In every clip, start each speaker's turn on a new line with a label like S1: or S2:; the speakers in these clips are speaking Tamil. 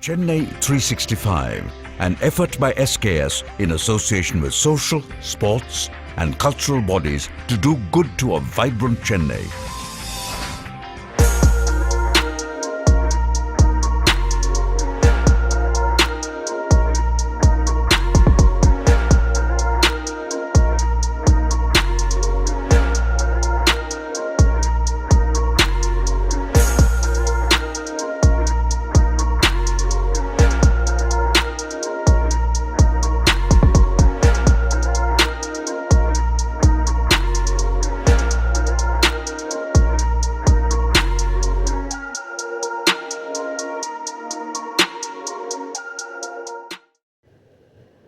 S1: Chennai 365, an effort by SKS in association with social, sports and cultural bodies to do good to a vibrant Chennai.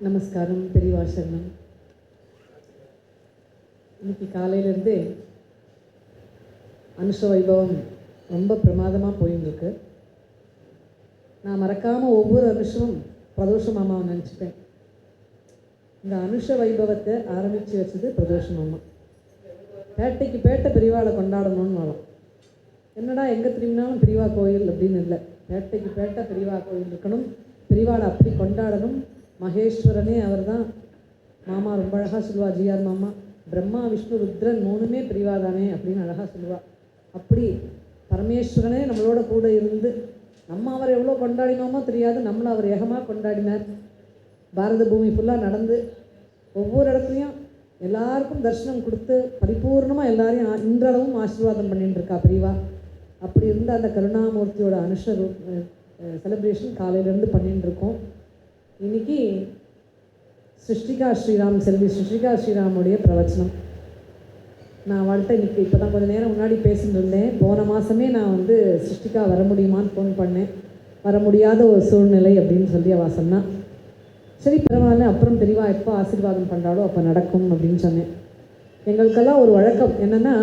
S2: நமஸ்காரம், பெரியவா சரணம். இன்னைக்கு காலையிலேருந்து அனுஷ வைபவம் ரொம்ப பிரமாதமாக போயிருக்கு. நான் மறக்காமல் ஒவ்வொரு அனுஷமும் பிரதோஷ மாமாவை நினச்சிப்பேன். இந்த அனுஷ வைபவத்தை ஆரம்பித்து வச்சது பிரதோஷ மாமா. பேட்டைக்கு பேட்டை பெரியவாளை கொண்டாடணும்னு வளம். என்னடா எங்கே திரும்பினாலும் பெரியவா கோயில் அப்படின்னு இல்லை. பேட்டைக்கு பேட்டை பெரியவா கோயில் இருக்கணும், பெரியவாளை அப்படி கொண்டாடணும். மகேஸ்வரனே அவர் தான். மாமா ரொம்ப அழகாக சொல்லுவாள், ஜிஆர் மாமா, பிரம்மா விஷ்ணு ருத்ரன் மூணுமே பிரிவாதானே அப்படின்னு அழகாக சொல்லுவாள். அப்படி பரமேஸ்வரனே நம்மளோட கூட இருந்து நம்ம அவர் எவ்வளோ கொண்டாடினோமோ தெரியாது, நம்மளை அவர் ஏகமாக கொண்டாடினார். பாரத பூமி ஃபுல்லாக நடந்து ஒவ்வொரு இடத்துலையும் எல்லாருக்கும் தரிசனம் கொடுத்து பரிபூர்ணமாக எல்லாரையும் இன்றளவும் ஆசீர்வாதம் பண்ணிட்டு இருக்கா பிரிவா. அப்படி இருந்த அந்த கருணாமூர்த்தியோட அனுஷ செலிப்ரேஷன் காலையிலேருந்து பண்ணிட்டு இருக்கோம். இன்றைக்கி சிருஷ்டிகா ஸ்ரீராம், செல்வி சிருஷ்டிகா ஸ்ரீராமுடைய பிரவச்சனம். நான் அவள்கிட்ட இன்றைக்கி இப்போ தான் கொஞ்சம் நேரம் முன்னாடி பேசிட்டு இருந்தேன். போன மாதமே நான் சிருஷ்டிகா வர முடியுமான்னு ஃபோன் பண்ணேன். வர முடியாத ஒரு சூழ்நிலை அப்படின்னு சொல்லி அவள் சொன்னான். சரி பரவாயில்ல, அப்புறம் பெரியவா எப்போ ஆசீர்வாதம் பண்ணுறாளோ அப்போ நடக்கும் அப்படின்னு சொன்னேன். எங்களுக்கெல்லாம் ஒரு வழக்கம் என்னென்னா,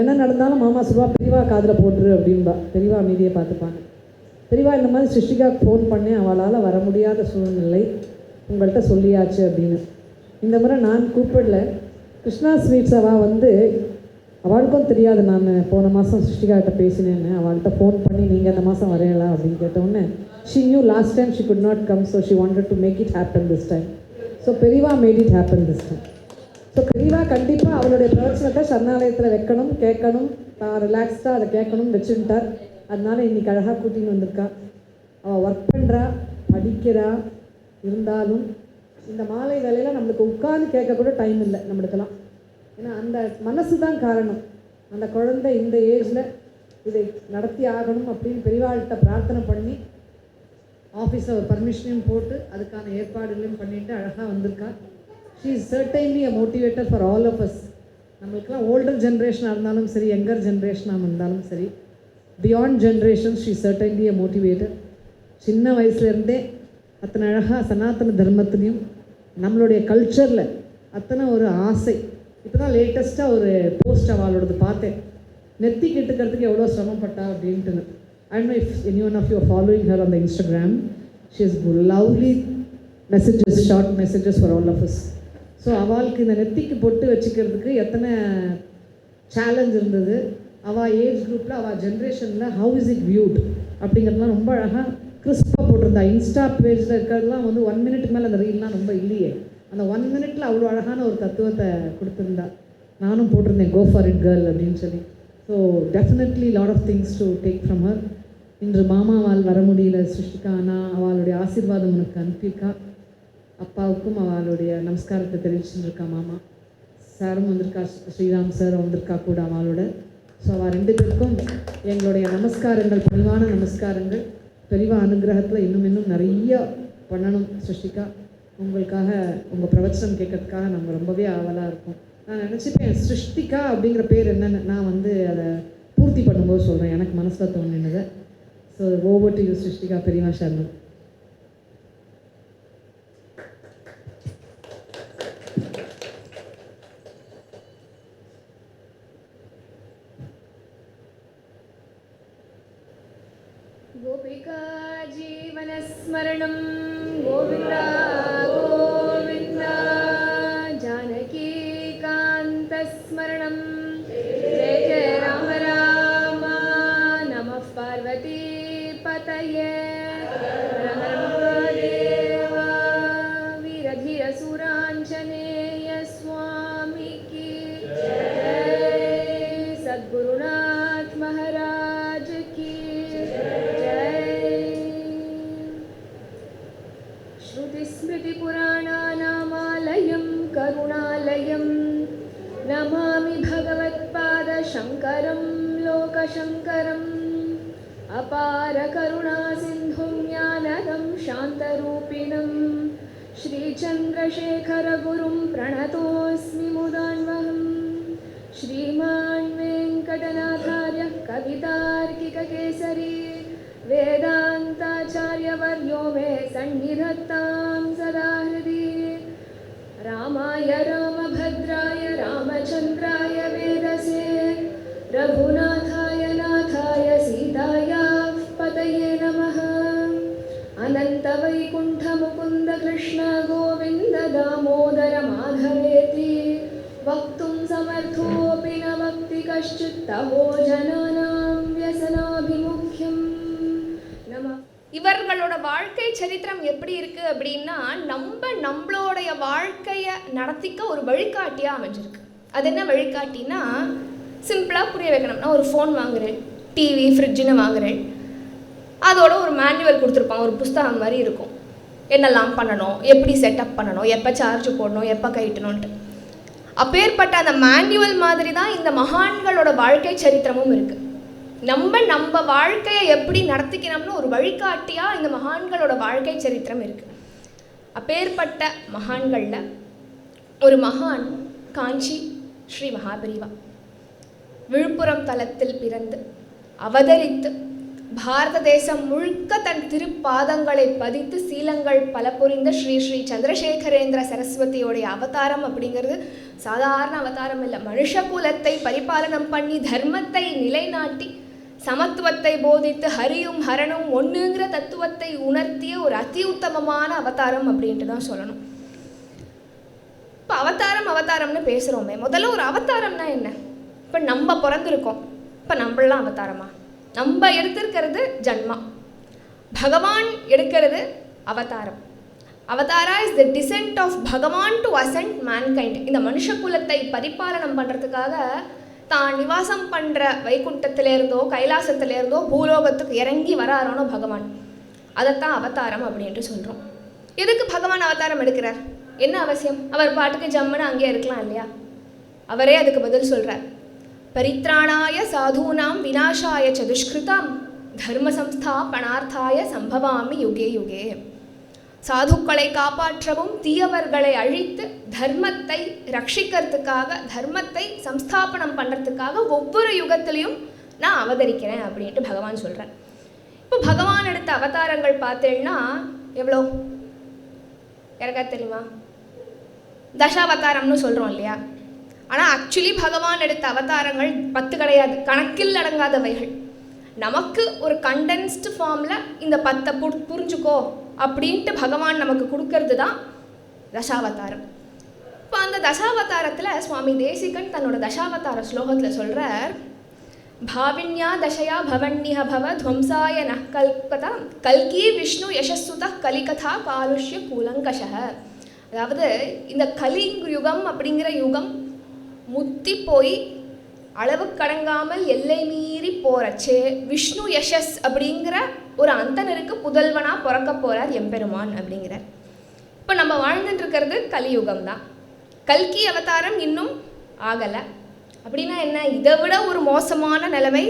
S2: என்ன நடந்தாலும் மாமா சொல்வா பெரியவா காதில் போட்டுரு அப்படின்பா. பெரியவா மீதியை பார்த்துப்பாங்க. பெரியவா இந்த மாதிரி சிருஷ்டிகாவுக்கு ஃபோன் பண்ணேன், அவளால் வர முடியாத சூழ்நிலை, உங்கள்கிட்ட சொல்லியாச்சு அப்படின்னு. இந்த முறை நான் கூப்பிடல. கிருஷ்ணா ஸ்வீட்ஸ் அவள் அவளுக்கும் தெரியாது நான் போன மாதம் சிருஷ்டிகாகிட்ட பேசினேன்னு. அவள்கிட்ட ஃபோன் பண்ணி நீங்கள் இந்த மாதம் வரையலாம் அப்படின்னு கேட்டவுடனே she knew last time she could not come, so she wanted to make it happen this time. So Periyava made it happen this time. So Periyava கண்டிப்பாக அவளுடைய பிரவச்சனத்தை சரணாலயத்தில் வைக்கணும், கேட்கணும், தான் ரிலாக்ஸ்டாக அதை கேட்கணும்னு வச்சுட்டார். அதனால் இன்றைக்கி அழகாக கூட்டின்னு வந்திருக்கா. அவள் ஒர்க் பண்ணுறா, படிக்கிறா. இருந்தாலும் இந்த மாலை வேலையில் நம்மளுக்கு உட்கார்ந்து கேட்கக்கூட டைம் இல்லை நம்மளுக்கெல்லாம். ஏன்னா அந்த மனசு தான் காரணம். அந்த குழந்தை இந்த ஏஜில் இதை நடத்தி ஆகணும் அப்படின்னு பெரியவாள்கிட்ட பிரார்த்தனை பண்ணி ஆஃபீஸில் ஒரு பர்மிஷனையும் போட்டு அதுக்கான ஏற்பாடுகளையும் பண்ணிட்டு அழகாக வந்திருக்கா. She is certainly a motivator for all of us. நம்மளுக்கெல்லாம் ஓல்டர் ஜென்ரேஷனாக இருந்தாலும் சரி, யங்கர் ஜென்ரேஷனாக இருந்தாலும் சரி, beyond generation she certainly a motivator. சின்ன வயசுலேருந்தே அத்தனை அழகாக சனாதன தர்மத்துலேயும் நம்மளுடைய கல்ச்சரில் அத்தனை ஒரு ஆசை. இப்போ தான் லேட்டஸ்ட்டாக ஒரு போஸ்ட் அவளோடது பார்த்தேன். நெத்தி கிட்டுக்கிறதுக்கு எவ்வளோ சிரமப்பட்டா அப்படின்ட்டுன்னு. I don't know if anyone of you are following her on the Instagram. She has lovely messages, short messages for all of us. So அவளுக்கு இந்த நெத்திக்கு பொட்டு வச்சுக்கிறதுக்கு எத்தனை சேலஞ்ச் இருந்தது. அவள் ஏஜ் குரூப்பில், அவள் ஜென்ரேஷனில் ஹவு இஸ் இட் வியூட் அப்படிங்கிறதுலாம் ரொம்ப அழகாக கிறிஸ்பாக போட்டிருந்தா. இன்ஸ்டா பேஜில் இருக்கிறதுலாம் 1 மினிட்டுக்கு மேலே அந்த ரீல்லாம் ரொம்ப இல்லையே. அந்த 1 மினிட்டில் அவ்வளோ அழகான ஒரு தத்துவத்தை கொடுத்துருந்தா. நானும் போட்டிருந்தேன், கோ ஃபார் இட் கேர்ள் அப்படின்னு சொல்லி. So definitely lot of things to take from her. இன்று மாமாவால் வர முடியல சிருஷ்டிகா, ஆனால் அவளுடைய ஆசீர்வாதம் உனக்கு அனுப்பியிருக்கா. அப்பாவுக்கும் அவளுடைய நமஸ்காரத்தை தெரிவிச்சுருக்கா. மாமா சாரும் வந்திருக்கா, ஸ்ரீராம் சார் வந்திருக்கா கூட அவளோட. ஸோ அவள் 2 பேருக்கும் எங்களுடைய நமஸ்காரங்கள், பணிவான நமஸ்காரங்கள். பெரியவா அனுகிரகத்தில் இன்னும் நிறைய பண்ணணும் சிருஷ்டிகா. உங்களுக்காக உங்கள் பிரவச்சனம் கேட்கறதுக்காக நாங்கள் ரொம்பவே ஆவலாக இருக்கோம். நான் நினச்சிப்பேன் சிருஷ்டிகா அப்படிங்கிற பேர் என்னென்னு நான் அதை பூர்த்தி பண்ணும்போது சொல்கிறேன், எனக்கு மனசில் தோணுனதை. So over to you Srushtika. Periyava சரணம்.
S3: गोपिका जीवनस्मरणं गोविन्दा गोविन्दा, जानकीकान्तस्मरणं जय जय राम राम, नमः पार्वती पतये। स्मृतिपुराणानामालयं करुणालयं नमामि भगवत्पादशङ्करं लोकशङ्करम् अपार करुणासिन्धुं ज्ञानदं शान्तरूपिणं श्रीचन्द्रशेखरगुरुं प्रणतोऽस्मि मुदान्वहम् श्रीमान् वेङ्कटनाथार्यः कवितार्किककेसरी वेदान्ताचार्यवर्यो मे सन्निधत्तां सदा हृदि रामाय रामभद्राय रामचन्द्राय वेदसे रघुनाथाय नाथाय सीतायाः पतये नमः अनन्तवैकुण्ठमुकुन्द कृष्ण गोविन्द दामोदर माधवेति वक्तुं समर्थोऽपि न वक्ति कश्चित् तवो जनानां व्यसनाभिमुख्यं नमः.
S4: இவர்களோட வாழ்க்கை சரித்திரம் எப்படி இருக்குது அப்படின்னா நம்மளோடைய வாழ்க்கையை நடத்திக்க ஒரு வழிகாட்டியாக அமைஞ்சிருக்கு. அது என்ன வழிகாட்டினா, சிம்பிளாக புரிய வைக்கணும். நான் ஒரு ஃபோன் வாங்குறேன், டிவி ஃப்ரிட்ஜுன்னு வாங்குறேன், அதோட ஒரு மேனுவல் கொடுத்துருப்பான், ஒரு புஸ்தகம் மாதிரி இருக்கும். என்னெல்லாம் பண்ணணும், எப்படி செட்டப் பண்ணணும், எப்போ சார்ஜ் போடணும், எப்போ கட்டணுன்ட்டு. அப்பேற்பட்ட அந்த மேனுவல் மாதிரி தான் இந்த மகான்களோட வாழ்க்கை சரித்திரமும் இருக்குது. நம்ம வாழ்க்கையை எப்படி நடத்திக்கணும்னு ஒரு வழிகாட்டியாக இந்த மகான்களோட வாழ்க்கை சரித்திரம் இருக்குது. அப்பேற்பட்ட மகான்களில் ஒரு மகான் காஞ்சி ஸ்ரீ மகாபெரிவா. விழுப்புரம் தலத்தில் பிறந்து அவதரித்து பாரத தேசம் முழுக்க தன் திருப்பாதங்களை பதித்து சீலங்கள் பல புரிந்த ஸ்ரீ ஸ்ரீ சந்திரசேகரேந்திர சரஸ்வதியோடைய அவதாரம் அப்படிங்கிறது சாதாரண அவதாரம் இல்லை. மனுஷ குலத்தை பரிபாலனம் பண்ணி தர்மத்தை நிலைநாட்டி சமத்துவத்தை போதித்து ஹரியும் ஹரனும் ஒன்றுங்கிற தத்துவத்தை உணர்த்திய ஒரு அதி உத்தமமான அவதாரம் அப்படின்ட்டு தான் சொல்லணும். இப்போ அவதாரம்னு பேசுகிறோமே, முதல்ல ஒரு அவதாரம்னா என்ன? இப்போ நம்ம பிறந்திருக்கோம், இப்போ நம்மளாம் அவதாரமா? நம்ம எடுத்திருக்கிறது ஜன்மா, பகவான் எடுக்கிறது அவதாரம். அவதாரா இஸ் த டிசென்ட் ஆஃப் பகவான் டு அசென்ட் மேன்கைண்ட். இந்த மனுஷ குலத்தை பரிபாலனம் பண்ணுறதுக்காக தான் நிவாசம் பண்ணுற வைகுண்டத்திலேருந்தோ கைலாசத்திலேருந்தோ பூலோகத்துக்கு இறங்கி வராரோனோ பகவான். அதைத்தான் அவதாரம் அப்படின்ட்டு சொல்கிறோம். எதுக்கு பகவான் அவதாரம் எடுக்கிறார்? என்ன அவசியம்? அவர் பாட்டுக்கு ஜம்முன்னு அங்கேயே இருக்கலாம் இல்லையா? அவரே அதுக்கு பதில் சொல்கிறார். பரித்ராணாய சாதூனாம் விநாசாய ச துஷ்கிருதாம் தர்ம சம்ஸ்தாபனார்த்தாய சம்பவாமி யுகே யுகே. சாதுக்களை காப்பாற்றவும் தீயவர்களை அழித்து தர்மத்தை ரட்சிக்கிறதுக்காக, தர்மத்தை சம்ஸ்தாபனம் பண்ணுறதுக்காக ஒவ்வொரு யுகத்திலையும் நான் அவதரிக்கிறேன் அப்படின்ட்டு பகவான் சொல்கிறேன். இப்போ பகவான் எடுத்த அவதாரங்கள் பார்த்தேன்னா எவ்வளோ யாருக்கா தெரியுமா? தசாவதாரம்னு சொல்கிறோம் இல்லையா? ஆனால் ஆக்சுவலி பகவான் எடுத்த அவதாரங்கள் 10 கிடையாது, கணக்கில் அடங்காதவைகள். நமக்கு ஒரு கண்டென்ஸ்டு ஃபார்மில் இந்த 10 புரிஞ்சுக்கோ அப்படின்ட்டு பகவான் நமக்கு கொடுக்கறது தான் தசாவதாரம். இப்போ அந்த தசாவதாரத்தில் சுவாமி தேசிகன் தன்னோட தசாவதார ஸ்லோகத்தில் சொல்கிறார், பாவின்யா தசையா பவன்னிஹ பவ துவம்சாய ந கல்கதா கல்கி விஷ்ணு யசஸ்சுத கலிகதா காலுஷ்ய கூலங்கஷ. அதாவது இந்த கலி யுகம் அப்படிங்கிற யுகம் முத்தி போய் அளவு கடங்காமல் எல்லை மீறி போகிறச்சே விஷ்ணு யசஸ் அப்படிங்கிற ஒரு அந்தனருக்கு புதல்வனாக பிறக்க போகிறார் எம்பெருமான் அப்படிங்கிறார். இப்போ நம்ம வாழ்ந்துட்டுருக்கிறது கலியுகம் தான். கல்கி அவதாரம் இன்னும் ஆகலை. அப்படின்னா என்ன? இதை விட ஒரு மோசமான நிலைமை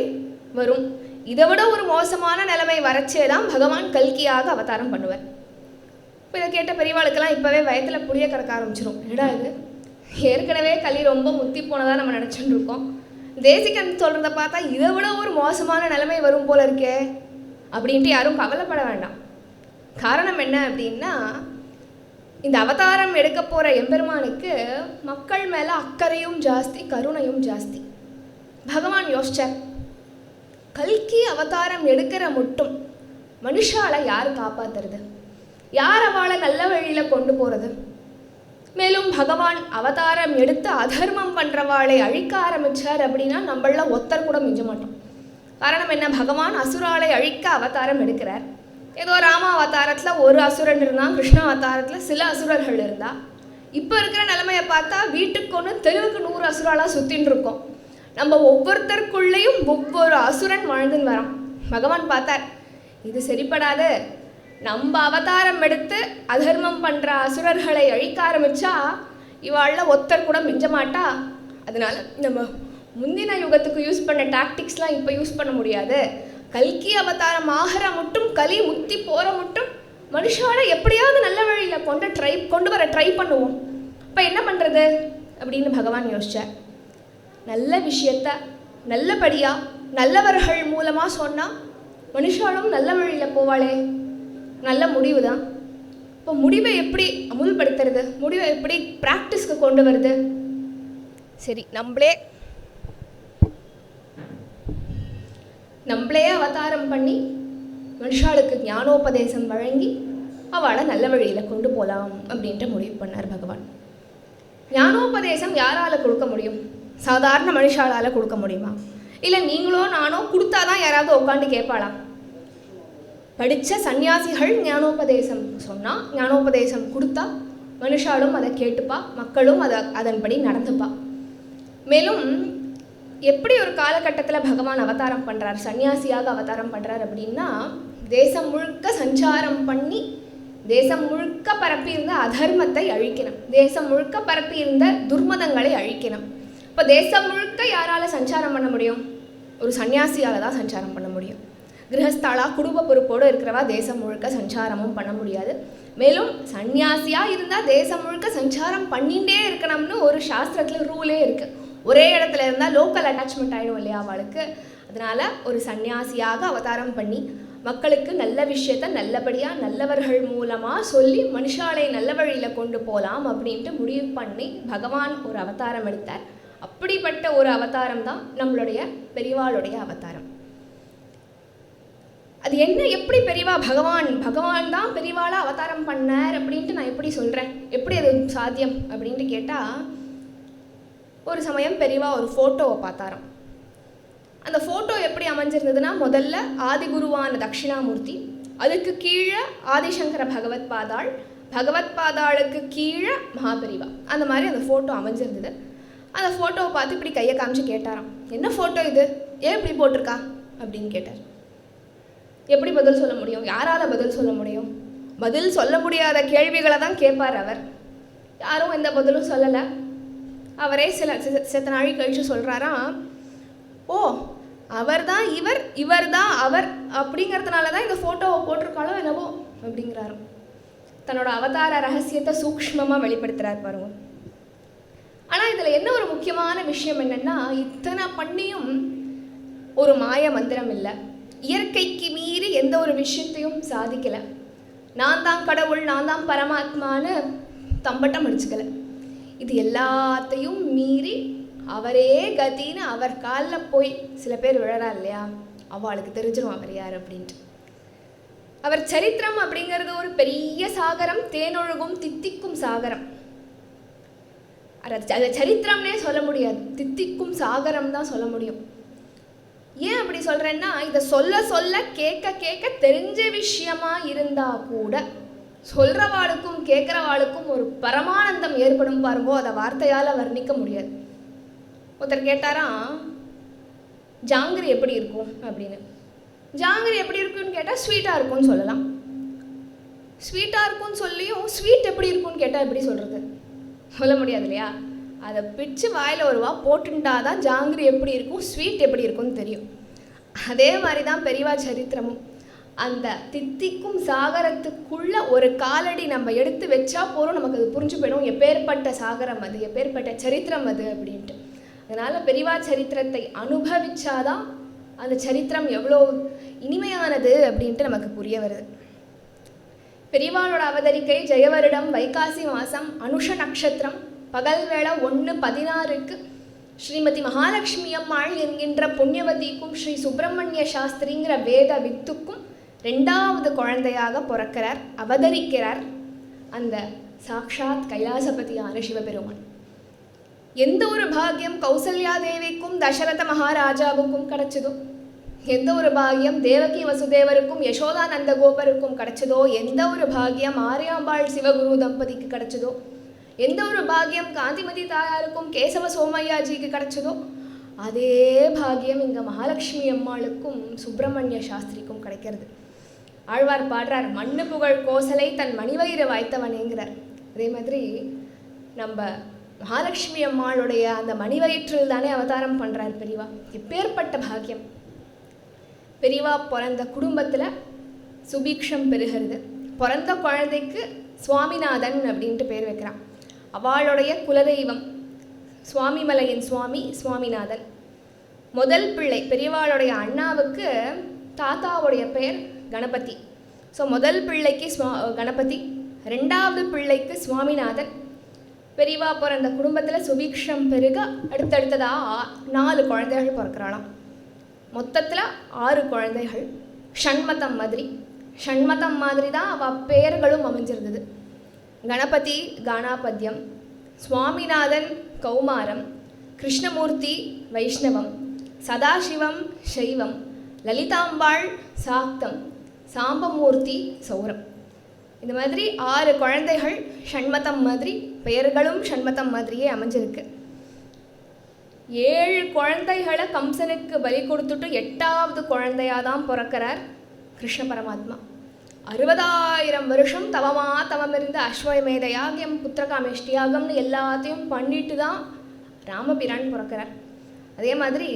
S4: வரும். இதை விட ஒரு மோசமான நிலைமை வரச்சே தான் பகவான் கல்கியாக அவதாரம் பண்ணுவார். இப்போ இதை கேட்ட பெரியவாளுக்கெல்லாம் இப்போவே வயத்தில் புளிய கறக்க ஆரம்பிச்சிடும். என்னடா இது, ஏற்கனவே கலி ரொம்ப முத்தி போனதாக நம்ம நினச்சிட்டு இருக்கோம், தேசிகன் சொல்கிறத பார்த்தா இதை விட ஒரு மோசமான நிலைமை வரும் போல இருக்கே அப்படின்ட்டு யாரும் கவலைப்பட வேண்டாம். காரணம் என்ன அப்படின்னா, இந்த அவதாரம் எடுக்க போகிற எம்பெருமானுக்கு மக்கள் மேலே அக்கறையும் ஜாஸ்தி, கருணையும் ஜாஸ்தி. பகவான் யோசிச்சார், கல்கி அவதாரம் எடுக்கிற மட்டும் மனுஷாலை யார் காப்பாற்றுறது, யார் அவளை நல்ல வழியில் கொண்டு போகிறது? மேலும் பகவான் அவதாரம் எடுத்து அதர்மம் பண்ணுறவாளை அழிக்க ஆரம்பித்தார் அப்படின்னா நம்மள ஒத்தர் கூட மிஞ்ச மாட்டோம். காரணம் என்ன? பகவான் அசுராலை அழிக்க அவதாரம் எடுக்கிறார். ஏதோ ராம அவதாரத்தில் ஒரு அசுரன் இருந்தான், கிருஷ்ண அவதாரத்தில் சில அசுரர்கள் இருந்தா. இப்போ இருக்கிற நிலைமையை பார்த்தா வீட்டுக்கு ஒன்று தெருவுக்கு 100 அசுராலாக சுற்றின்னு இருக்கோம். நம்ம ஒவ்வொருத்தருக்குள்ளேயும் ஒவ்வொரு அசுரன் வாழ்ந்துன்னு வரான். பகவான் பார்த்தார், இது சரிப்படாது, நம்ம அவதாரம் எடுத்து அதர்மம் பண்ணுற அசுரர்களை அழிக்க ஆரம்பித்தா இவாளில் ஒருத்தர் கூட மிஞ்ச மாட்டா. அதனால் நம்ம முந்தின யுகத்துக்கு யூஸ் பண்ண டாக்டிக்ஸ்லாம் இப்போ யூஸ் பண்ண முடியாது. கல்கி அவதாரம் ஆகிற மட்டும் கலி முக்தி போகிற மட்டும் மனுஷால எப்படியாவது நல்ல வழியில் கொண்டு வர ட்ரை பண்ணுவோம். இப்போ என்ன பண்ணுறது அப்படின்னு பகவான் யோசிச்சார். நல்ல விஷயத்த நல்லபடியாக நல்லவர்கள் மூலமாக சொன்னால் மனுஷாலும் நல்ல வழியில் போவாளே, நல்ல முடிவு தான். இப்போ முடிவை எப்படி அமுல்படுத்துறது, முடிவை எப்படி ப்ராக்டிஸ்க்கு கொண்டு வருது? சரி, நம்மளே அவதாரம் பண்ணி மனுஷாளுக்கு ஞானோபதேசம் வழங்கி அவளை நல்ல வழியில் கொண்டு போகலாம் அப்படின்ட்டு முடிவு பண்ணார் பகவான். ஞானோபதேசம் யாரால் கொடுக்க முடியும்? சாதாரண மனுஷாலால் கொடுக்க முடியுமா? இல்லை நீங்களோ நானோ கொடுத்தாதான் யாராவது உட்காந்து கேட்பாளா? படித்த சன்னியாசிகள் ஞானோபதேசம் சொன்னால், ஞானோபதேசம் கொடுத்தா மனுஷாலும் அதை கேட்டுப்பா, மக்களும் அதன்படி நடந்துப்பா. மேலும் எப்படி ஒரு காலகட்டத்தில் பகவான் அவதாரம் பண்ணுறார், சன்னியாசியாக அவதாரம் பண்ணுறார் அப்படின்னா, தேசம் முழுக்க சஞ்சாரம் பண்ணி தேசம் முழுக்க பரப்பியிருந்த அதர்மத்தை அழிக்கணும், தேசம் முழுக்க பரப்பியிருந்த துர்மதங்களை அழிக்கணும். இப்போ தேசம் முழுக்க யாரால் சஞ்சாரம் பண்ண முடியும்? ஒரு சன்னியாசியால் தான் சஞ்சாரம் பண்ண முடியும். கிரகஸ்தாளா குடும்ப பொறுப்போடு இருக்கிறவா தேசம் முழுக்க சஞ்சாரமும் பண்ண முடியாது. மேலும் சன்னியாசியாக இருந்தால் தேசம் முழுக்க சஞ்சாரம் பண்ணிகிட்டே இருக்கணும்னு ஒரு சாஸ்திரத்தில் ரூலே இருக்குது. ஒரே இடத்துல இருந்தால் லோக்கல் அட்டாச்மெண்ட் ஆகிடும் இல்லையா அவளுக்கு. அதனால் ஒரு சன்னியாசியாக அவதாரம் பண்ணி மக்களுக்கு நல்ல விஷயத்த நல்லபடியாக நல்லவர்கள் மூலமாக சொல்லி மனுஷாலை நல்ல வழியில் கொண்டு போகலாம் அப்படின்ட்டு முடிவு பண்ணி பகவான் ஒரு அவதாரம் எடுத்தார். அப்படிப்பட்ட ஒரு அவதாரம் தான் நம்மளுடைய பெரியவாளுடைய அவதாரம். அது என்ன, எப்படி பெரியவா பகவான் தான் பெரியவாளா அவதாரம் பண்ணார் அப்படின்ட்டு நான் எப்படி சொல்கிறேன், எப்படி அது சாத்தியம் அப்படின்ட்டு கேட்டால், ஒரு சமயம் பெரியவா ஒரு ஃபோட்டோவை பார்த்தாராம். அந்த ஃபோட்டோ எப்படி அமைஞ்சிருந்ததுன்னா, முதல்ல ஆதிகுருவான தட்சிணாமூர்த்தி, அதுக்கு கீழே ஆதிசங்கர பகவத் பாதாளுக்கு கீழே மகாபெரிவா, அந்த மாதிரி அந்த ஃபோட்டோ அமைஞ்சிருந்தது. அந்த ஃபோட்டோவை பார்த்து இப்படி கையை காமிச்சு கேட்டாராம், என்ன ஃபோட்டோ இது, ஏன் இப்படி போட்டிருக்கா அப்படின்னு கேட்டார். எப்படி பதில் சொல்ல முடியும்? யாரால் பதில் சொல்ல முடியும்? பதில் சொல்ல முடியாத கேள்விகளை தான் கேட்பார் அவர். யாரும் எந்த பதிலும் சொல்லலை. அவரே சில நாழி கழிச்சு சொல்கிறாராம், ஓ அவர் தான் இவர் தான் அவர் அப்படிங்கிறதுனால தான் இந்த ஃபோட்டோவை போட்டிருக்காளோ என்னவோ அப்படிங்கிறாரு. தன்னோட அவதார ரகசியத்தை சூக்ஷ்மமாக வெளிப்படுத்துகிறார் பாருங்க. ஆனால் இதில் என்ன ஒரு முக்கியமான விஷயம் என்னென்னா, இத்தனை பண்ணியும் ஒரு மாய மந்திரம் இல்லை, இயற்கைக்கு மீறி எந்த ஒரு விஷயத்தையும் சாதிக்கலை, நான் தான் கடவுள் நான் தான் பரமாத்மான்னு தம்பட்டம் அடிச்சுக்கலை. இது எல்லாத்தையும் மீறி அவரே கத்தின்னு அவர் காலில் போய் சில பேர் விழறா இல்லையா, அவளுக்கு தெரிஞ்சிடும் அவர் யார் அப்படின்ட்டு. அவர் சரித்திரம் அப்படிங்கிறது ஒரு பெரிய சாகரம், தேனொழுகும் தித்திக்கும் சாகரம். அது சரித்திரம்னே சொல்ல முடியாது, தித்திக்கும் சாகரம் தான் சொல்ல முடியும். ஏன் அப்படி சொல்கிறேன்னா, இதை சொல்ல சொல்ல கேட்க கேட்க தெரிஞ்ச விஷயமா இருந்தால் கூட சொல்கிறவாளுக்கும் கேட்குறவாளுக்கும் ஒரு பரமானந்தம் ஏற்படும் பாருங்கோ, அதை வார்த்தையால் வர்ணிக்க முடியாது. ஒருத்தர் கேட்டாராம், ஜாங்கிரி எப்படி இருக்கும் அப்படின்னு. ஜாங்கிரி எப்படி இருக்குன்னு கேட்டால் ஸ்வீட்டாக இருக்கும்னு சொல்லலாம். ஸ்வீட்டாக இருக்கும்னு சொல்லியும் ஸ்வீட் எப்படி இருக்கும்னு கேட்டால் எப்படி சொல்கிறது, சொல்ல முடியாது இல்லையா. அதை பிச்சு வாயில் வருவா போட்டுட்டாதான் ஜாங்கிரி எப்படி இருக்கும் ஸ்வீட் எப்படி இருக்கும்னு தெரியும். அதே மாதிரி தான் பெரியவா சரித்திரமும். அந்த தித்திக்கும் சாகரத்துக்குள்ளே ஒரு காலடி நம்ம எடுத்து வச்சா போகிறோம், நமக்கு அது புரிஞ்சு போயிடும் எப்பேற்பட்ட சாகரம் அது, எப்பேற்பட்ட சரித்திரம் அது அப்படின்ட்டு. அதனால் பெரியவா சரித்திரத்தை அனுபவிச்சாதான் அந்த சரித்திரம் எவ்வளோ இனிமையானது அப்படின்ட்டு நமக்கு புரிய வருது. பெரியவாளோட அவதரிக்கை ஜெயவருடம் வைகாசி மாதம் அனுஷ நட்சத்திரம் பகல் வேளை 1:16 ஸ்ரீமதி மகாலட்சுமி அம்மாள் என்கின்ற புண்ணியவதிக்கும் ஸ்ரீ சுப்பிரமணிய சாஸ்திரிங்கிற வேத வித்துக்கும் 2வது குழந்தையாக பிறக்கிறார், அவதரிக்கிறார் அந்த சாக்ஷாத் கைலாசபதியான சிவபெருமான். எந்த ஒரு பாக்கியம் கௌசல்யா தேவிக்கும் தசரத மகாராஜாவுக்கும் கிடைச்சதோ, எந்த ஒரு பாக்கியம் தேவகி வசுதேவருக்கும் யசோதா நந்தகோபருக்கும் கிடைச்சதோ, எந்த ஒரு பாக்கியம் ஆரியாம்பாள் சிவகுரு தம்பதிக்கு கிடைச்சதோ, எந்த ஒரு பாக்கியம் காந்திமதி தாயாருக்கும் கேசவ சோமையாஜிக்கு கிடைச்சதோ, அதே பாக்கியம் இங்கே மகாலட்சுமி அம்மாளுக்கும் சுப்பிரமணிய சாஸ்திரிக்கும் கிடைக்கிறது. ஆழ்வார் பாடுறார், மண்ணு புகழ் கோசலை தன் மணிவயிறு வாய்த்தவனேங்கிறார். அதே மாதிரி நம்ம மகாலட்சுமி அம்மாளுடைய அந்த மணிவயிற்றில் தானே அவதாரம் பண்ணுறார் பெரியவா. எப்பேற்பட்ட பாக்கியம்! பெரியவா பிறந்த குடும்பத்தில் சுபீக்ஷம் பெறுகிறது. பிறந்த குழந்தைக்கு சுவாமிநாதன் அப்படின்ட்டு பேர் வைக்கிறான். அவளுடைய குலதெய்வம் சுவாமிமலையின் சுவாமி சுவாமிநாதன். முதல் பிள்ளை பெரியவாளுடைய அண்ணாவுக்கு தாத்தாவுடைய பெயர் கணபதி. ஸோ முதல் பிள்ளைக்கு கணபதி, ரெண்டாவது பிள்ளைக்கு சுவாமிநாதன். பெரியவா பிறந்த குடும்பத்தில் சுபீக்ஷம் பெருக அடுத்தடுத்ததாக 4 குழந்தைகள் பிறக்கிறாளாம். மொத்தத்தில் 6 குழந்தைகள். ஷண்மதம் மாதிரி தான் அவள் பெயர்களும் அமைஞ்சிருந்தது. கணபதி கானாபத்யம், சுவாமிநாதன் கௌமாரம், கிருஷ்ணமூர்த்தி வைஷ்ணவம், சதாசிவம் சைவம், லலிதாம்பாள் சாக்தம், சாம்பமூர்த்தி சௌரம். இந்த மாதிரி 6 குழந்தைகள் ஷண்மதம் மாதிரி, பெயர்களும் ஷண்மதம் மாதிரியே அமைஞ்சிருக்கு. 7 குழந்தைகளை கம்சனுக்கு பலி கொடுத்துட்டு 8வது குழந்தையாக தான் பிறக்கிறார் கிருஷ்ண பரமாத்மா. 60,000 வருஷம் தவமிருந்து அஸ்வமேத யாகம் புத்திரகாமேஷ்டி யாகம்னு எல்லாத்தையும் பண்ணிட்டு தான் ராமபிரான் பிறக்கிறார். அதே மாதிரி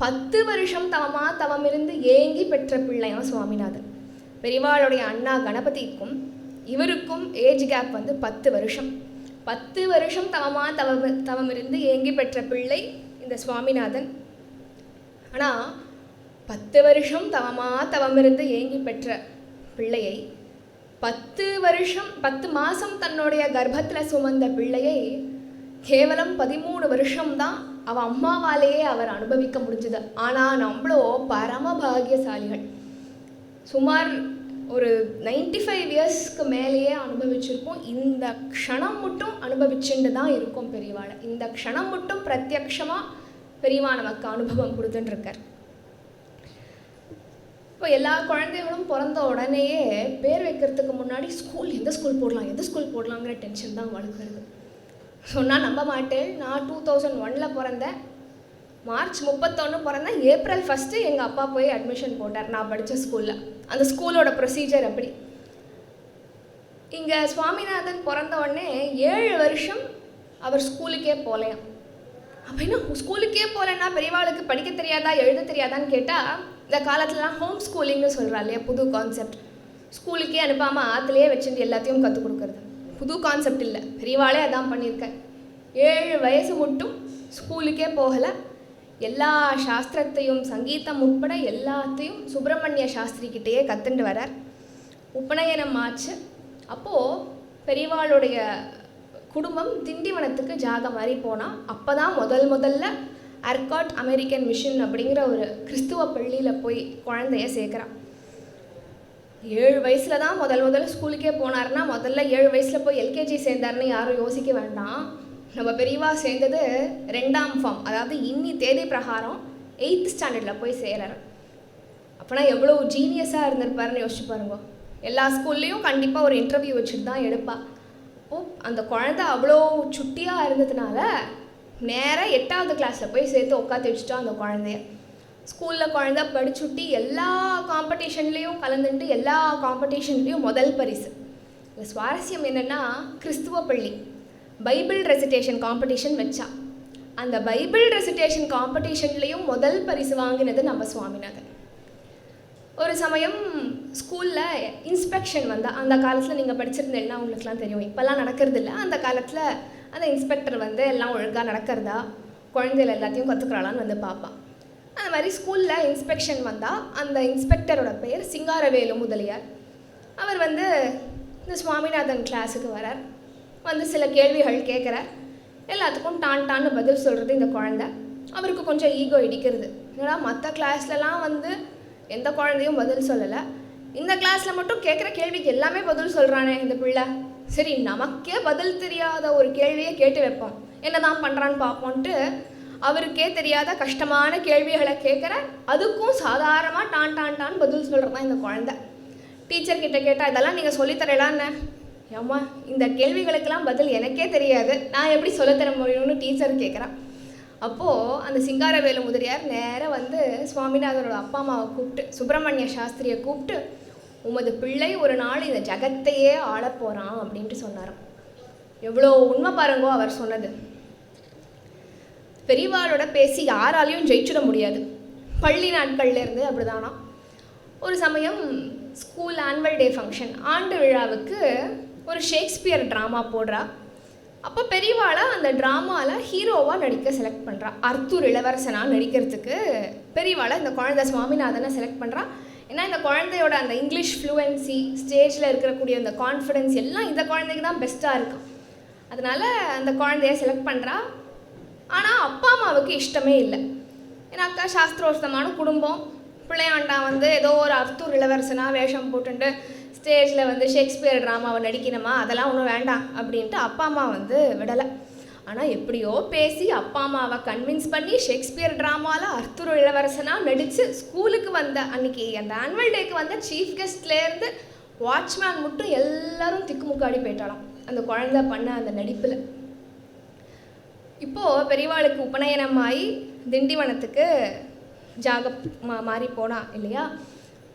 S4: 10 வருஷம் தவமிருந்து ஏங்கி பெற்ற பிள்ளையாம் சுவாமிநாதன். பெரியவாளுடைய அண்ணா கணபதிக்கும் இவருக்கும் ஏஜ் கேப் 10 வருஷம். 10 வருஷம் தவமிருந்து ஏங்கி பெற்ற பிள்ளை இந்த சுவாமிநாதன். ஆனால் 10 வருஷம் தவமிருந்து ஏங்கி பெற்ற பிள்ளையை 10 மாதம் தன்னுடைய கர்ப்பத்தில் சுமந்த பிள்ளையை கேவலம் 13 வருஷம்தான் அவள் அம்மாவாலேயே அவர் அனுபவிக்க முடிஞ்சுது. ஆனால் நம்மளோ பரமபாகியசாலிகள். சுமார் ஒரு 95 இயர்ஸ்க்கு மேலேயே அனுபவிச்சிருப்போம். இந்த க்ஷணம் மட்டும் அனுபவிச்சுட்டு தான் இருக்கும் பெரியவாளை. இந்த க்ஷணம் மட்டும் பிரத்யக்ஷமாக பெரியவா நமக்கு அனுபவம் கொடுத்துட்டுருக்கார். இப்போ எல்லா குழந்தைகளும் பிறந்த உடனேயே பேர் வைக்கிறதுக்கு முன்னாடி எந்த ஸ்கூல் போடலாங்கிற டென்ஷன் தான் வளர்க்குறது. சொன்னால் நம்ப மாட்டேன். நான் 2001 பிறந்தேன். மார்ச் 31 பிறந்தேன். ஏப்ரல் 1 எங்கள் அப்பா போய் அட்மிஷன் போட்டார் நான் படித்த ஸ்கூலில். அந்த ஸ்கூலோட ப்ரொசீஜர் அப்படி. இங்கே சுவாமிநாதன் பிறந்த உடனே 7 வருஷம் அவர் ஸ்கூலுக்கே போகலையாம். அப்படின்னா ஸ்கூலுக்கே போகலன்னா பெரியவாளுக்கு படிக்க தெரியாதா எழுத தெரியாதான்னு கேட்டால், இந்த காலத்துலலாம் ஹோம் ஸ்கூலிங்னு சொல்கிறா இல்லையா, புது கான்செப்ட். ஸ்கூலுக்கே அனுப்பாமல் ஆற்றுலேயே வச்சுட்டு எல்லாத்தையும் கற்றுக் கொடுக்குறது புது கான்செப்ட் இல்லை. பெரியவாளே அதான் பண்ணியிருக்கேன். 7 வயசு மட்டும் ஸ்கூலுக்கே போகலை. எல்லா சாஸ்திரத்தையும் சங்கீதம் உட்பட எல்லாத்தையும் சுப்பிரமணிய சாஸ்திரிக்கிட்டேயே கற்றுண்டு வரார். உபநயனம் ஆச்சு. அப்போது பெரியவாளுடைய குடும்பம் திண்டிவனத்துக்கு ஜாக மாதிரி போனால் அப்போ தான் முதல்ல அர்காட் அமெரிக்கன் மிஷன் அப்படிங்கிற ஒரு கிறிஸ்துவ பள்ளியில் போய் குழந்தைய சேர்க்குறான். 7 வயசில் தான் முதல்ல ஸ்கூலுக்கே போனார்னா, முதல்ல 7 வயசில் போய் எல்கேஜி சேர்ந்தாருன்னு யாரும் யோசிக்க வேண்டாம். நம்ம பெரியவா சேர்ந்தது 2ஆம் ஃபார்ம், அதாவது இன்னி தேதி பிரகாரம் 8th ஸ்டாண்டர்டில் போய் சேர்றாரு. அப்போனா எவ்வளோ ஜீனியஸாக இருந்திருப்பாருன்னு யோசிச்சு பாருங்க. எல்லா ஸ்கூல்லேயும் கண்டிப்பாக ஒரு இன்டர்வியூ வச்சுட்டு தான் எடுப்பா. அப்போது அந்த குழந்தை அவ்வளோ சுட்டியாக இருந்ததுனால நேராக 8வது கிளாஸில் போய் சேர்த்து உட்காந்து வச்சுட்டோம் அந்த குழந்தைய. ஸ்கூலில் குழந்தை படிச்சுட்டி எல்லா காம்படிஷன்லேயும் கலந்துட்டு எல்லா காம்படிஷன்லேயும் முதல் பரிசு. இந்த சுவாரஸ்யம் என்னென்னா, கிறிஸ்துவ பள்ளி பைபிள் ரெசிடேஷன் காம்படிஷன் வச்சா. அந்த பைபிள் ரெசிடேஷன் காம்படிஷன்லேயும் முதல் பரிசு வாங்கினது நம்ம சுவாமிநாதன். ஒரு சமயம் ஸ்கூலில் இன்ஸ்பெக்ஷன் வந்தால், அந்த காலத்தில் நீங்கள் படிச்சிருந்தேன்னா உங்களுக்குலாம் தெரியும், இப்போல்லாம் நடக்கிறதில்ல. அந்த காலத்தில் அந்த இன்ஸ்பெக்டர் எல்லாம் ஒழுங்காக நடக்கிறதா, குழந்தைகள் எல்லாத்தையும் கற்றுக்கிறாளான்னு பார்ப்பான். அந்த மாதிரி ஸ்கூலில் இன்ஸ்பெக்ஷன் வந்தால் அந்த இன்ஸ்பெக்டரோட பெயர் சிங்காரவேலு முதலியார். அவர் இந்த சுவாமிநாதன் கிளாஸுக்கு வரார். சில கேள்விகள் கேட்குறார். எல்லாத்துக்கும் டான்னு பதில் சொல்கிறது இந்த குழந்தை. அவருக்கு கொஞ்சம் ஈகோ இடிக்கிறது. ஏன்னா மற்ற கிளாஸ்லலாம் எந்த குழந்தையும் பதில் சொல்லலை, இந்த கிளாஸில் மட்டும் கேட்குற கேள்விக்கு எல்லாமே பதில் சொல்கிறானே இந்த பிள்ளை. சரி, நமக்கே பதில் தெரியாத ஒரு கேள்வியை கேட்டு வைப்போம், என்ன தான் பண்ணுறான்னு பார்ப்போன்ட்டு அவருக்கே தெரியாத கஷ்டமான கேள்விகளை கேட்குற, அதுக்கும் சாதாரணமாக டான் பதில் சொல்கிறது தான் இந்த குழந்தை. டீச்சர்கிட்ட கேட்டால் இதெல்லாம் நீங்கள் சொல்லித்தரலான்னு, ஏம்மா இந்த கேள்விகளுக்கெல்லாம் பதில் எனக்கே தெரியாது, நான் எப்படி சொல்லித்தர முடியும்னு டீச்சர் கேட்குறான். அப்போது அந்த சிங்காரவேலு முதலியார் நேராக சுவாமிநாதனோட அப்பா அம்மாவை கூப்பிட்டு, சுப்பிரமணிய சாஸ்திரியை கூப்பிட்டு, உமது பிள்ளை ஒரு நாள் இந்த ஜகத்தையே ஆளப்போகிறான் அப்படின்ட்டு சொன்னாராம். எவ்வளோ உண்மை பாருங்கோ அவர் சொன்னது. பெரியவாளோட பேசி யாராலையும் ஜெயிச்சிட முடியாது. பள்ளி நாட்கள்லேருந்து அப்படிதானா. ஒரு சமயம் ஸ்கூல் ஆனுவல் டே ஃபங்க்ஷன், ஆண்டு விழாவுக்கு ஒரு ஷேக்ஸ்பியர் ட்ராமா போடுறா. அப்போ பெரியவாளை அந்த ட்ராமாவில் ஹீரோவாக நடிக்க செலக்ட் பண்ணுறா. அர்த்தூர் இளவரசனாக நடிக்கிறதுக்கு பெரியவாளை இந்த குழந்தை சுவாமிநாதனை செலக்ட் பண்ணுறா. ஏன்னா இந்த குழந்தையோட அந்த இங்கிலீஷ் ஃப்ளூவன்சி, ஸ்டேஜில் இருக்கக்கூடிய அந்த கான்ஃபிடென்ஸ் எல்லாம் இந்த குழந்தைக்கு தான் பெஸ்ட்டாக இருக்கும். அதனால் அந்த குழந்தைய செலக்ட் பண்ணுறா. ஆனால் அப்பா அம்மாவுக்கு இஷ்டமே இல்லை. ஏன்னாக்கா சாஸ்திரோஸ்தமான குடும்பம், பிள்ளையாண்டா ஏதோ ஒரு அர்த்தூர் இளவரசனாக வேஷம் போட்டுட்டு ஸ்டேஜில் ஷேக்ஸ்பியர் ட்ராமாவை நடிக்கணுமா, அதெல்லாம் ஒன்றும் வேண்டாம் அப்படின்ட்டு அப்பா அம்மா விடலை. ஆனால் எப்படியோ பேசி அப்பா அம்மாவை கன்வின்ஸ் பண்ணி ஷேக்ஸ்பியர் ட்ராமாவில் அர்த்தூர் இளவரசனாக நடித்து ஸ்கூலுக்கு வந்த அன்றைக்கி அந்த ஆனுவல் டேக்கு வந்த சீஃப் கெஸ்ட்லேருந்து வாட்ச்மேன் மட்டும் எல்லாரும் திக்குமுக்காடி போயிட்டாலாம் அந்த குழந்தை பண்ண அந்த நடிப்பில். இப்போது பெரியவாளுக்கு உபநயனமாகி திண்டிவனத்துக்கு மாறி போனா இல்லையா.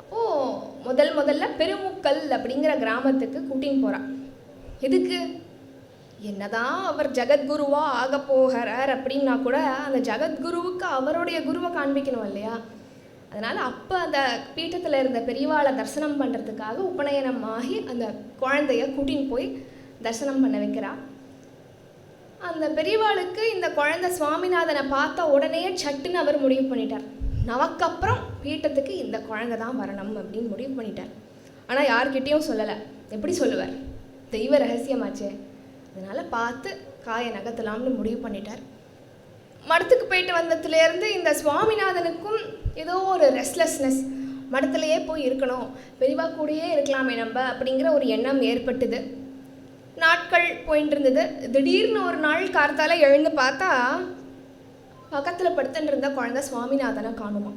S4: அப்போது முதல்ல பெருமுக்கல் அப்படிங்கிற கிராமத்துக்கு கூட்டின்னு போகிறான். எதுக்கு? என்னதான் அவர் ஜகத்குருவாக ஆக போகிறார் அப்படின்னா கூட அந்த ஜகத்குருவுக்கு அவருடைய குருவை காண்பிக்கணும் இல்லையா. அதனால் அப்போ அந்த பீட்டத்தில் இருந்த பெரியவாளை தரிசனம் பண்ணுறதுக்காக உபநயனம் ஆகி அந்த குழந்தைய கூட்டின்னு போய் தரிசனம் பண்ண வைக்கிறா. அந்த பெரியவாளுக்கு இந்த குழந்தை சுவாமிநாதனை பார்த்த உடனே சட்டுன்னு அவர் முடிவு பண்ணிட்டார், நமக்கப்புறம் பீட்டத்துக்கு இந்த குழந்தை தான் வரணும் அப்படின்னு முடிவு பண்ணிட்டார். ஆனால் யார்கிட்டையும் சொல்லலை. எப்படி சொல்லுவார்? தெய்வ ரகசியமாச்சே. அதனால் பார்த்து காயை நகர்த்தலாம்னு முடிவு பண்ணிட்டார். மடத்துக்கு போயிட்டு வந்ததுலேருந்து இந்த சுவாமிநாதனுக்கும் ஏதோ ஒரு ரெஸ்ட்லெஸ்னஸ், மடத்துலையே போய் இருக்கணும், பெரியவா கூடயே இருக்கலாமே நம்ம அப்படிங்கிற ஒரு எண்ணம் ஏற்பட்டுது. நாட்கள் போயிட்டு இருந்தது. திடீர்னு ஒரு நாள் கார்த்தால எழுந்து பார்த்தா பக்கத்தில் படுத்துட்டு இருந்த குழந்தை சுவாமிநாதனை காணுமா.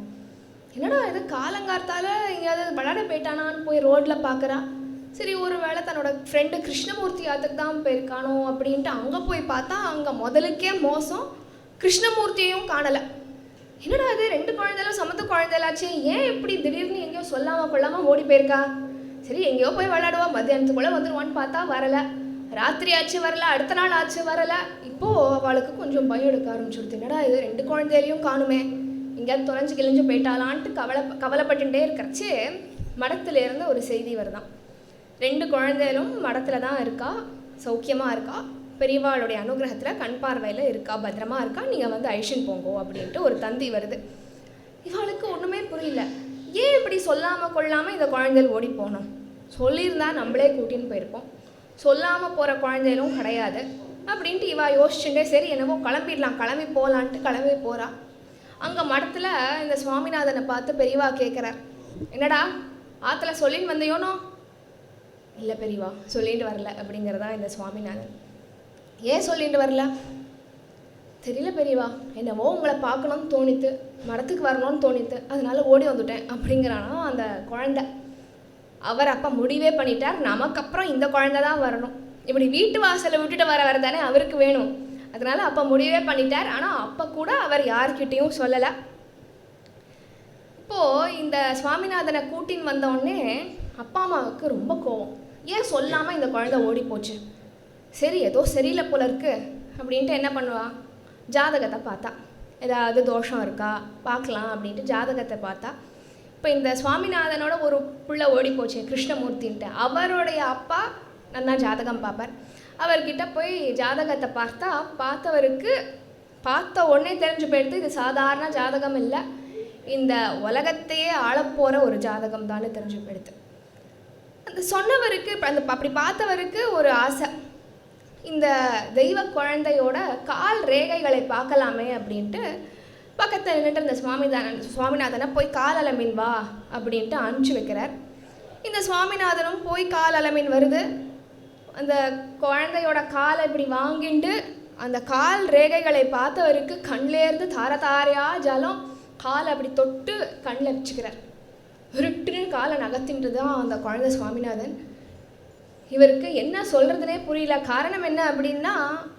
S4: என்னடா இது காலங்கார்த்தால எங்கேயாவது விளையாட போயிட்டானான்னு போய் ரோட்டில் பார்க்குறா. சரி, ஒரு வேளை தன்னோட ஃப்ரெண்டு கிருஷ்ணமூர்த்தி ஆத்துக்கு தான் போயிருக்கானோ அப்படின்ட்டு அங்கே போய் பார்த்தா அங்கே முதலுக்கே மோசம், கிருஷ்ணமூர்த்தியையும் காணலை. என்னடா இது, 2 குழந்தைகளும் சமத்து குழந்தைலாச்சே, ஏன் எப்படி திடீர்னு எங்கேயோ சொல்லாமல் கொள்ளாமல் ஓடி போயிருக்கா. சரி, எங்கேயோ போய் விளையாடுவா, மத்தியானத்துக்குள்ளே வந்துடுவான்னு பார்த்தா வரலை. ராத்திரி ஆச்சு வரல, அடுத்த நாள் ஆச்சு வரலை. இப்போது அவளுக்கு கொஞ்சம் பயம் எடுக்க ஆரம்பிச்சுடுது. என்னடா இது 2 குழந்தைகளையும் காணுமே, எங்கேயாவது தொலைஞ்சு கிழிஞ்சு போயிட்டாலான்ட்டு கவலைப்பட்டுட்டே இருக்கிறச்சு மடத்துலேருந்து ஒரு செய்தி வருதான். 2 குழந்தைகளும் மடத்தில் தான் இருக்கா, சௌக்கியமாக இருக்கா, பெரியவாளுடைய அனுகிரகத்தில் கண் பார்வையில் இருக்கா, பத்திரமா இருக்கா, நீங்கள் அழிச்சின்னு போங்கோ அப்படின்ட்டு ஒரு தந்தி வருது. இவளுக்கு ஒன்றுமே புரியல. ஏன் இப்படி சொல்லாமல் கொள்ளாமல் இந்த குழந்தைகள் ஓடி போகணும்? சொல்லியிருந்தா நம்மளே கூட்டின்னு போயிருப்போம். சொல்லாமல் போகிற குழந்தைகளும் கிடையாது அப்படின்ட்டு இவா யோசிச்சுட்டே சரி என்னவோ கிளம்பிடலாம், கிளம்பி போகலான்ட்டு கிளம்பி போகிறா. அங்கே மடத்தில் இந்த சுவாமிநாதனை பார்த்து பெரியவா கேட்குறார், என்னடா ஆற்றுல சொல்லின்னு வந்தையோனோ? இல்லை பெரியவா, சொல்லிட்டு வரல அப்படிங்கிறதா இந்த சுவாமிநாதன். ஏன் சொல்லிட்டு வரல? தெரியல பெரியவா, என்னவோ உங்களை பார்க்கணும்னு தோணித்து, மடத்துக்கு வரணும்னு தோணித்து, அதனால ஓடி வந்துட்டேன் அப்படிங்கிறானா அந்த குழந்தை. அவர் அப்போ முடிவே பண்ணிட்டார், நமக்கு அப்புறம் இந்த குழந்தை தான் வரணும். இப்படி வீட்டு வாசலை விட்டுட்டு வர தானே அவருக்கு வேணும். அதனால் அப்போ முடிவே பண்ணிட்டார். ஆனால் அப்போ கூட அவர் யார்கிட்டையும் சொல்லலை. இப்போது இந்த சுவாமிநாதனை கூட்டின்னு வந்தோடனே அப்பா அம்மாவுக்கு ரொம்ப கோவம். ஏன் சொல்லாமல் இந்த குழந்தை ஓடி போச்சு? சரி, ஏதோ சரியில்லை போல இருக்கு அப்படின்ட்டு என்ன பண்ணுவா, ஜாதகத்தை பார்த்தா ஏதாவது தோஷம் இருக்கா பார்க்கலாம் அப்படின்ட்டு ஜாதகத்தை பார்த்தா. இப்போ இந்த சுவாமிநாதனோட ஒரு பிள்ளை ஓடி போச்சு கிருஷ்ணமூர்த்தின்ட்டு, அவருடைய அப்பா நல்லா ஜாதகம் பார்ப்பார். அவர்கிட்ட போய் ஜாதகத்தை பார்த்தா பார்த்தவருக்கு பார்த்த உடனே தெரிஞ்சு போயிடுது, இது சாதாரண ஜாதகம் இல்லை, இந்த உலகத்தையே ஆளப்போகிற ஒரு ஜாதகம் தானே தெரிஞ்சு போயிடுது. அந்த சொன்னவருக்கு அப்படி பார்த்தவருக்கு ஒரு ஆசை, இந்த தெய்வ குழந்தையோட கால் ரேகைகளை பார்க்கலாமே அப்படின்ட்டு பக்கத்தில் நின்றுட்டு இந்த சுவாமிநாதனை போய் கால் அலமீன் வா அப்படின்ட்டு அனுப்பிச்சி வைக்கிறார். இந்த சுவாமிநாதனும் போய் கால் அலமீன் வருது. அந்த குழந்தையோட காலை இப்படி வாங்கிட்டு அந்த கால் ரேகைகளை பார்த்தவருக்கு கண்லேருந்து தாரையாக ஜலம் காலை அப்படி தொட்டு கண்ணில் வச்சுக்கிறார். விருட்டுன்னு காலை நகர்த்தின்ட்டு தான் அந்த குழந்தை சுவாமிநாதன். இவருக்கு என்ன சொல்கிறதுனே புரியல. காரணம் என்ன அப்படின்னா,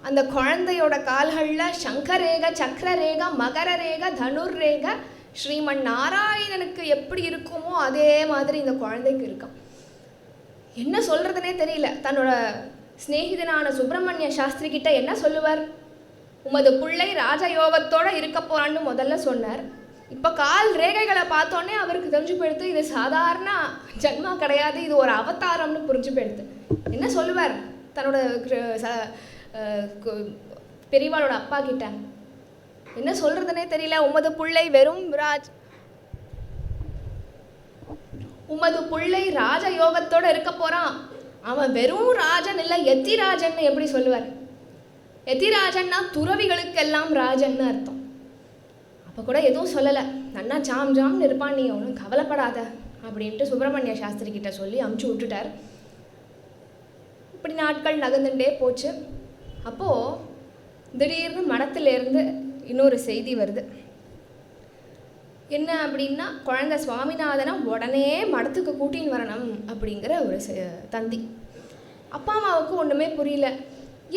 S4: அந்த குழந்தையோட கால்களில் சங்கரேகை, சக்கரரேகை, மகர ரேகை, தனுர் ரேகை ஸ்ரீமன் நாராயணனுக்கு எப்படி இருக்குமோ அதே மாதிரி இந்த குழந்தைக்கு இருக்கான். என்ன சொல்கிறதுனே தெரியல. தன்னோட ஸ்நேகிதனான சுப்பிரமணிய சாஸ்திரி கிட்ட என்ன சொல்லுவார்? உமது பிள்ளை ராஜயோகத்தோடு இருக்க போறான்னு முதல்ல சொன்னார். இப்போ கால் ரேகைகளை பார்த்தோன்னே அவருக்கு தெரிஞ்சு போயிடுது இது சாதாரண ஜன்மா கிடையாது, இது ஒரு அவதாரம்னு புரிஞ்சு போயிடுது. என்ன சொல்லுவார் தன்னோட பெரியவாளோட அப்பா கிட்ட? என்ன சொல்கிறதுனே தெரியல. உமது பிள்ளை உமது பிள்ளை ராஜயோகத்தோடு இருக்க போகிறான், அவன் வெறும் ராஜன் இல்லை யதிராஜன் எப்படி சொல்லுவார்? யதிராஜன்னா துறவிகளுக்கெல்லாம் ராஜன்னு அர்த்தம். அப்போ கூட எதுவும் சொல்லலை, நன்னா ஜாம் ஜாம்னு இருப்பான், நீ ஒன்றும் கவலைப்படாத அப்படின்ட்டு சுப்பிரமணிய சாஸ்திரி கிட்ட சொல்லி அமுச்சு விட்டுட்டார். இப்படி நாட்கள் நகர்ந்துட்டே போச்சு. அப்போது திடீர்னு மடத்திலேருந்து இன்னொரு செய்தி வருது. என்ன அப்படின்னா, குழந்தை சுவாமிநாதனை உடனே மடத்துக்கு கூட்டின்னு வரணும் அப்படிங்கிற ஒரு தந்தி. அப்பா அம்மாவுக்கு ஒன்றுமே புரியல.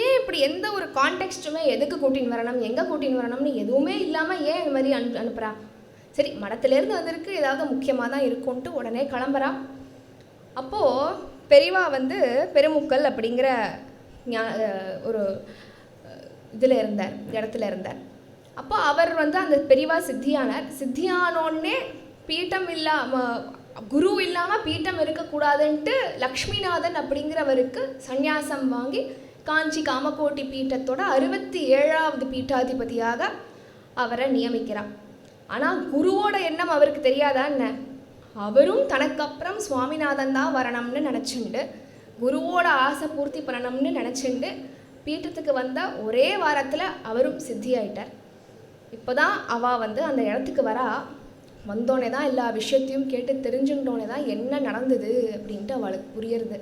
S4: ஏன் இப்படி எந்த ஒரு கான்டெக்ஸ்ட்டுமே எதுக்கு கூட்டின்னு வரணும், எங்கே கூட்டின்னு வரணும்னு எதுவுமே இல்லாமல் ஏன் இந்த மாதிரி அனுப்புகிறா? சரி, மடத்துலேருந்து வந்திருக்கு, ஏதாவது முக்கியமாக தான் இருக்கும்ன்ட்டு உடனே கிளம்புறா. அப்போது பெரியவா பெருமுக்கல் அப்படிங்கிற ஒரு இதில் இடத்துல இருந்தார். அப்போ அவர் அந்த பெரியவா சித்தியானோடனே பீட்டம் குரு இல்லாமல் பீட்டம் இருக்கக்கூடாதுன்ட்டு லக்ஷ்மிநாதன் அப்படிங்கிறவருக்கு சந்நியாசம் வாங்கி காஞ்சி காமகோட்டி பீட்டத்தோட 67வது பீட்டாதிபதியாக அவரை நியமிக்கிறார். ஆனால் குருவோட எண்ணம் அவருக்கு தெரியாதா என்ன? அவரும் தனக்கப்புறம் சுவாமிநாதன் தான் வரணும்னு நினச்சிண்டு, குருவோட ஆசை பூர்த்தி பண்ணணும்னு நினச்சிண்டு பீட்டத்துக்கு வந்த ஒரே வாரத்தில் அவரும் சித்தியாயிட்டார். இப்போ தான் அவள் அந்த இடத்துக்கு வந்தோடனே தான் எல்லா விஷயத்தையும் கேட்டு தெரிஞ்சுட்டோன்னே தான் என்ன நடந்தது அப்படின்ட்டு அவளுக்கு புரியுறது.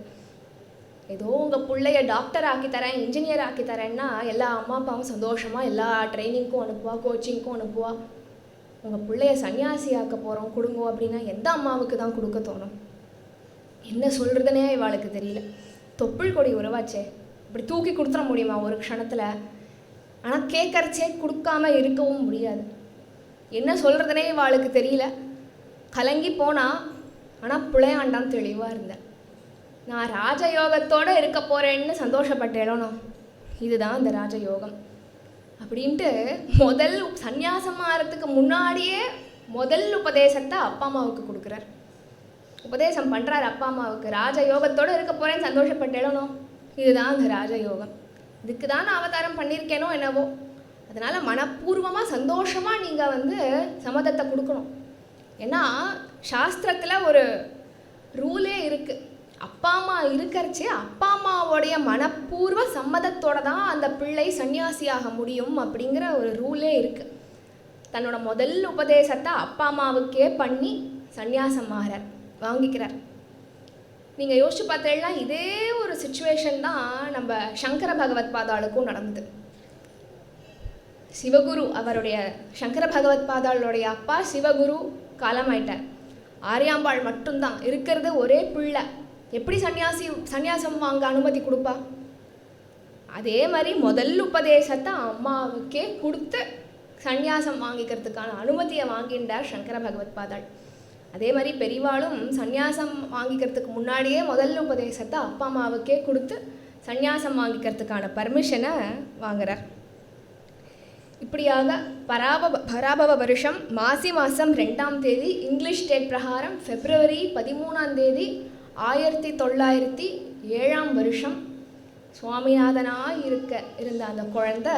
S4: ஏதோ உங்கள் பிள்ளைய டாக்டர் ஆக்கித்தரேன், இன்ஜினியர் ஆக்கித்தரேன்னா எல்லா அம்மா அப்பாவும் சந்தோஷமாக எல்லா ட்ரைனிங்க்கும் அனுப்புவா, கோச்சிங்க்கும் அனுப்புவா. உங்கள் பிள்ளைய சன்னியாசி ஆக்க போகிறோம் கொடுங்கோ அப்படின்னா எந்த அம்மாவுக்கு தான் கொடுக்க தோணும்? என்ன சொல்கிறதுனே இவாளுக்கு தெரியல. தொப்புள் கொடி உறவாச்சே, இப்படி தூக்கி கொடுத்துட முடியுமா ஒரு க்ஷணத்தில்? ஆனால் கேட்கறச்சே கொடுக்காம இருக்கவும் முடியாது. என்ன சொல்கிறதுனே இவாளுக்கு தெரியல. கலங்கி போனால், ஆனால் பிள்ளையாண்டான் தெளிவாக இருந்தேன். நான் ராஜயோகத்தோடு இருக்க போகிறேன்னு சந்தோஷப்பட்டேனோ, இதுதான் அந்த ராஜயோகம் அப்படின்ட்டு முதல் சந்நியாசம் ஆகிறதுக்கு முன்னாடியே முதல் உபதேசத்தை அப்பா அம்மாவுக்கு கொடுக்குறார். உபதேசம் பண்ணுறார் அப்பா அம்மாவுக்கு, ராஜயோகத்தோடு இருக்க போகிறேன்னு சந்தோஷப்பட்டேனோ, இதுதான் அந்த ராஜயோகம், இதுக்கு தான் நான் அவதாரம் பண்ணியிருக்கேனோ என்னவோ, அதனால் மனப்பூர்வமாக சந்தோஷமாக நீங்கள் சம்மதத்தை கொடுக்கணும். ஏன்னா சாஸ்திரத்தில் ஒரு ரூலே இருக்குது, அப்பா அம்மா இருக்கிறச்சே அப்பா அம்மாவோடைய மனப்பூர்வ சம்மதத்தோடு தான் அந்த பிள்ளை சன்னியாசியாக முடியும் அப்படிங்கிற ஒரு ரூலே இருக்குது. தன்னோட முதல் உபதேசத்தை அப்பா அம்மாவுக்கே பண்ணி சன்னியாசம் வாங்கிக்கிறார். நீங்கள் யோசிச்சு பார்த்தீங்கன்னா இதே ஒரு சுச்சுவேஷன் தான் நம்ம சங்கர பகவத் பாதாளுக்கும் நடந்தது. சிவகுரு அவருடைய சங்கர பகவத் பாதாளுடைய அப்பா சிவகுரு காலமாயிட்டார். ஆரியாம்பாள் மட்டும்தான் இருக்கிறது, ஒரே பிள்ளை. எப்படி சன்னியாசம் வாங்க அனுமதி கொடுப்பா? அதே மாதிரி முதல் உபதேசத்தை அம்மாவுக்கே கொடுத்து சன்னியாசம் வாங்கிக்கிறதுக்கான அனுமதியை வாங்கிட்டார் சங்கர பகவத் பாதாள். அதே மாதிரி பெரியவாளும் சன்னியாசம் வாங்கிக்கிறதுக்கு முன்னாடியே முதல் உபதேசத்தை அப்பா அம்மாவுக்கே கொடுத்து சன்னியாசம் வாங்கிக்கிறதுக்கான பர்மிஷனை வாங்குறார். இப்படியாக பராபவ வருஷம் மாசி மாதம் 2ஆம் தேதி இங்கிலீஷ் டேட் பிரகாரம் February 13ஆம் தேதி 1907ஆம் வருஷம் சுவாமிநாதனாக இருந்த அந்த குழந்தை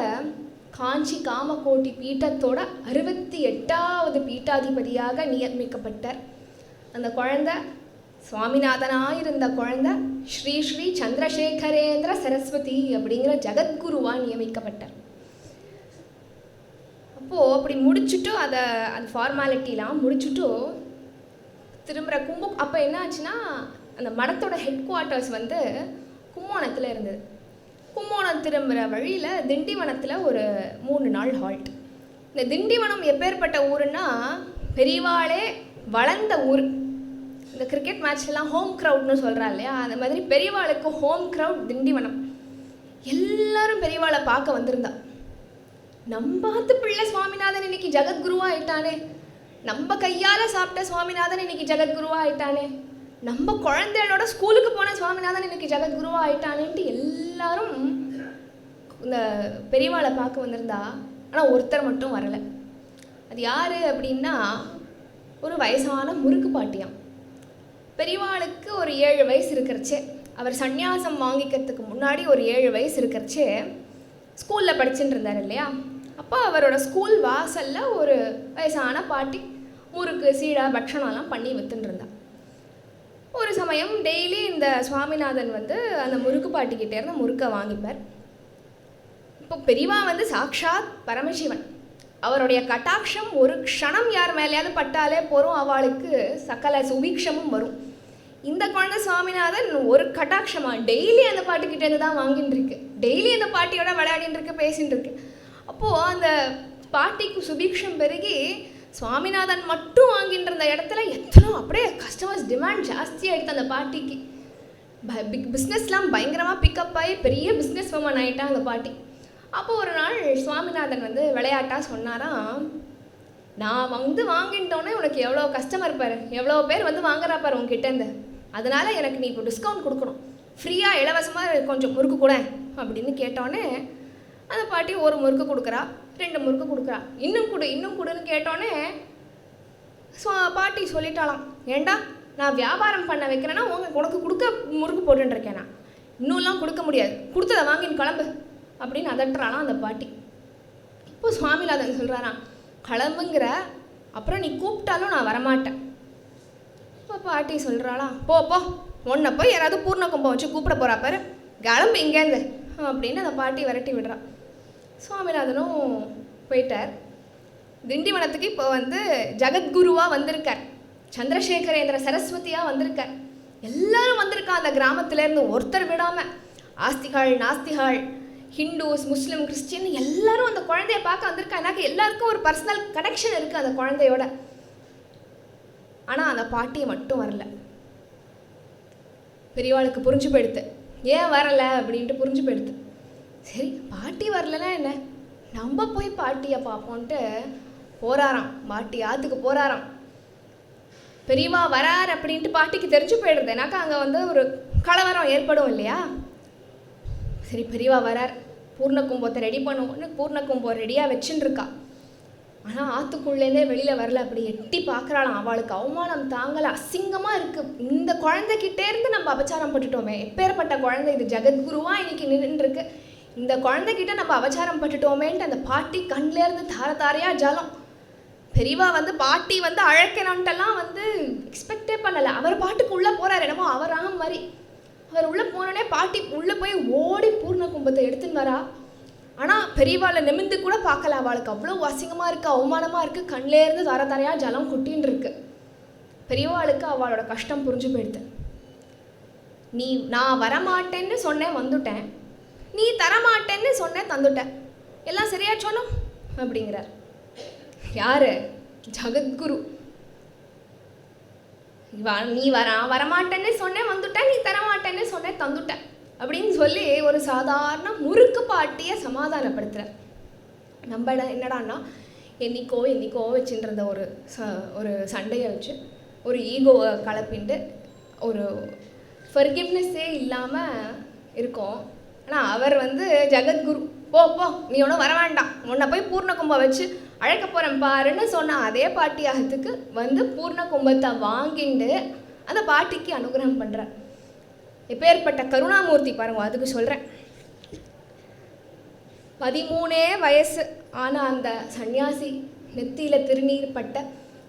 S4: காஞ்சி காமகோட்டி பீட்டத்தோட 68வது பீட்டாதிபதியாக நியமிக்கப்பட்டார். அந்த குழந்தை சுவாமிநாதனாக இருந்த குழந்தை ஸ்ரீ ஸ்ரீ சந்திரசேகரேந்திர சரஸ்வதி அப்படிங்கிற ஜகத்குருவாக நியமிக்கப்பட்டார். அப்போது அப்படி முடிச்சுட்டு அந்த ஃபார்மாலிட்டிலாம் முடிச்சுட்டு திரும்புகிற அப்போ என்ன ஆச்சுன்னா, அந்த மடத்தோட ஹெட் குவார்ட்டர்ஸ் கும்போணத்தில் இருந்தது. கும்போணம் திரும்புகிற வழியில் திண்டிவனத்தில் ஒரு 3 நாள் ஹால்ட். இந்த திண்டிவனம் எப்பேற்பட்ட ஊருன்னா, பெரியவாளே வளர்ந்த ஊர். இந்த கிரிக்கெட் மேட்ச்லாம் ஹோம் க்ரௌட்னு சொல்கிறா இல்லையா, அந்த மாதிரி பெரியவாளுக்கு ஹோம் க்ரௌட் திண்டிவனம். எல்லாரும் பெரியவாளை பார்க்க வந்திருந்தா. நம்பாத்து பிள்ளை சுவாமிநாதன் இன்னைக்கு ஜெகத்குருவா ஆயிட்டானே, நம்ம கையால் சாப்பிட்ட சுவாமிநாதன் இன்னைக்கு ஜெகத்குருவா ஆயிட்டானே, நம்ம குழந்தைகளோட ஸ்கூலுக்கு போன சுவாமிநாதன் இன்னைக்கு ஜெகத்குருவா ஆயிட்டானேன்ட்டு எல்லாரும் இந்த பெரியவாளை பார்க்க வந்திருந்தா. ஆனால் ஒருத்தர் மட்டும் வரலை. அது யார் அப்படின்னா ஒரு வயசான முறுக்கு பாட்டியாம். பெரியவாளுக்கு ஒரு 7 வயசு இருக்கிறச்சே, அவர் சந்நியாசம் வாங்கிக்கிறதுக்கு முன்னாடி ஒரு 7 வயசு இருக்கிறச்சே ஸ்கூலில் படிச்சுட்டு இருந்தார் இல்லையா. அப்போ அவரோட ஸ்கூல் வாசலில் ஒரு வயசான பாட்டி முறுக்கு சீடா பட்சணம்லாம் பண்ணி வித்துன்னு இருந்தா. ஒரு சமயம் டெய்லி இந்த சுவாமிநாதன் வந்து அந்த முறுக்கு பாட்டிக்கிட்டே இருந்து முறுக்கை வாங்கிப்பார். இப்போ பெரியவா வந்து சாக்ஷாத் பரமசிவன், அவருடைய கட்டாட்சம் ஒரு க்ஷணம் யார் மேலேயாவது பட்டாலே போகிறோம், அவளுக்கு சகல சுபீக்ஷமும் வரும். இந்த குழந்தை சுவாமிநாதன் ஒரு கட்டாட்சமாக டெய்லி அந்த பாட்டுக்கிட்டேருந்து தான் வாங்கிட்டு இருக்கு, டெய்லி அந்த பாட்டியோட விளையாடின்னு இருக்கு, பேசிகிட்டு இருக்கு. அப்போது அந்த பாட்டிக்கு சுபீக்ஷம் பெருகி சுவாமிநாதன் மட்டும் வாங்கிட்டு இருந்த இடத்துல எத்தனோ அப்படியே கஸ்டமர்ஸ் டிமாண்ட் ஜாஸ்தி ஆகிடுது அந்த பாட்டிக்கு. பிஸ்னஸ்லாம் பயங்கரமாக பிக்கப் ஆகி பெரிய பிஸ்னஸ் உமன் ஆகிட்டா அந்த பாட்டி. அப்போது ஒரு நாள் சுவாமிநாதன் வந்து விளையாட்டாக சொன்னாராம், நான் வந்து வாங்கிட்டோன்னே உனக்கு எவ்வளோ கஸ்டமர் பாரு, எவ்வளோ பேர் வந்து வாங்குறா பாரு உங்ககிட்டேருந்து, அதனால் எனக்கு நீ இப்போ டிஸ்கவுண்ட் கொடுக்கணும், ஃப்ரீயாக இலவசமாக கொஞ்சம் முறுக்கு கூட அப்படின்னு கேட்டோன்னே அந்த பாட்டி ஒரு முறுக்கு கொடுக்குறா, 2 முறுக்கு கொடுக்குறா, இன்னும் கொடுன்னு கேட்டோன்னே பாட்டி சொல்லிட்டாலாம், ஏண்டா நான் வியாபாரம் பண்ண வைக்கிறேன்னா உனக்கு கொடுக்க முறுக்கு போட்டுருக்கேனா, இன்னும்லாம் கொடுக்க முடியாது, கொடுத்ததை வாங்கின்னு கிளம்பு அப்படின்னு அதட்டுறாலாம் அந்த பாட்டி. இப்போ சுவாமிநாதன் சொல்கிறாராம், கிளம்புங்கிற அப்புறம் நீ கூப்பிட்டாலும் நான் வரமாட்டேன். இப்போ பாட்டி சொல்கிறாளாம், போ உன்னை போய் யாராவது பூர்ண கும்பம் வச்சு கூப்பிட போகிறா பாரு, கிளம்பு இங்கேருந்து அப்படின்னு அந்த பாட்டி விரட்டி விடுறா. சுவாமிநாதனும் போயிட்டார். திண்டிவனத்துக்கு இப்போ வந்து ஜெகத்குருவாக வந்திருக்கார், சந்திரசேகரேந்திர சரஸ்வதியாக வந்திருக்கார். எல்லாரும் வந்திருக்கா அந்த கிராமத்துலேருந்து, ஒருத்தர் விடாமல். ஆஸ்திகாள் நாஸ்திகாள், ஹிந்துஸ் முஸ்லீம் கிறிஸ்டின் எல்லாரும் அந்த குழந்தைய பார்க்க வந்திருக்கா. எனக்கு எல்லாருக்கும் ஒரு பர்சனல் கனெக்ஷன் இருக்குது அந்த குழந்தையோட. ஆனால் அந்த பாட்டியை மட்டும் வரல. பெரியவாளுக்கு புரிஞ்சு போயிடுத்து, ஏன் வரலை அப்படின்ட்டு புரிஞ்சு போயிடுத்து. சரி பாட்டி வரலன்னா என்ன, நம்ம போய் பாட்டியை பார்ப்போன்ட்டு போகிறாராம். பாட்டி ஆற்றுக்கு போகிறாராம். பெரியவா வரார் அப்படின்ட்டு பாட்டிக்கு தெரிஞ்சு போயிடுது, ஏன்னாக்கா அங்கே வந்து ஒரு கலவரம் ஏற்படும் இல்லையா. சரி பெரியவா வரார், பூர்ண கும்பத்தை ரெடி பண்ணுவோன்னு பூர்ண கும்பம் ரெடியாக வச்சுன்னு இருக்கா. ஆனால் ஆற்றுக்குள்ளேருந்தே வெளியில் வரல. அப்படி எட்டி பார்க்குறாளாம். அவளுக்கு அவமானம் தாங்கலை, அசிங்கமாக இருக்குது. இந்த குழந்தைகிட்டேருந்து நம்ம அபச்சாரம் பட்டுட்டோமே, எப்பேற்பட்ட குழந்தை இது, ஜெகத்குருவாக இன்னைக்கு நின்றுருக்கு, இந்த குழந்தைகிட்ட நம்ம அபச்சாரம் பட்டுட்டோமேன்ட்டு அந்த பாட்டி கண்ணிலேருந்து தார தாரையாக ஜலம். பெரியவா வந்து பாட்டி வந்து அழைக்கணுன்ட்டெல்லாம் வந்து எக்ஸ்பெக்டே பண்ணலை. அவர் பாட்டுக்கு உள்ளே போகிறார், என்னமோ அவர் ஆகும் மாதிரி. அவர் உள்ளே போனோடனே பாட்டி உள்ளே போய் ஓடி பூர்ண கும்பத்தை எடுத்துன்னு வரா. ஆனால் பெரியவாளை நிமிந்து கூட பார்க்கல. அவளுக்கு அவ்வளோ அசிங்கமாக இருக்குது, அவமானமாக இருக்குது, கண்ணிலேருந்து தர தரையாக ஜலம் கொட்டின்னு இருக்கு. பெரியவாளுக்கு அவளோட கஷ்டம் புரிஞ்சு போயிடுது. நான் வரமாட்டேன்னு சொன்னேன் வந்துட்டேன், நீ தரமாட்டேன்னு சொன்னேன் தந்துட்டேன், எல்லாம் சரியா சொன்னோம் அப்படிங்கிறார். யாரு? ஜெகத்குரு. நீ வரமாட்டேன்னு சொன்னேன் வந்துட்டேன், நீ தரமாட்டேன்னு சொன்னேன் தந்துட்டேன் அப்படின்னு சொல்லி ஒரு சாதாரண முறுக்கு பாட்டியை சமாதானப்படுத்துகிறார். நம்ம என்னடான்னா என்னைக்கோ வச்சுட்டு ஒரு சண்டையை வச்சு ஒரு ஈகோவை கலப்பிண்டு ஒரு ஃபர்கிவ்னஸ்ஸே இல்லாமல் இருக்கோம். ஆனால் அவர் வந்து ஜெகத்குரு, போ நீ ஒன்றும் வர வேண்டாம், உன்னை போய் பூர்ண கும்பம் வச்சு அழைக்க போகிறேன் பாருன்னு சொன்ன அதே பாட்டியாகத்துக்கு வந்து பூர்ண கும்பத்தை வாங்கிண்டு அந்த பாட்டிக்கு அனுகிரகம் பண்ணுறார். எப்பேற்பட்ட கருணாமூர்த்தி பாருங்க. அதுக்கு சொல்கிறேன், 13 வயசு ஆனால் அந்த சன்னியாசி நெத்தியில் திருநீர் பட்ட,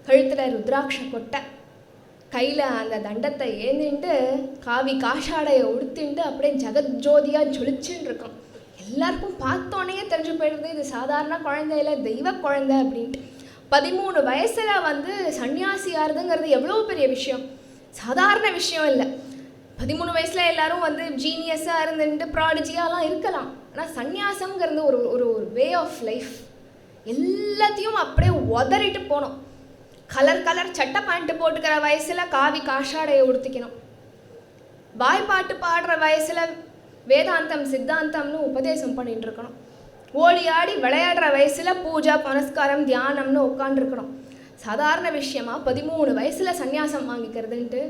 S4: கழுத்தில் ருத்ராட்ச கொட்டை, கையில் அந்த தண்டத்தை ஏந்திண்டு காவி காஷாடையை உடுத்திண்டு அப்படியே ஜெகஜோதியாக ஜொலிச்சுன்னு இருக்கான். எல்லாருக்கும் பார்த்தோன்னே தெரிஞ்சு போயிடுது இது சாதாரண குழந்தையில தெய்வ குழந்தை அப்படின்ட்டு. 13 வயசில் வந்து சன்னியாசியாருதுங்கிறது எவ்வளோ பெரிய விஷயம், சாதாரண விஷயம் இல்லை. 13 வயசில் எல்லாரும் வந்து ஜீனியஸாக இருந்துட்டு ப்ராடிஜியாலாம் இருக்கலாம். ஆனால் சந்நியாசம்ங்கிறது ஒரு வே ஆஃப் லைஃப். எல்லாத்தையும் அப்படியே உதறிட்டு போகணும். கலர் சட்டை பேண்ட்டு போட்டுக்கிற வயசில் காவி காஷாடையை உடுத்திக்கணும். பாட்டு பாடுற வயசில் வேதாந்தம் சித்தாந்தம்னு உபதேசம் பண்ணிட்டு இருக்கணும். ஓடி ஆடி விளையாடுற வயசில் பூஜா புனஸ்காரம் தியானம்னு உட்காந்துருக்கணும். சாதாரண விஷயமா 13 வயசில் சந்நியாசம் வாங்கிக்கிறதுன்ட்டு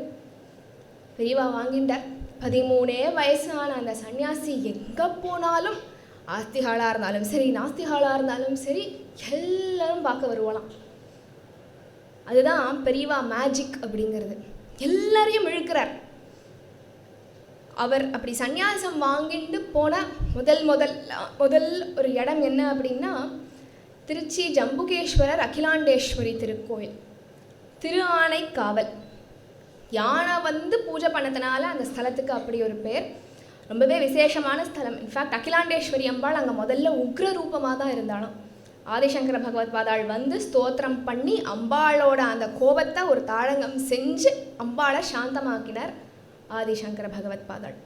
S4: பெரியவா வாங்கிட்டார். 13 வயசான அந்த சன்னியாசி எங்கே போனாலும் ஆஸ்திகாலாக இருந்தாலும் சரி நாஸ்திகாலாக இருந்தாலும் சரி எல்லாரும் பார்க்க வருவாளாம். அதுதான் பெரியவா மேஜிக் அப்படிங்கிறது. எல்லாரையும் இழுக்கிறார். அவர் அப்படி சந்நியாசம் வாங்கிட்டு போன முதல் ஒரு இடம் என்ன அப்படின்னா திருச்சி ஜம்புகேஸ்வரர் அகிலாண்டேஸ்வரி திருக்கோயில், திருஆனைக்காவல். யானை வந்து பூஜை பண்ணதுனால அந்த ஸ்தலத்துக்கு அப்படி ஒரு பேர். ரொம்பவே விசேஷமான ஸ்தலம். இன்ஃபேக்ட் அகிலாண்டேஸ்வரி அம்பாள் அங்கே முதல்ல உக்ர ரூபமாக தான் இருந்தாலும். ஆதிசங்கர பகவத் பாதாள் வந்து ஸ்தோத்திரம் பண்ணி அம்பாளோட அந்த கோபத்தை ஒரு தாழங்கம் செஞ்சு அம்பாளை சாந்தமாக்கினார் ஆதிசங்கர பகவத் பாதாள்.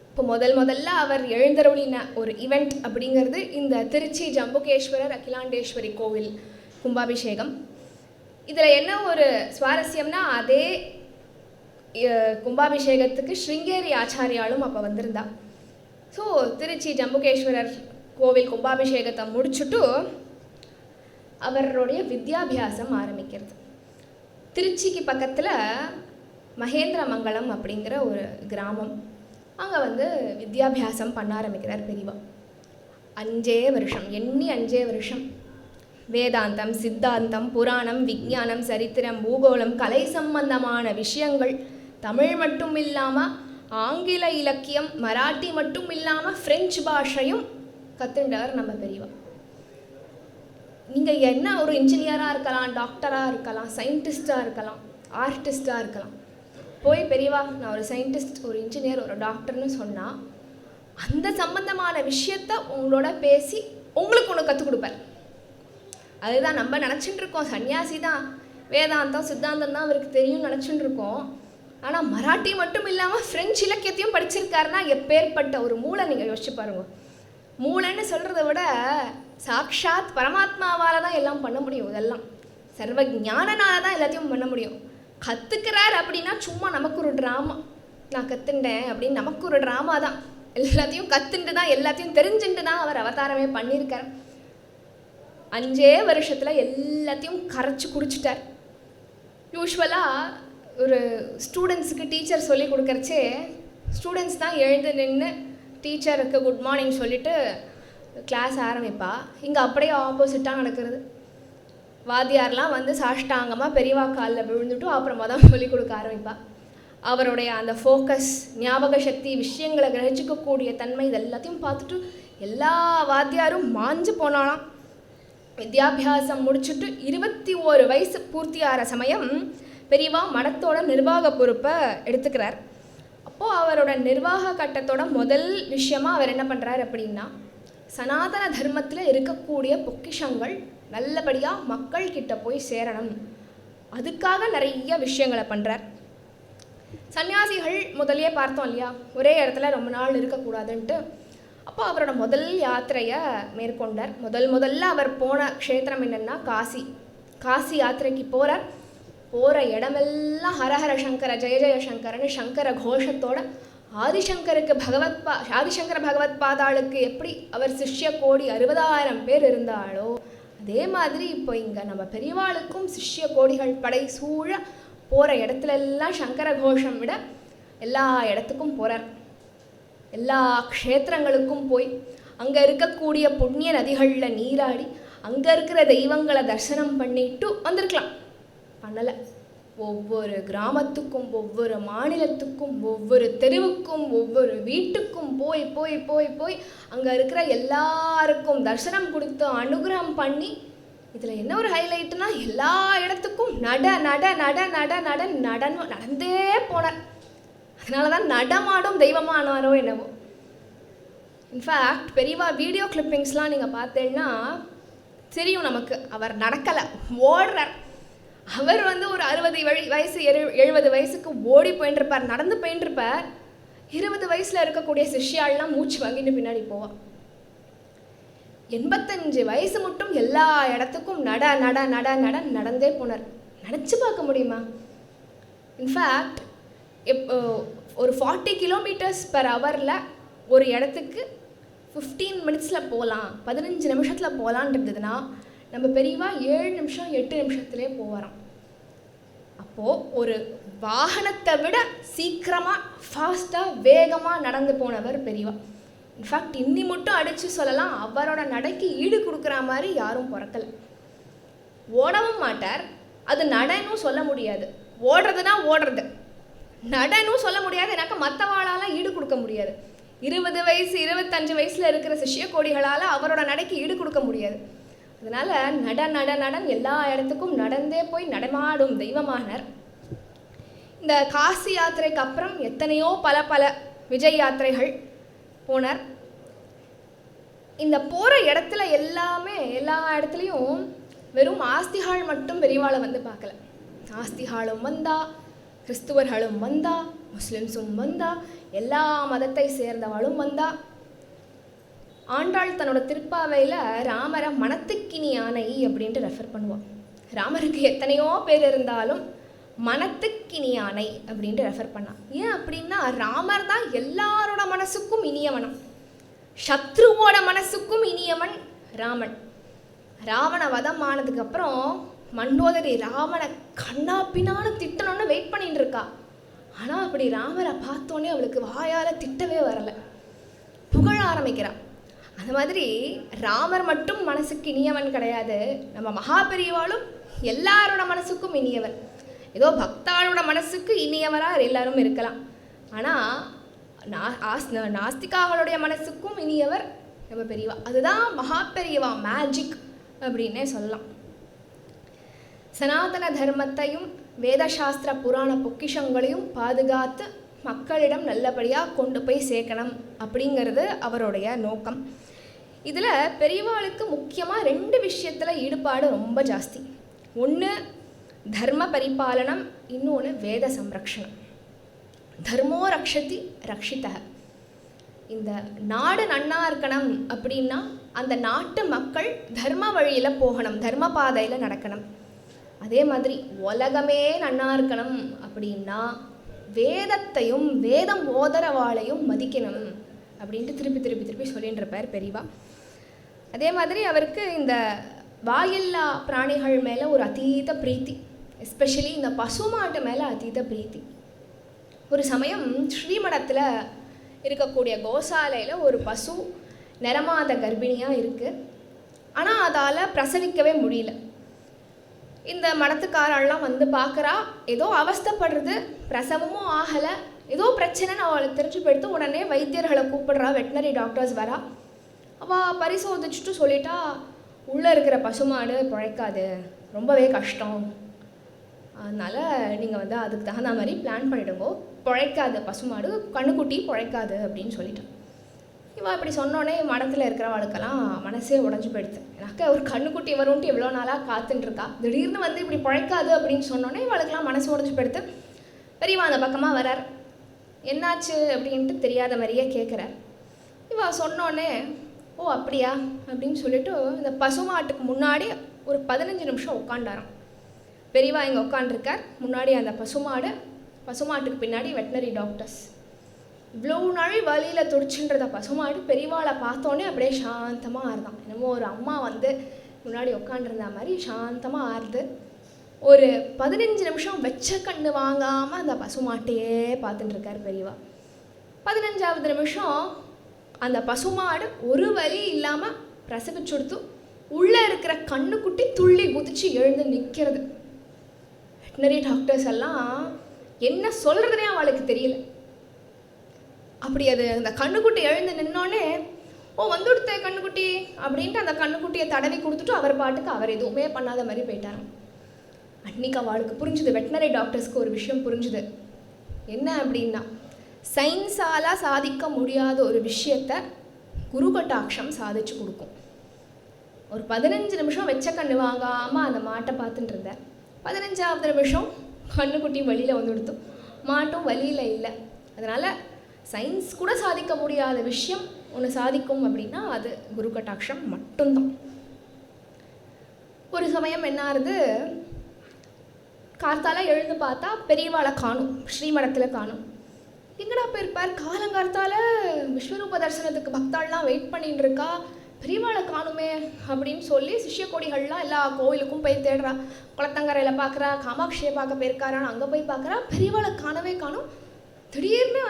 S4: இப்போ முதல்ல அவர் எழுந்தருளின ஒரு ஈவெண்ட் அப்படிங்கிறது இந்த திருச்சி ஜம்புகேஸ்வரர் அகிலாண்டேஸ்வரி கோவில் கும்பாபிஷேகம். இதில் என்ன ஒரு சுவாரஸ்யம்னா, அதே கும்பாபிஷேகத்துக்கு ஸ்ருங்கேரி ஆச்சாரியாலும் அப்போ வந்திருந்தா. ஸோ திருச்சி ஜம்புகேஸ்வரர் கோவில் கும்பாபிஷேகத்தை முடிச்சுட்டு அவருடைய வித்யாபியாசம் ஆரம்பிக்கிறது. திருச்சிக்கு பக்கத்தில் மகேந்திரமங்கலம் அப்படிங்கிற ஒரு கிராமம். அங்கே வந்து வித்யாபியாசம் பண்ண ஆரம்பிக்கிறார் பெரியவா. 5 வருஷம், எண்ணி 5 வருஷம் வேதாந்தம், சித்தாந்தம், புராணம், விஞ்ஞானம், சரித்திரம், பூகோளம், கலை சம்பந்தமான விஷயங்கள் தமிழ் மட்டும் இல்லாமல் ஆங்கில இலக்கியம், மராட்டி மட்டும் இல்லாமல் ஃப்ரெஞ்சு பாஷையும் கற்றுண்டவர் நம்ம பெரியவா. நீங்கள் என்ன ஒரு இன்ஜினியராக இருக்கலாம், டாக்டராக இருக்கலாம், சயின்டிஸ்டாக இருக்கலாம், ஆர்டிஸ்டாக இருக்கலாம். போய் பெரியவா நான் ஒரு சயின்டிஸ்ட், ஒரு இன்ஜினியர், ஒரு டாக்டர்னு சொன்னால் அந்த சம்பந்தமான விஷயத்த உங்களோட பேசி உங்களுக்கு ஒன்று கற்றுக் கொடுப்பார். அதுதான் நம்ம நினச்சிட்டு இருக்கோம். சன்னியாசி தான் வேதாந்தம் சித்தாந்தம் தான் அவருக்கு தெரியும்னு நினச்சிட்டு இருக்கோம். ஆனால் மராட்டி மட்டும் இல்லாமல் ஃப்ரெஞ்சு இலக்கியத்தையும் படிச்சிருக்காருன்னா எப்பேற்பட்ட ஒரு மூளை. நீங்கள் யோசிச்சு பாருங்க. மூளைன்னு சொல்கிறத விட சாக்ஷாத் பரமாத்மாவால் தான் எல்லாம் பண்ண முடியும். இதெல்லாம் சர்வ ஞானனால தான் எல்லாத்தையும் பண்ண முடியும். கற்றுக்கிறார் அப்படின்னா சும்மா நமக்கு ஒரு ட்ராமா, நான் கற்றுண்டேன் அப்படின்னு நமக்கு ஒரு ட்ராமா தான். எல்லாத்தையும் கற்றுண்டு தான், எல்லாத்தையும் தெரிஞ்சுட்டு தான் அவர் அவதாரமே பண்ணியிருக்கார். 5 வருஷத்தில் எல்லாத்தையும் கரைச்சி குடிச்சிட்டார். யூஸ்வலாக ஒரு ஸ்டூடெண்ட்ஸுக்கு டீச்சர் சொல்லி கொடுக்குறச்சே ஸ்டூடெண்ட்ஸ் தான் எழுந்து நின்று டீச்சருக்கு குட் மார்னிங் சொல்லிவிட்டு கிளாஸ் ஆரம்பிப்பா. இங்கே அப்படியே ஆப்போசிட்டாக நடக்கிறது. வாத்தியார்லாம் வந்து சாஷ்டாங்கமாக பெரியவா காலில் விழுந்துட்டு அப்புறமா தான் சொல்லிக் கொடுக்க ஆரம்பிப்பா. அவருடைய அந்த ஃபோக்கஸ், ஞாபக சக்தி, விஷயங்களை கிரகிச்சிக்கக்கூடிய தன்மை, இது எல்லாத்தையும் பார்த்துட்டு எல்லா வாத்தியாரும் மாஞ்சு போனாலாம். வித்யாபியாசம் முடிச்சுட்டு 21 வயசு பூர்த்தியாகிற சமயம் பெரியவா மடத்தோட நிர்வாக பொறுப்பை எடுத்துக்கிறார். அப்போது அவரோட நிர்வாக கட்டத்தோட முதல் விஷயமாக அவர் என்ன பண்ணுறார் அப்படின்னா, சனாதன தர்மத்தில் இருக்கக்கூடிய பொக்கிஷங்கள் நல்லபடியாக மக்கள்கிட்ட போய் சேரணும், அதுக்காக நிறைய விஷயங்களை பண்ணுறார். சன்னியாசிகள் முதலே பார்த்தோம் இல்லையா, ஒரே இடத்துல ரொம்ப நாள் இருக்கக்கூடாதுன்ட்டு. அப்போ அவரோட முதல் யாத்திரையை மேற்கொண்டார். முதல்ல அவர் போன க்ஷேத்திரம் என்னென்னா காசி யாத்திரைக்கு போகிறார். போகிற இடமெல்லாம் ஹரஹர சங்கர ஜெய ஜெய சங்கரன்னு சங்கர கோஷத்தோட ஆதிசங்கர பகவத் பாதாளுக்கு எப்படி அவர் சிஷ்ய கோடி 60,000 பேர் இருந்தாலோ அதே மாதிரி இப்போ இங்கே நம்ம பெரியவாளுக்கும் சிஷ்ய கோடிகள் படை சூழ போகிற இடத்துலெல்லாம் சங்கர கோஷம் விட எல்லா இடத்துக்கும் போகிறார். எல்லா க்ஷேத்திரங்களுக்கும் போய் அங்கே இருக்கக்கூடிய புண்ணிய நதிகளில் நீராடி அங்கே இருக்கிற தெய்வங்களை தரிசனம் பண்ணிட்டு வந்திருக்கலாம். பண்ணலை. ஒவ்வொரு கிராமத்துக்கும், ஒவ்வொரு மாநிலத்துக்கும், ஒவ்வொரு தெருவுக்கும், ஒவ்வொரு வீட்டுக்கும் போய் போய் போய் போய் அங்கே இருக்கிற எல்லாருக்கும் தரிசனம் கொடுத்து அனுகிரகம் பண்ணி, இதில் என்ன ஒரு ஹைலைட்டுனா எல்லா இடத்துக்கும் நடந்தே போனார். அதனால தான் நடமாடும் தெய்வமானாரோ என்னவோ. இன்ஃபேக்ட் பெரியவா வீடியோ கிளிப்பிங்ஸ்லாம் நீங்கள் பார்த்தேன்னா தெரியும் நமக்கு, அவர் நடக்கலை, ஓடுறார். அவர் வந்து ஒரு 60 வயசு 70 வயசுக்கு ஓடி போயின்ட்டுருப்பார், நடந்து போயின்ட்டுருப்பார். 20 வயசில் இருக்கக்கூடிய சிஷ்யாள்லாம் மூச்சு வாங்கிட்டு பின்னாடி போவாள். 85 வயசு மட்டும் எல்லா இடத்துக்கும் நடந்தே போனார். நினச்சி பார்க்க முடியுமா? இன்ஃபேக்ட் ஒரு 40 km/h ஒரு இடத்துக்கு 15 minutes போகலாம், 15 நிமிஷத்தில் போகலான் இருந்ததுன்னா நம்ம பெரியவா 7 நிமிஷம் 8 நிமிஷத்துலேயே போவாராம். அப்போது ஒரு வாகனத்தை விட சீக்கிரமாக ஃபாஸ்ட்டாக வேகமாக நடந்து போனவர் பெரியவா. இன்ஃபேக்ட் இன்னி மட்டும் அடித்து சொல்லலாம், அவரோட நடைக்கு ஈடு கொடுக்குற மாதிரி யாரும் பிறக்கலை. ஓடவும் மாட்டார், அது நடனும் சொல்ல முடியாது. ஓடுறதுனா ஓடுறது, நடனும் சொல்ல முடியாது. எனக்கு மற்றவாளால் ஈடு கொடுக்க முடியாது. 20 வயசு 25 வயசில் இருக்கிற சிஷ்ய கோடிகளால் அவரோட நடைக்கு ஈடு கொடுக்க முடியாது. அதனால் நடன் எல்லா இடத்துக்கும் நடந்தே போய் நடமாடும் தெய்வமானார். இந்த காசி யாத்திரைக்கு அப்புறம் எத்தனையோ பல விஜய் யாத்திரைகள் போனார். இந்த போகிற இடத்துல எல்லா இடத்துலையும் வெறும் ஆஸ்திகாள் மட்டும் பெரியவாளை வந்து பார்க்கல. ஆஸ்திகாளும் வந்தா, கிறிஸ்துவர்களும் வந்தா, முஸ்லிம்ஸும் வந்தா, எல்லா மதத்தை சேர்ந்தவாளும் வந்தா. ஆண்டாள் தன்னோட திருப்பாவையில் ராமரை மனத்துக்கினி யானை அப்படின்ட்டு ரெஃபர் பண்ணுவாள். ராமருக்கு எத்தனையோ பேர் இருந்தாலும் மனத்துக்கினி யானை அப்படின்ட்டு ரெஃபர் பண்ணான். ஏன் அப்படின்னா ராமர் தான் எல்லாரோட மனசுக்கும் இனியவனம், சத்ருவோட மனசுக்கும் இனியவன் ராமன். ராவண வதம் ஆனதுக்கப்புறம் மண்டோதரி ராவணை கண்ணா பின்னான்னு திட்டணும்னு வெயிட் பண்ணிட்டு இருக்கா. ஆனால் அப்படி ராமரை பார்த்தோன்னே அவளுக்கு வாயால் திட்டவே வரலை, புகழ ஆரம்பிக்கிறான். அந்த மாதிரி ராமர் மட்டும் மனசுக்கு இனியவன் கிடையாது, நம்ம மகாபெரிவாளும் எல்லாரோட மனசுக்கும் இனியவர். ஏதோ பக்தாளோட மனசுக்கு இனியவராக எல்லாரும் இருக்கலாம், ஆனால் நாஸ்திகாகளுடைய மனசுக்கும் இனியவர் நம்ம பெரியவா. அதுதான் மகாபெரியவா மேஜிக் அப்படின்னே சொல்லலாம். சனாதன தர்மத்தையும் வேதசாஸ்திர புராண பொக்கிஷங்களையும் பாதுகாத்து மக்களிடம் நல்லபடியாக கொண்டு போய் சேர்க்கணும் அப்படிங்கிறது அவருடைய நோக்கம். இதில் பெரியவாளுக்கு முக்கியமாக 2 விஷயத்தில் ஈடுபாடு ரொம்ப ஜாஸ்தி. ஒன்று தர்ம பரிபாலனம், இன்னொன்று வேத சம்ரக்ஷணம். தர்மோ ரக்ஷதி ரக்ஷித. இந்த நாடு நன்னா இருக்கணும் அப்படின்னா அந்த நாட்டு மக்கள் தர்ம வழியில் போகணும், தர்ம பாதையில் நடக்கணும். அதே மாதிரி உலகமே நன்னா இருக்கணும் அப்படின்னா வேதத்தையும் வேதம் ஓதரவாளையும் மதிக்கணும் அப்படின்ட்டு திருப்பி சொல்லிட்டு இருப்பார் பெரியவா. அதே மாதிரி அவருக்கு இந்த வாயில்லா பிராணிகள் மேலே ஒரு அதீத பிரீத்தி, எஸ்பெஷலி இந்த பசுமாட்டு மேலே அதீத பிரீத்தி. ஒரு சமயம் ஸ்ரீமடத்தில் இருக்கக்கூடிய கோசாலையில் ஒரு பசு நிறமாத கர்ப்பிணியாக இருக்குது. ஆனால் அதால் பிரசவிக்கவே முடியல. இந்த மடத்துக்காரெல்லாம் வந்து பார்க்குறா, ஏதோ அவஸ்தைப்படுறது, பிரசவமும் ஆகலை, ஏதோ பிரச்சனைன்னு அவளை தெரிஞ்சு போயிடுத்து. உடனே வைத்தியர்களை கூப்பிடுறா, வெட்டினரி டாக்டர்ஸ் வரா. அவள் பரிசோதிச்சுட்டு சொல்லிட்டா, உள்ளே இருக்கிற பசுமாடு பிழைக்காது, ரொம்பவே கஷ்டம், அதனால் நீங்கள் வந்து அதுக்கு தகுந்த மாதிரி பிளான் பண்ணிவிடுங்கோ, பிழைக்காது பசுமாடு, கண்ணுக்குட்டி பிழைக்காது அப்படின்னு சொல்லிட்டான். இவள் இப்படி சொன்னோடனே மடத்தில் இருக்கிறவளுக்கெல்லாம் மனசே உடஞ்சி போயிடுது. எனக்கு ஒரு கண்ணுக்குட்டி வரும்ன்ட்டு எவ்வளோ நாளாக காத்துட்டுருக்கா, திடீர்னு வந்து இப்படி பிழைக்காது அப்படின்னு சொன்னோன்னே இவளுக்கெல்லாம் மனசு உடஞ்சி போயிடுது. பெரியவா அந்த பக்கமாக வரார். என்னாச்சு அப்படின்ட்டு தெரியாத மாதிரியே கேட்குறார். இவள் சொன்னோடனே, ஓ அப்படியா அப்படின்னு சொல்லிட்டு இந்த பசுமாட்டுக்கு முன்னாடி ஒரு 15 நிமிஷம் உட்காண்டாராம். பெரியவா இங்கே உட்காண்டிருக்கார், முன்னாடி அந்த பசுமாட்டுக்கு பின்னாடி வெட்டினரி டாக்டர்ஸ். இவ்வளோ நாள் வலியில் துடிச்சுன்றத பசுமாடு பெரியவாளை பார்த்தோன்னே அப்படியே சாந்தமாக ஆறுதான். என்னமோ ஒரு அம்மா வந்து முன்னாடி உட்காண்டிருந்த மாதிரி சாந்தமாக ஆறுது. ஒரு 15 நிமிஷம் வெச்ச கண்ணு வாங்காமல் அந்த பசுமாட்டையே பார்த்துட்டுருக்கார் பெரியவா. 15ஆவது நிமிஷம் அந்த பசுமாடு ஒரு வலி இல்லாமல் பிரசவிச்சுடுத்து. உள்ளே இருக்கிற கண்ணுக்குட்டி துள்ளி குதிச்சு எழுந்து நிற்கிறது. வெட்டினரி டாக்டர்ஸ் எல்லாம் என்ன சொல்கிறதுனே அவளுக்கு தெரியல. அப்படி அது அந்த கண்ணுக்குட்டி எழுந்து நின்னோடனே, ஓ வந்துடுத்த கண்ணுக்குட்டி அப்படின்ட்டு அந்த கண்ணுக்குட்டியை தடவி கொடுத்துட்டு அவர் பாட்டுக்கு அவர் எதுவுமே பண்ணாத மாதிரி போயிட்டாராம். அன்றைக்கி அவளுக்கு புரிஞ்சுது, வெட்டினரி டாக்டர்ஸ்க்கு ஒரு விஷயம் புரிஞ்சுது. என்ன அப்படின்னா, சயின்ஸால் சாதிக்க முடியாத ஒரு விஷயத்தை குரு கட்டாட்சம் சாதிச்சு கொடுக்கும். ஒரு 15 நிமிஷம் வெச்ச கண்ணு வாங்காமல் அந்த மாட்டை பார்த்துட்டு இருந்தார். 15ஆவது நிமிஷம் கண்ணுக்குட்டி வழியில் வந்து கொடுத்தோம், மாட்டும் வழியில் இல்லை. அதனால் சயின்ஸ் கூட சாதிக்க முடியாத விஷயம் ஒன்று சாதிக்கும் அப்படின்னா அது குரு கட்டாட்சம் மட்டும்தான். ஒரு சமயம் என்ன ஆகுது, கார்த்தால எழுந்து பார்த்தா பெரியவாளை காணும், ஸ்ரீமடத்தில் காணும். எங்கடா போயிருப்பார்? காலங்கார்த்தால விஸ்வரூப தரிசனத்துக்கு பக்தாள்லாம் வெயிட் பண்ணிட்டு இருக்கா, பெரியவாளை காணுமே அப்படின்னு சொல்லி சிஷ்ய கொடிகள்லாம் எல்லா கோவிலுக்கும் போய் தேடுறா. குளத்தங்கரையில் பார்க்குறா, காமாட்சியை பார்க்க போயிருக்காரான்னு அங்கே போய் பார்க்குறா, பெரியவாளை காணவே காணும். திடீர்னு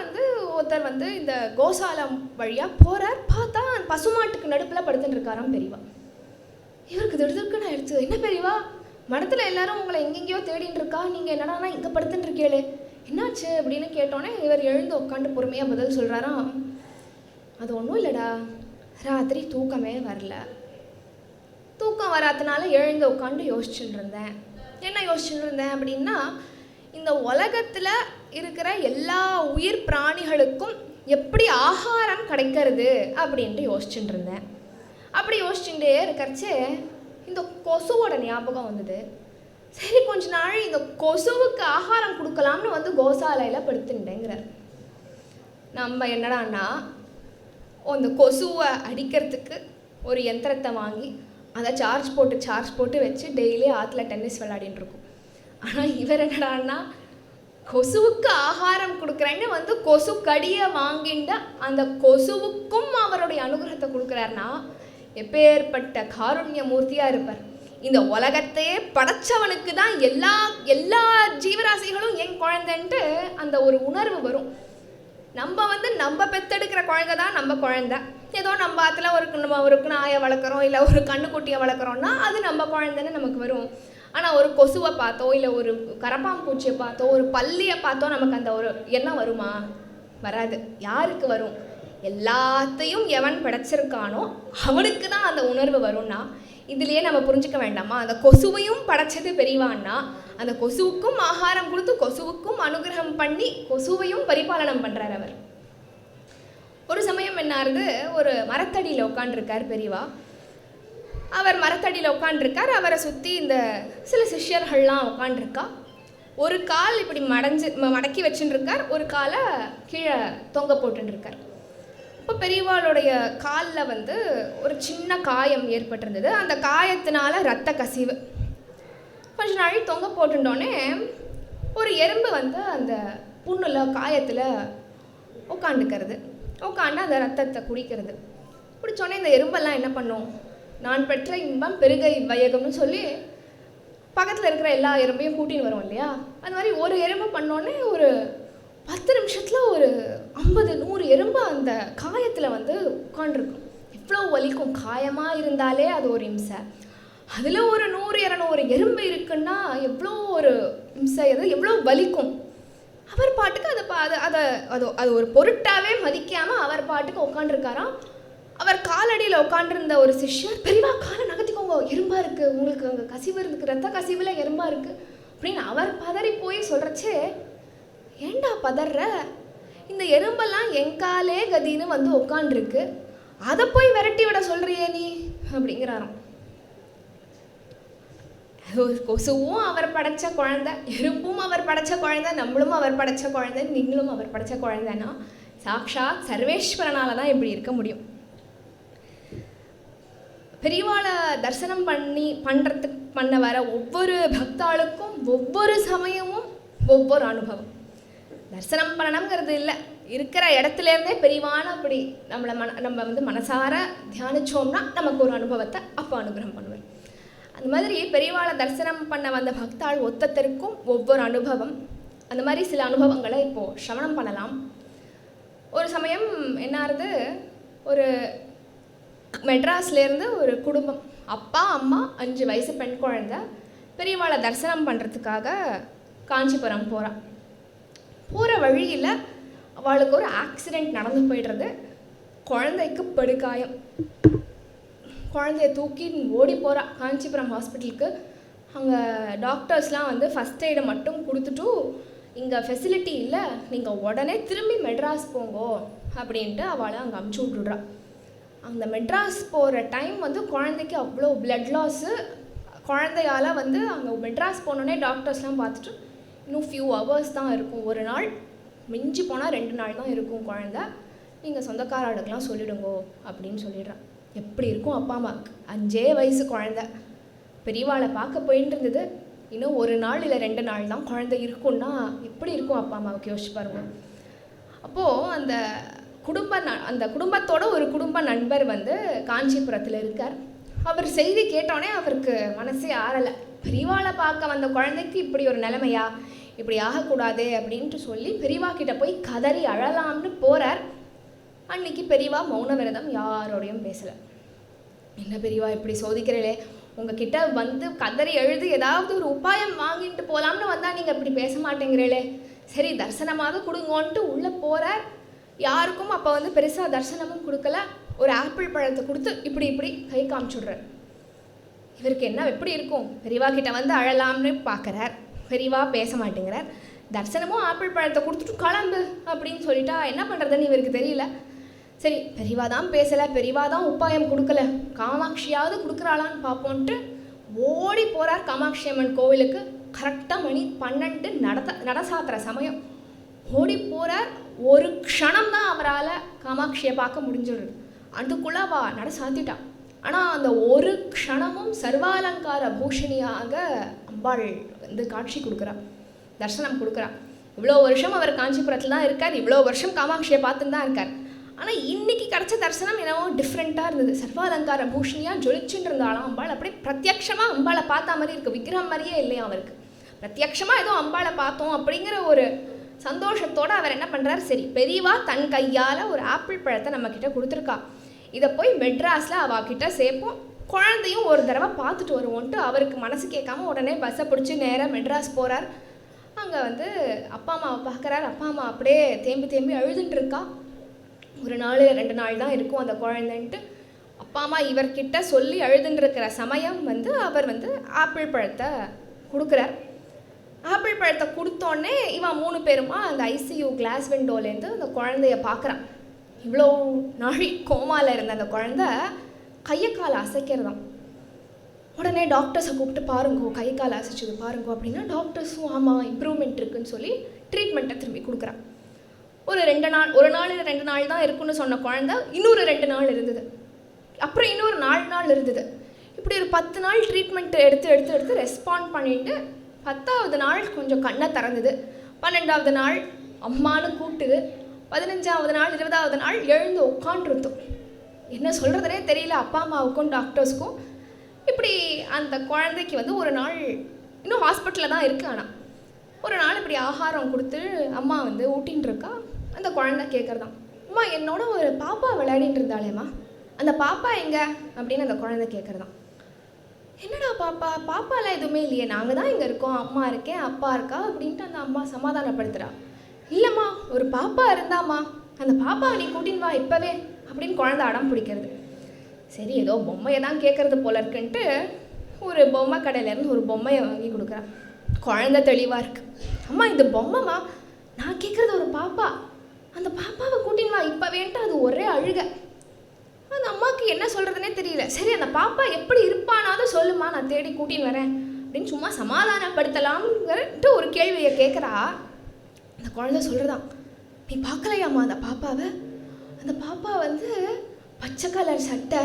S4: ஒருத்தர் இந்த கோசாலம் வழியாக போகிறார். பார்த்தா பசுமாட்டுக்கு நடுப்பில் படுத்துட்டு இருக்காராம் பெரியவா. இவருக்கு திடுதுக்குன்னு எடுத்து, என்ன பெரியவா மடத்தில் எல்லாரும் உங்களை எங்கெங்கேயோ தேடின்னு இருக்கா, நீங்கள் என்னடானா இங்கே படுத்துட்டு இருக்கேளே, என்னாச்சு அப்படின்னு கேட்டோன்னே இவர் எழுந்து உட்காந்து பொறுமையாக பதில் சொல்கிறாராம். அது ஒன்றும் இல்லைடா, ராத்திரி தூக்கமே வரல. தூக்கம் வராதனால எழுந்து உட்காந்து யோசிச்சுட்டு இருந்தேன். என்ன யோசிச்சுட்டு இருந்தேன் அப்படின்னா, இந்த உலகத்தில் இருக்கிற எல்லா உயிர் பிராணிகளுக்கும் எப்படி ஆகாரம் கிடைக்கிறது அப்படின்ட்டு யோசிச்சுட்டு இருந்தேன். அப்படி யோசிச்சுட்டே இருக்கிறச்சே இந்த கொசுவோட ஞாபகம் வந்தது. சரி, கொஞ்ச நாள் இந்த கொசுவுக்கு ஆகாரம் கொடுக்கலாம்னு கோசாலையில் படுத்துட்டேங்கிறார். நம்ம என்னடான்னா அந்த கொசுவை அடிக்கிறதுக்கு ஒரு யந்திரத்தை வாங்கி அதை சார்ஜ் போட்டு வச்சு டெய்லி ஆற்றுல டென்னிஸ் விளையாடின்னு இருக்கும். ஆனால் இவர் என்னடான்னா கொசுவுக்கு ஆகாரம் கொடுக்குறேன்னு கொசு கடியை வாங்கிட்டு அந்த கொசுவுக்கும் அவருடைய அனுகிரகத்தை கொடுக்குறாருன்னா எப்பேற்பட்ட காருண்ய மூர்த்தியாக இருப்பார். இந்த உலகத்தையே படைச்சவனுக்கு தான் எல்லா ஜீவராசிகளும் என் குழந்தைன்ட்டு அந்த ஒரு உணர்வு வரும். நம்ம பெற்றெடுக்கிற குழந்தை தான் நம்ம குழந்தை. ஏதோ நம்ம ஆற்றுல ஒரு நாயை வளர்க்குறோம், இல்லை ஒரு கண்ணுக்குட்டியை வளர்க்குறோன்னா அது நம்ம குழந்தைன்னு நமக்கு வரும். ஆனால் ஒரு கொசுவை பார்த்தோ, இல்லை ஒரு கரப்பாம்பூச்சியை பார்த்தோ, ஒரு பல்லியை பார்த்தோ நமக்கு அந்த ஒரு எண்ணம் வருமா? வராது. யாருக்கு வரும்? எல்லாத்தையும் எவன் படைச்சிருக்கானோ அவனுக்கு தான் அந்த உணர்வு வரும்னா இதுலேயே நம்ம புரிஞ்சுக்க வேண்டாமா? அந்த கொசுவையும் படைச்சது பெரியவான்னா அந்த கொசுவுக்கும் ஆகாரம் கொடுத்து கொசுவுக்கும் அனுகிரகம் பண்ணி கொசுவையும் பரிபாலனம் பண்ணுறார் அவர். ஒரு சமயம் என்னாருது, ஒரு மரத்தடியில் உட்காண்டிருக்கார் பெரியவா. அவர் மரத்தடியில் உட்காண்டிருக்கார். அவரை சுற்றி இந்த சில சிஷ்யர்கள்லாம் உட்காண்டிருக்கா. ஒரு கால் இப்படி மடக்கி வச்சுட்டு இருக்கார், ஒரு காலை கீழே தொங்க போட்டுருக்கார். இப்போ பெரியவாளுடைய காலில் ஒரு சின்ன காயம் ஏற்பட்டிருந்தது. அந்த காயத்தினால இரத்த கசிவு. கொஞ்ச நாள் தொங்க போட்டுட்டோன்னே ஒரு எறும்பு அந்த புண்ணில் காயத்தில் உட்காந்துக்கிறது. உட்காந்து அந்த ரத்தத்தை குடிக்கிறது. குடித்தோடனே இந்த எறும்பெல்லாம் என்ன பண்ணும்? நான் பெற்ற இன்பம் பெருக இவ்வையகம்னு சொல்லி பக்கத்தில் இருக்கிற எல்லா எறும்பையும் கூட்டின்னு வரும் இல்லையா? அது மாதிரி ஒரு எறும்பு பண்ணோடனே ஒரு 10 நிமிஷத்தில் ஒரு 50-100 எறும்பு அந்த காயத்தில் உட்காண்டிருக்கும். எவ்வளோ வலிக்கும்! காயமாக இருந்தாலே அது ஒரு இம்சை. அதில் ஒரு 100-200 எறும்பு இருக்குன்னா எவ்வளோ ஒரு இம்சை, அது எவ்வளோ வலிக்கும். அவர் பாட்டுக்கு அது ஒரு பொருட்டாகவே மதிக்காமல் அவர் பாட்டுக்கு உட்காண்டிருக்காராம். அவர் காலடியில் உட்காண்டிருந்த ஒரு சிஷ்யர், பெரியவா காலை நகர்த்திக்கோங்க, எறும்பா இருக்குது, உங்களுக்கு அங்கே கசிவு இருக்குது, ரத்த கசிவில் எறும்பா இருக்குது அப்படின்னு அவர் பதறி போய் சொல்கிறச்சே, ஏண்டா பதற, இந்த எறும்பெல்லாம் என் காலே கதின்னு உட்காண்டிருக்கு, அதை போய் விரட்டி விட சொல்கிறியே நீ அப்படிங்கிறாராம். கொசுவும் அவர் படைச்ச குழந்தை, எறும்பும் அவர் படைச்ச குழந்தை, நம்மளும் அவர் படைச்ச குழந்தை, நீங்களும் அவர் படைச்ச குழந்தைன்னா சாக்ஷாத் சர்வேஸ்வரனால தான் இப்படி இருக்க முடியும். பெரியவாளை தரிசனம் பண்ண வர ஒவ்வொரு பக்தாளுக்கும் ஒவ்வொரு சமயமும் ஒவ்வொரு அனுபவம். தரிசனம் பண்ணணுங்கிறது இல்லை, இருக்கிற இடத்துலேருந்தே பெரியவான அப்படி நம்ம மனசார தியானிச்சோம்னா நமக்கு ஒரு அனுபவத்தை அப்போ அனுகிரகம் பண்ணுவார். அந்த மாதிரி பெரியவாளை தரிசனம் பண்ண வந்த பக்தாள் ஒத்தத்திற்கும் ஒவ்வொரு அனுபவம். அந்த மாதிரி சில அனுபவங்களை இப்போது சிரவணம் பண்ணலாம். ஒரு சமயம் என்னாருது, ஒரு மெட்ராஸ்லேருந்து ஒரு குடும்பம், அப்பா அம்மா 5 வயசு பெண் குழந்தை பெரியவாளை தரிசனம் பண்ணுறதுக்காக காஞ்சிபுரம் போகிற வழியில் அவளுக்கு ஒரு ஆக்சிடெண்ட் நடந்து போய்டுறது. குழந்தைக்கு படுகாயம். குழந்தைய தூக்கி ஓடி போகிறா காஞ்சிபுரம் ஹாஸ்பிட்டலுக்கு. அங்கே டாக்டர்ஸ்லாம் ஃபஸ்ட் எய்டை மட்டும் கொடுத்துட்டு, இங்கே ஃபெசிலிட்டி இல்லை, நீங்கள் உடனே திரும்பி மெட்ராஸ் போங்கோ அப்படின்ட்டு அவளை அங்கே அமுச்சு விட்டுடுறா. அந்த மெட்ராஸ் போகிற டைம் குழந்தைக்கு அவ்வளோ பிளட் லாஸு. குழந்தையால் அங்கே மெட்ராஸ் போனோடனே டாக்டர்ஸ்லாம் பார்த்துட்டு, இன்னும் ஃபியூ ஹவர்ஸ் தான் இருக்கும், ஒரு நாள் மிஞ்சி போனால் 2 நாள் தான் இருக்கும் குழந்தை, நீங்கள் சொந்தக்காரர்களுக்கெலாம் சொல்லிடுங்கோ அப்படின்னு சொல்லிடுறான். எப்படி இருக்கும் அப்பா அம்மாவுக்கு? 5 வயசு குழந்தை பெரியவாளை பார்க்க போயிட்டு இருந்தது. இன்னும் 1 நாள் இல்லை 2 நாள் தான் குழந்தை இருக்குன்னா எப்படி இருக்கும் அப்பா அம்மாவுக்கு? யோசிச்சு பாருங்க. அப்போது அந்த அந்த குடும்பத்தோட ஒரு குடும்ப நண்பர் வந்து காஞ்சிபுரத்தில் இருக்கார். அவர் செய்தி கேட்டோடனே அவருக்கு மனசே ஆறலை. பெரியவாளை பார்க்க வந்த குழந்தைக்கு இப்படி ஒரு நிலைமையா, இப்படி ஆகக்கூடாது அப்படின்ட்டு சொல்லி பெரியவா கிட்ட போய் கதறி அழலாம்னு போகிறார். அன்னைக்கு பெரியவா மௌன விரதம், யாரோடையும் பேசலை. என்ன பெரியவா இப்படி சோதிக்கிறீங்களே, உங்ககிட்ட வந்து கதறி எழுது ஏதாவது ஒரு உபாயம் வாங்கிட்டு போகலாம்னு வந்தால் நீங்கள் இப்படி பேச மாட்டேங்கிறீங்களே, சரி தரிசனமாக கொடுங்கோன்ட்டு உள்ளே போகிறார். யாருக்கும் அப்போ வந்து பெருசாக தரிசனமும் கொடுக்கல. ஒரு ஆப்பிள் பழத்தை கொடுத்து இப்படி இப்படி கை காமிச்சுடுறார். இவருக்கு என்ன எப்படி இருக்கும், பெரியவா கிட்ட வந்து அழலாம்னு பார்க்குறார், பெரியவா பேச மாட்டேங்கிறார். தரிசனமும் ஆப்பிள் பழத்தை கொடுத்துட்டு கிளம்பு அப்படின்னு சொல்லிட்டா என்ன பண்ணுறதுன்னு இவருக்கு தெரியல. சரி பெரியவா தான் பேசலை, பெரியவா தான் உபாயம் கொடுக்கல, காமாட்சியாவது கொடுக்குறாளான்னு பார்ப்போன்ட்டு ஓடி போகிறார் காமாட்சி அம்மன் கோவிலுக்கு. கரெக்டாக மணி 12 நட சாத்துற சமயம் ஓடி போகிறார். ஒரு க்ஷணம் தான் அவரால் காமாட்சியை பார்க்க முடிஞ்சிடுது. அதுக்குள்ளே அவள் நட சாத்திட்டான். ஆனால் அந்த ஒரு க்ஷணமும் சர்வாலங்கார பூஷணியாக அம்பாள் வந்து காட்சி கொடுக்குறா, தர்சனம் கொடுக்குறா. இவ்வளோ வருஷம் அவர் காஞ்சிபுரத்தில் தான் இருக்கார், இவ்வளோ வருஷம் காமாட்சியை பார்த்துன்னு தான் இருக்கார். ஆனால் இன்றைக்கி கிடச்ச தரிசனம் என்னவோ டிஃப்ரெண்ட்டாக இருந்தது. சர்வாலங்கார பூஷணியாக ஜொலிச்சுட்டு இருந்தாலும் அம்பாள் அப்படியே பிரத்யக்ஷமாக அம்பாளை பார்த்த மாதிரி இருக்குது. விக்கிரம் மாதிரியே இல்லையா அவருக்கு, பிரத்யக்ஷமாக ஏதோ அம்பாளை பார்த்தோம் அப்படிங்கிற ஒரு சந்தோஷத்தோடு அவர் என்ன பண்ணுறார், சரி பெரியவா தன் கையால் ஒரு ஆப்பிள் பழத்தை நம்மக்கிட்ட கொடுத்துருக்கா, இதை போய் மெட்ராஸில் அவகிட்ட சேர்ப்போம், குழந்தையும் ஒரு தடவை பார்த்துட்டு வருவோன்ட்டு அவருக்கு மனசு கேட்காம உடனே பஸ்ஸை பிடிச்சி நேராக மெட்ராஸ் போகிறார். அங்கே வந்து அப்பா அம்மாவை பார்க்குறாரு. அப்பா அம்மா அப்படியே தேம்பி தேம்பி அழுதுன்ட்டு இருக்கா. ஒரு நாள் 2 நாள் தான் இருக்கும் அந்த குழந்தைன்ட்டு அப்பா அம்மா இவர்கிட்ட சொல்லி அழுதுன்ட்ருக்கிற சமயம் வந்து அவர் வந்து ஆப்பிள் பழத்தை கொடுக்குறார். ஆப்பிள் பழத்தை கொடுத்தோடனே இவன் 3 பேருமா அந்த ஐசியூ கிளாஸ் விண்டோலேருந்து அந்த குழந்தைய பார்க்குறான். இவ்வளோ நாள் கோமாவில் இருந்த அந்த குழந்தை கையை காலை அசைக்கிறதான். உடனே டாக்டர்ஸை கூப்பிட்டு பாருங்கோ, கை காலை அசைச்சது பாருங்கோ அப்படின்னா டாக்டர்ஸும் ஆமாம் இம்ப்ரூவ்மெண்ட் இருக்குதுன்னு சொல்லி ட்ரீட்மெண்ட்டை திரும்பி கொடுக்குறான். ஒரு 2 நாள், ஒரு நாள் 2 நாள் தான் இருக்குன்னு சொன்ன குழந்தை இன்னொரு 2 நாள் இருந்தது, அப்புறம் இன்னொரு 4 நாள் இருந்தது. இப்படி ஒரு 10 நாள் ட்ரீட்மெண்ட் எடுத்து ரெஸ்பாண்ட் பண்ணிவிட்டு 10ஆவது நாள் கொஞ்சம் கண்ணை திறந்தது. 12ஆவது நாள் அம்மானு கூப்பிட்டுது. 15ஆவது நாள் 20ஆவது நாள் எழுந்து உட்காண்டிருந்தோம். என்ன சொல்கிறதுனே தெரியல அப்பா அம்மாவுக்கும் டாக்டர்ஸ்க்கும். இப்படி அந்த குழந்தைக்கு வந்து ஒரு நாள் இன்னும் ஹாஸ்பிட்டலில் தான் இருக்குது. ஆனால் ஒரு நாள் இப்படி ஆகாரம் கொடுத்து அம்மா வந்து ஊட்டின்னு இருக்கா. அந்த குழந்தை கேட்குறதான், அம்மா என்னோட ஒரு பாப்பா விளையாடிட்டு இருந்தாளேம்மா, அந்த பாப்பா எங்கே அப்படின்னு அந்த குழந்தை கேட்குறதான். என்னடா பாப்பாலாம் எதுவுமே இல்லையே, நாங்கள் தான் இங்கே இருக்கோம், அம்மா இருக்கேன் அப்பா இருக்கா அப்படின்ட்டு அந்த அம்மா சமாதானப்படுத்துகிறா. இல்லைம்மா ஒரு பாப்பா இருந்தாம்மா, அந்த பாப்பாவை நீ கூட்டின்னு வா இப்போவே அப்படின்னு குழந்தை அடம் பிடிக்கிறது. சரி ஏதோ பொம்மையை தான் கேட்குறது போல இருக்குன்ட்டு ஒரு பொம்மை கடையிலேருந்து ஒரு பொம்மையை வாங்கி கொடுக்குறான். குழந்தை தெளிவாக இருக்குது. அம்மா இந்த பொம்மைமா, நான் கேட்குறது ஒரு பாப்பா, அந்த பாப்பாவை கூட்டின்னு வா இப்போவேன்ட்டு அது ஒரே அழுக. அந்த அம்மாவுக்கு என்ன சொல்கிறதுனே தெரியல. சரி அந்த பாப்பா எப்படி இருப்பானாவது சொல்லுமா, நான் தேடி கூட்டின்னு வரேன் அப்படின்னு சும்மா சமாதானப்படுத்தலாம்ங்கிட்டு ஒரு கேள்வியை கேட்குறா. அந்த குழந்தை சொல்கிறதான், நீ பார்க்கலையாம்மா அந்த பாப்பாவை, அந்த பாப்பா வந்து பச்சை கலர் சட்டை,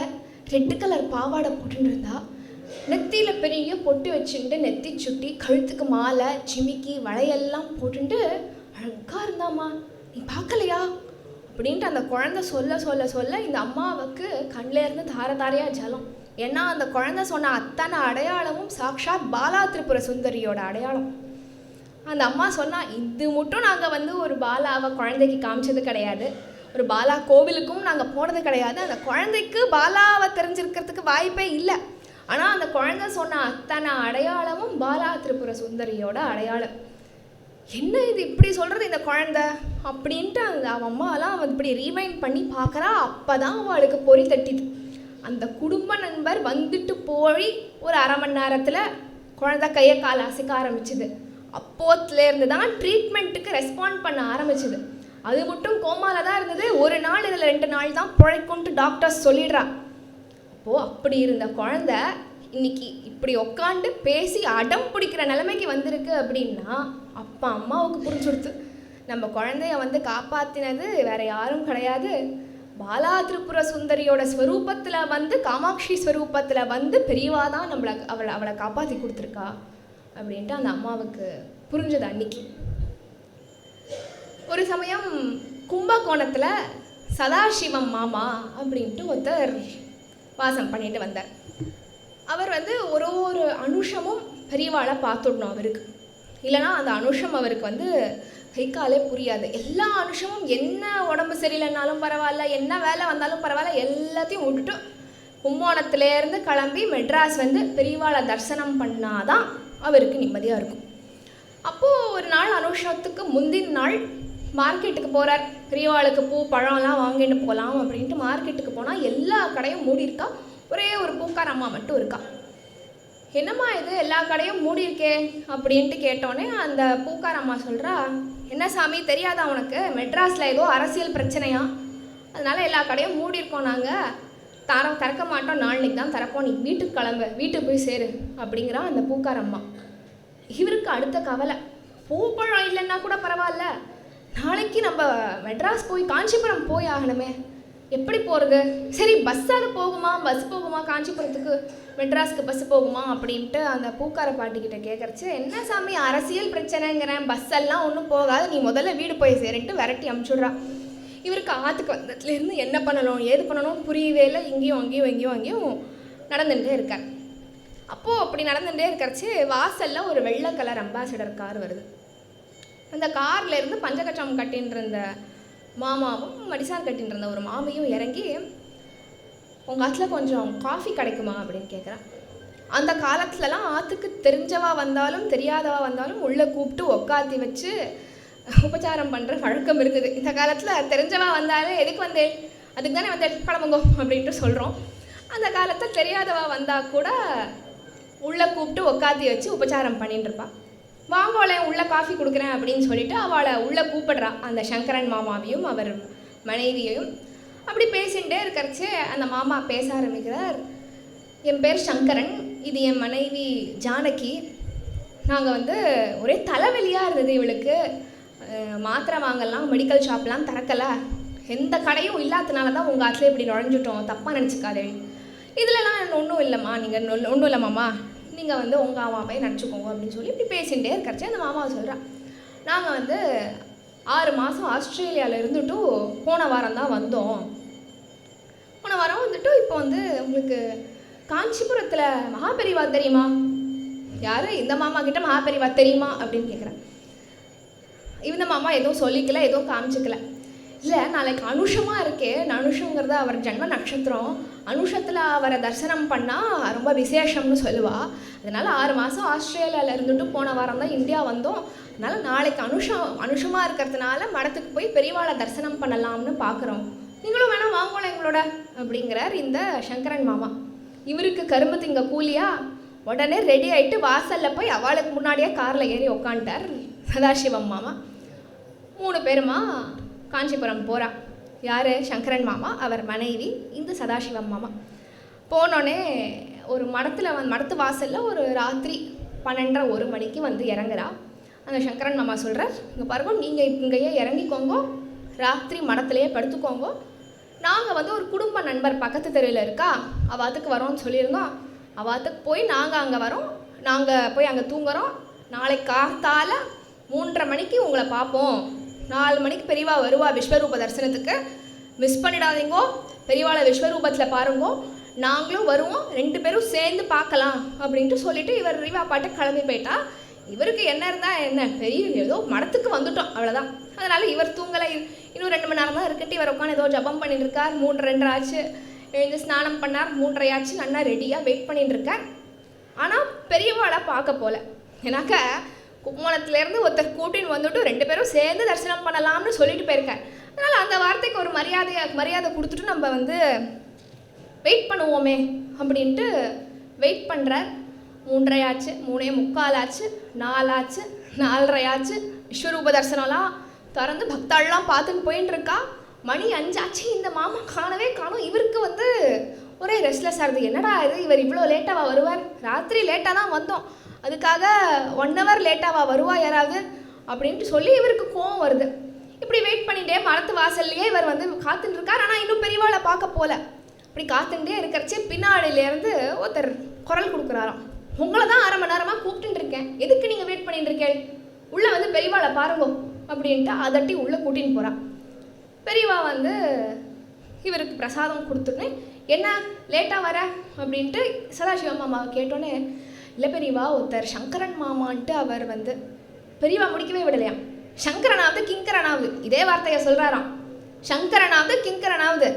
S4: ரெட்டு கலர் பாவாடை போட்டுன்னு இருந்தா, நெத்தியில் பெரிய பொட்டு வச்சுட்டு நெத்தி சுட்டி, கழுத்துக்கு மாலை ஜிமிக்கி வளையெல்லாம் போட்டுட்டு அழகாக இருந்தாம்மா, நீ பார்க்கலையா அப்படின்ட்டு அந்த குழந்தை சொல்ல இந்த அம்மாவுக்கு கண்ணிலேருந்து தாரையாக ஜலம். ஏன்னா அந்த குழந்தை சொன்ன அத்தனை அடையாளமும் சாக்ஷாத் பாலா திரிபுர சுந்தரியோட அடையாளம். அந்த அம்மா சொன்னால், இது மட்டும் நாங்கள் வந்து ஒரு பாலாவை குழந்தைக்கு காமிச்சது கிடையாது, ஒரு பாலா கோவிலுக்கும் நாங்கள் போனது கிடையாது, அந்த குழந்தைக்கு பாலாவை தெரிஞ்சிருக்கிறதுக்கு வாய்ப்பே இல்லை. ஆனால் அந்த குழந்தை சொன்ன அத்தனை அடையாளமும் பாலா திரிபுர சுந்தரியோட அடையாளம். என்ன இது இப்படி சொல்கிறது இந்த குழந்தை அப்படின்ட்டு அவன் அம்மாலாம் அவன் இப்படி ரீவைண்ட் பண்ணி பார்க்குறா. அப்போ தான் அவளுக்கு பொறி தட்டிது. அந்த குடும்ப நண்பர் வந்துட்டு போய் ஒரு 1/2 மணி நேரத்தில் குழந்தை கையை கால் அசைக்க ஆரம்பிச்சுது. அப்போத்துலேருந்து தான் ட்ரீட்மெண்ட்டுக்கு ரெஸ்பாண்ட் பண்ண ஆரம்பிச்சுது. அது மட்டும் கோமாவில் தான் இருந்தது. ஒரு நாள் இதில் 2 நாள் தான் பிழைக்கும்ட்டு டாக்டர்ஸ் சொல்லிடுறா. அப்போது அப்படி இருந்த குழந்தை இன்னைக்கு இப்படி உட்காந்து பேசி அடம் பிடிக்கிற நிலைமைக்கு வந்திருக்கு அப்படின்னா அப்பா அம்மாவுக்கு புரிஞ்சுடுத்து, நம்ம குழந்தைய வந்து காப்பாற்றினது வேறு யாரும் கிடையாது, பாலா திரிபுர சுந்தரியோட ஸ்வரூபத்தில் வந்து காமாட்சி ஸ்வரூபத்தில் வந்து பெரியவா தான் அவளை காப்பாற்றி கொடுத்துருக்கா அப்படின்ட்டு அந்த அம்மாவுக்கு புரிஞ்சது. அன்னைக்கு ஒரு சமயம் கும்பகோணத்தில் சதாசிவம் மாமா அப்படின்ட்டு ஒருத்தர் வாசம் பண்ணிட்டு வந்தார். அவர் வந்து ஒரு அனுஷமும் பெரியவாளை பார்த்துடணும் அவருக்கு, இல்லைனா அந்த அனுஷம் அவருக்கு வந்து கை காலே புரியாது. எல்லா அனுஷமும் என்ன உடம்பு சரியில்லைனாலும் பரவாயில்ல, என்ன வேலை வந்தாலும் பரவாயில்ல, எல்லாத்தையும் விட்டுட்டு கும்போணத்துலேருந்து கிளம்பி மெட்ராஸ் வந்து பெரியவாளை தரிசனம் பண்ணாதான் அவருக்கு நிம்மதியாக இருக்கும். அப்போது ஒரு நாள் அனுஷத்துக்கு முந்தின நாள் மார்க்கெட்டுக்கு போகிறார். பெரியவாளுக்கு பூ பழம்லாம் வாங்கிட்டு போகலாம் அப்படின்ட்டு மார்க்கெட்டுக்கு போனால் எல்லா கடையும் மூடி இருக்கா, ஒரே ஒரு பூக்கார அம்மா மட்டும் இருக்கா. என்னம்மா இது எல்லா கடையும் மூடி இருக்கே அப்படின்ட்டு கேட்டோடனே அந்த பூக்கார அம்மா சொல்கிறா, என்ன சாமி தெரியாதா உனக்கு, மெட்ராஸில் ஏதோ அரசியல் பிரச்சனையா, அதனால் எல்லா கடையும் மூடி இருக்கோம், நாங்கள் திறக்க மாட்டோம், நாளைக்கு தான் திறப்போம், நீ வீட்டுக்கு கிளம்பு, வீட்டுக்கு போய் சேரு அப்படிங்கிறா அந்த பூக்கார அம்மா. இவருக்கு அடுத்த கவலை, பூப்பழம் இல்லைன்னா கூட பரவாயில்ல, நாளைக்கு நம்ம மெட்ராஸ் போய் காஞ்சிபுரம் போய் ஆகணுமே, எப்படி போகிறது, சரி பஸ்ஸாவது போகுமா, பஸ் போகுமா காஞ்சிபுரத்துக்கு, மெட்ராஸ்க்கு பஸ் போகுமா அப்படின்ட்டு அந்த பூக்கார பாட்டிக்கிட்ட கேட்குறச்சு, என்ன சாமி அரசியல் பிரச்சனைங்கிறேன், பஸ்ஸெல்லாம் ஒன்றும் போகாது, நீ முதல்ல வீடு போய் சேரின்ட்டு விரட்டி அமுச்சுட்றா. இவருக்கு ஆற்றுக்கு வந்ததுலேருந்து என்ன பண்ணணும் ஏது பண்ணணும் புரியவே இல்லை, இங்கேயும் அங்கேயும் நடந்துகிட்டே இருக்கார். அப்போது அப்படி நடந்துகிட்டே இருக்கிறச்சு வாசலில் ஒரு வெள்ளை கலர் அம்பாசிடர் கார் வருது. அந்த கார்லேருந்து பஞ்சகட்சம் கட்டின்னு இருந்த மாமாவும் மடிசார் கட்டின்னு இருந்த ஒரு மாமியும் இறங்கி, உங்கள் ஆற்றுல கொஞ்சம் காஃபி கிடைக்குமா அப்படின்னு கேட்குறான். அந்த காலத்துலலாம் ஆற்றுக்கு தெரிஞ்சவா வந்தாலும் தெரியாதவா வந்தாலும் உள்ளே கூப்பிட்டு உக்காத்தி வச்சு உபச்சாரம் பண்ணுற வழக்கம் இருக்குது. இந்த காலத்தில் தெரிஞ்சவா வந்தாலே எதுக்கு வந்தேன், அதுக்கு தானே வந்தேன், கிளம்புங்கோ அப்படின்ட்டு சொல்கிறோம். அந்த காலத்தில் தெரியாதவா வந்தால் கூட உள்ளே கூப்பிட்டு உக்காத்தி வச்சு உபச்சாரம் பண்ணிட்டு இருப்பாள். வாங்கோளே உள்ளே காஃபி கொடுக்குறேன் அப்படின்னு சொல்லிட்டு அவளை உள்ளே கூப்பிடுறா அந்த சங்கரன் மாமாவையும் அவர் மனைவியையும். அப்படி பேசிகிட்டே இருக்கிறச்சு அந்த மாமா பேச ஆரம்பிக்கிறார், என் பேர் சங்கரன், இது என் மனைவி ஜானகி, நாங்கள் வந்து ஒரே தலைவலியாக இருந்தது, இவளுக்கு மாத்திரை வாங்கலாம், மெடிக்கல் ஷாப்லாம் திறக்கலை, எந்த கடையும் இல்லாதனால தான் உங்கள் ஆற்றுல இப்படி நுழைஞ்சிட்டோம், தப்பாக நினச்சிக்காதே, இதிலலாம் ஒன்றும் இல்லைம்மா, நீங்கள் ஒன்றும் இல்லை மாமா, நீங்கள் வந்து உங்கள் அம்மாவை நினச்சிக்கோங்க அப்படின்னு சொல்லி இப்படி பேசிகிட்டே இருக்கிறச்சு அந்த மாமாவை சொல்கிறா, நாங்கள் வந்து 6 மாதம் ஆஸ்திரேலியாவில் இருந்துட்டு போன வாரம் தான் வந்தோம், போன வாரம் வந்துட்டு இப்போ வந்து உங்களுக்கு காஞ்சிபுரத்தில் மகாபெரிவா தெரியுமா, யார் இந்த மாமா கிட்ட மகாபெரிவா தெரியுமா அப்படின்னு கேட்குறேன். இந்த மாமா எதுவும் சொல்லிக்கல, எதுவும் காமிச்சிக்கல. இல்லை நாளைக்கு அனுஷமாக இருக்கே, அனுஷங்கிறது அவர் ஜன்ம நட்சத்திரம், அனுஷத்தில் அவரை தரிசனம் பண்ணால் ரொம்ப விசேஷம்னு சொல்லுவாள், அதனால் 6 மாதம் ஆஸ்திரேலியாவில் இருந்துட்டு போன வாரம் தான் இந்தியா வந்தோம், அதனால் நாளைக்கு அனுஷமாக இருக்கிறதுனால மடத்துக்கு போய் பெரியவாளை தரிசனம் பண்ணலாம்னு பார்க்குறோம், நீங்களும் வேணால் வாங்கலாம் எங்களோட அப்படிங்கிறார் இந்த சங்கரன் மாமா. இவருக்கு கரும்பு திங்க கூலியா, உடனே ரெடி ஆகிட்டு வாசலில் போய் அவளுக்கு முன்னாடியே காரில் ஏறி உக்காண்டார் சதாசிவம் மாமா. 3 பேருமா காஞ்சிபுரம் போகிறா. யார், சங்கரன் மாமா, அவர் மனைவி, இந்த சதாசிவம் மாமா. போனோடனே ஒரு மடத்து வாசலில் ஒரு ராத்திரி 12:30-1 மணிக்கு வந்து இறங்குறா. அந்த சங்கரன் மாமா சொல்கிறார், இங்கே பாருங்க, நீங்கள் இங்கேயே இறங்கிக்கோங்க, ராத்திரி மடத்துலையே படுத்துக்கோங்க, நாங்கள் வந்து ஒரு குடும்ப நண்பர் பக்கத்து தெருவில் இருக்கா, அவாத்துக்கு வரோன்னு சொல்லியிருந்தோம், அவாத்துக்கு போய் நாங்கள் அங்கே வரோம், நாங்கள் போய் அங்கே தூங்குறோம், நாளைக்கு காத்தால 3:30 மணிக்கு உங்களை பார்ப்போம், 4 மணிக்கு பெரியவா வருவா விஸ்வரூப தரிசனத்துக்கு, மிஸ் பண்ணிடாதீங்கோ, பெரியவாளை விஸ்வரூபத்தில் பாருங்கோ, நாங்களும் வருவோம், 2 பேரும் சேர்ந்து பார்க்கலாம் அப்படின்ட்டு சொல்லிவிட்டு இவர் ரீவா பாட்டு கிளம்பி போயிட்டா. இவருக்கு என்ன இருந்தால் என்ன, பெரிய ஏதோ மடத்துக்கு வந்துட்டோம் அவ்வளோதான், அதனால் இவர் தூங்கலை, இன்னும் 2 மணி நேரம் தான் இருக்கட்டு, இவர் உட்காந்து ஏதோ ஜபம் பண்ணிட்டு இருக்கார். 3:02 ஆச்சு, எழுந்து ஸ்நானம் பண்ணார், 3:30 ஆச்சு, நல்லா ரெடியாக வெயிட் பண்ணிட்டு இருக்கார். ஆனால் பெரியவாளை பார்க்க போகல, ஏன்னாக்க கும்பகோணத்துலேருந்து ஒருத்தர் கூட்டின்னு வந்துட்டு 2 பேரும் சேர்ந்து தரிசனம் பண்ணலாம்னு சொல்லிட்டு போயிருக்கார். அதனால் அந்த வார்த்தைக்கு ஒரு மரியாதை கொடுத்துட்டு நம்ம வந்து வெயிட் பண்ணுவோமே அப்படின்ட்டு வெயிட் பண்ணுறார். 3:30 ஆச்சு, 3:45 ஆச்சு, 4 ஆச்சு, 4:30 ஆச்சு, விஸ்வரூப தரிசனம்லாம் திறந்து பக்தாள்லாம் பார்த்துன்னு போயின்னு இருக்கா. மணி 5 ஆச்சு, இந்த மாமா காணவே காணும். இவருக்கு வந்து ஒரே ரெஸ்ட்லெஸ்ஸாக இருக்குது, என்னடா இது இவர் இவ்வளோ லேட்டாவா வருவார், ராத்திரி லேட்டாக தான் வந்தோம், அதுக்காக 1 ஹவர் லேட்டாவா வருவா யாராவது அப்படின்ட்டு சொல்லி இவருக்கு கோவம் வருது. இப்படி வெயிட் பண்ணிகிட்டே மரத்து வாசல்லையே இவர் வந்து காத்துட்டு இருக்கார். ஆனால் இன்னும் பெரியவாளை பார்க்க போகல. இப்படி காத்துட்டே இருக்கிறச்சே பின்னாடியிலேருந்து ஒருத்தர் குரல் கொடுக்குறாராம், உங்களை தான் 1/2 மணி நேரமாக கூப்பிட்டுட்டு இருக்கேன், எதுக்கு நீங்கள் வெயிட் பண்ணிட்டு இருக்கேன், உள்ளே வந்து பெரியவாளை பாருங்கோ அப்படின்ட்டு அதட்டி உள்ளே கூட்டின்னு போகிறான். பெரியவா வந்து இவருக்கு பிரசாதம் கொடுத்துருனே, என்ன லேட்டாக வர அப்படின்ட்டு சதாசிவ மாமாவை கேட்டோன்னே, இல்லை பெரியவா, ஒருத்தர் சங்கரன் மாமான்ட்டு அவர் வந்து பெரியவா முடிக்கவே விடலையாம். சங்கரனாவது கிங்கரனாவது, இதே வார்த்தையை சொல்கிறாராம். சங்கரனாவது கிங்கரனாவது,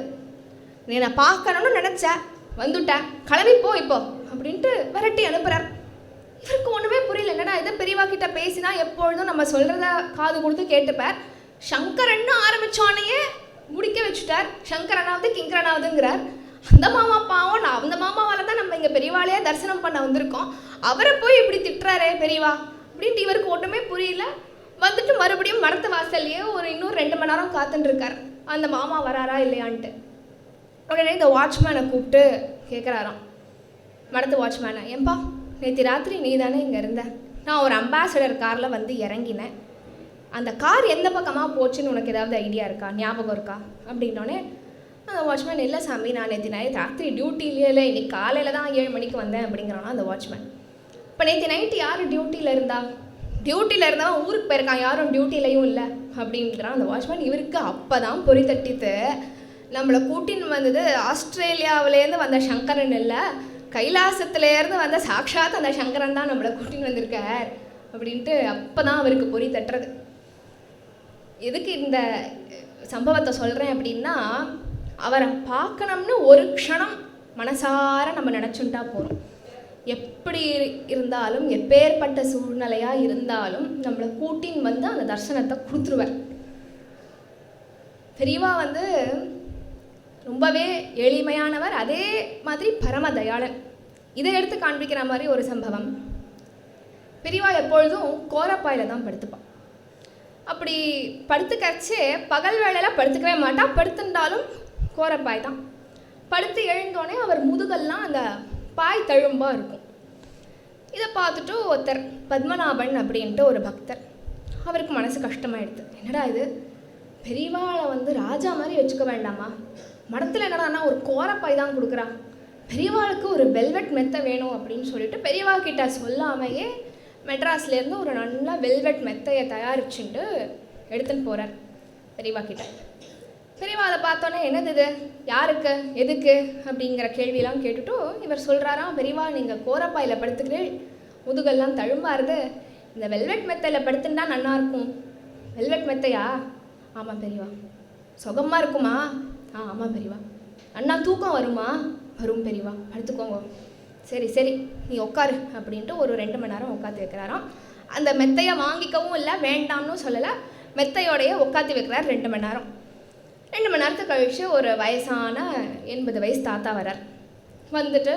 S4: நீ நான் பார்க்கணும்னு நினச்சேன், வந்துட்டேன், கிளம்பிப்போ இப்போ அப்படின்ட்டு விரட்டி அனுப்புகிறார். இவருக்கு ஒன்றுமே புரியல, என்னடா இது, பெரியவா கிட்ட பேசினா எப்பொழுதும் நம்ம சொல்கிறத காது கொடுத்து கேட்டுப்பார், சங்கரன்னு ஆரம்பித்தோன்னையே முடிக்க வச்சுட்டார், சங்கரனாவது கிங்கரனாவதுங்கிறார். அந்த மாமா பாவம், அந்த மாமாவால் தான் நம்ம இங்கே பெரியவாளையே தரிசனம் பண்ண வந்திருக்கோம், அவரை போய் இப்படி திட்டுறாரே பெரியவா அப்படின்ட்டு இவருக்கு ஒன்றுமே புரியல. வந்துட்டு மறுபடியும் மரத்து வாசல்லையே இன்னும் 2 மணி நேரம் காத்துட்டுருக்கார், அந்த மாமா வராரா இல்லையான்ட்டு. உடனே இந்த வாட்ச்மேனை கூப்பிட்டு கேட்குறாராம், மரத்து வாட்ச்மேனை, ஏன்பா நேற்று ராத்திரி நீ தானே இங்கே இருந்த, நான் ஒரு அம்பாசடர் காரில் வந்து இறங்கினேன், அந்த கார் எந்த பக்கமாக போச்சுன்னு உனக்கு ஏதாவது ஐடியா இருக்கா, ஞாபகம் இருக்கா அப்படின்னோடனே அந்த வாட்ச்மேன், இல்லை சாமி, நான் நேற்று ராத்திரி டியூட்டிலேயே இல்லை, இன்னைக்கு காலையில் தான் 7 மணிக்கு வந்தேன் அப்படிங்கிறானா அந்த வாட்ச்மேன். இப்போ நேற்று நைட்டு யார் டியூட்டியில் இருந்தா, டியூட்டியில் இருந்தவன் ஊருக்கு போயிருக்கான், யாரும் டியூட்டிலையும் இல்லை அப்படிங்கிறான் அந்த வாட்ச்மேன். இவருக்கு அப்போ தான் பொறி தட்டித்து, நம்மளை கூட்டின்னு வந்தது ஆஸ்திரேலியாவிலேருந்து வந்த சங்கரன் இல்லை, கைலாசத்துலேருந்து வந்த சாக்ஷாத் அந்த சங்கரன் தான் நம்மளை கூட்டின்னு வந்திருக்கார் அப்படின்ட்டு அப்போ தான் அவருக்கு பொறி தட்டுறது. எதுக்கு இந்த சம்பவத்தை சொல்கிறேன் அப்படின்னா, அவரை பார்க்கணும்னு ஒரு க்ஷணம் மனசார நம்ம நினச்சுட்டா போகிறோம். எப்படி இருந்தாலும், எப்பேற்பட்ட சூழ்நிலையாக இருந்தாலும் நம்மளை கூட்டின்னு வந்து அந்த தரிசனத்தை கொடுத்துருவார். பெரியவா வந்து ரொம்பவே எளிமையானவர், அதே மாதிரி பரம தயாளன். இதை எடுத்து காண்பிக்கிற மாதிரி ஒரு சம்பவம். பெரியவா எப்பொழுதும் கோரப்பாயில் தான் படுத்துப்பான். அப்படி படுத்துக்கச்சே பகல் வேளையில் படுத்துக்கவே மாட்டா, படுத்துட்டாலும் கோரப்பாய் தான். படுத்து எழுந்தோடனே அவர் முதுகெல்லாம் அந்த பாய் தழும்பாக இருக்கும். இதை பார்த்துட்டு ஒருத்தர் பத்மநாபன் அப்படின்ட்டு ஒரு பக்தர், அவருக்கு மனசு கஷ்டமாயிடுது. என்னடா இது, பெரியவாளை வந்து ராஜா மாதிரி வச்சுக்க வேண்டாமா, மடத்தில் என்னடான்னா ஒரு கோரப்பாய் தான் கொடுக்குறா, பெரியவாளுக்கு ஒரு வெல்வெட் மெத்தை வேணும் அப்படின்னு சொல்லிட்டு பெரியவா கிட்ட சொல்லாமையே மெட்ராஸ்லேருந்து ஒரு நல்ல வெல்வெட் மெத்தையை தயாரிச்சுட்டு எடுத்துன்னு போகிறார் பெரியவா கிட்ட. பெரியவா அதை பார்த்தோன்னே, என்னது இது, யாருக்கு, எதுக்கு அப்படிங்கிற கேள்வியெல்லாம் கேட்டுட்டு இவர் சொல்கிறாராம், பெரியவா நீங்கள் கோரப்பாயில் படுத்துக்கிறேன், முதுகெல்லாம் தழும்பாருது, இந்த வெல்வெட் மெத்தையில் படுத்துட்டா நல்லாயிருக்கும். வெல்வெட் மெத்தையா? ஆமாம் பெரியவா. சுகமாக இருக்குமா? ஆமாம் பெரியவா. அண்ணா தூக்கம் வருமா? வரும் பெரியவா, படுத்துக்கோங்க. சரி சரி நீ உட்காரு அப்படின்ட்டு ஒரு 2 மணி நேரம் உட்காந்து வைக்கிறாராம். அந்த மெத்தையை வாங்கிக்கவும் இல்லை, வேண்டாம்னு சொல்லலை, மெத்தையோடையே உட்காந்து வைக்கிறார் 2 மணி நேரம். 2 மணி நேரத்துக்கு கழிச்சு ஒரு வயசான 80 வயசு தாத்தா வரார். வந்துட்டு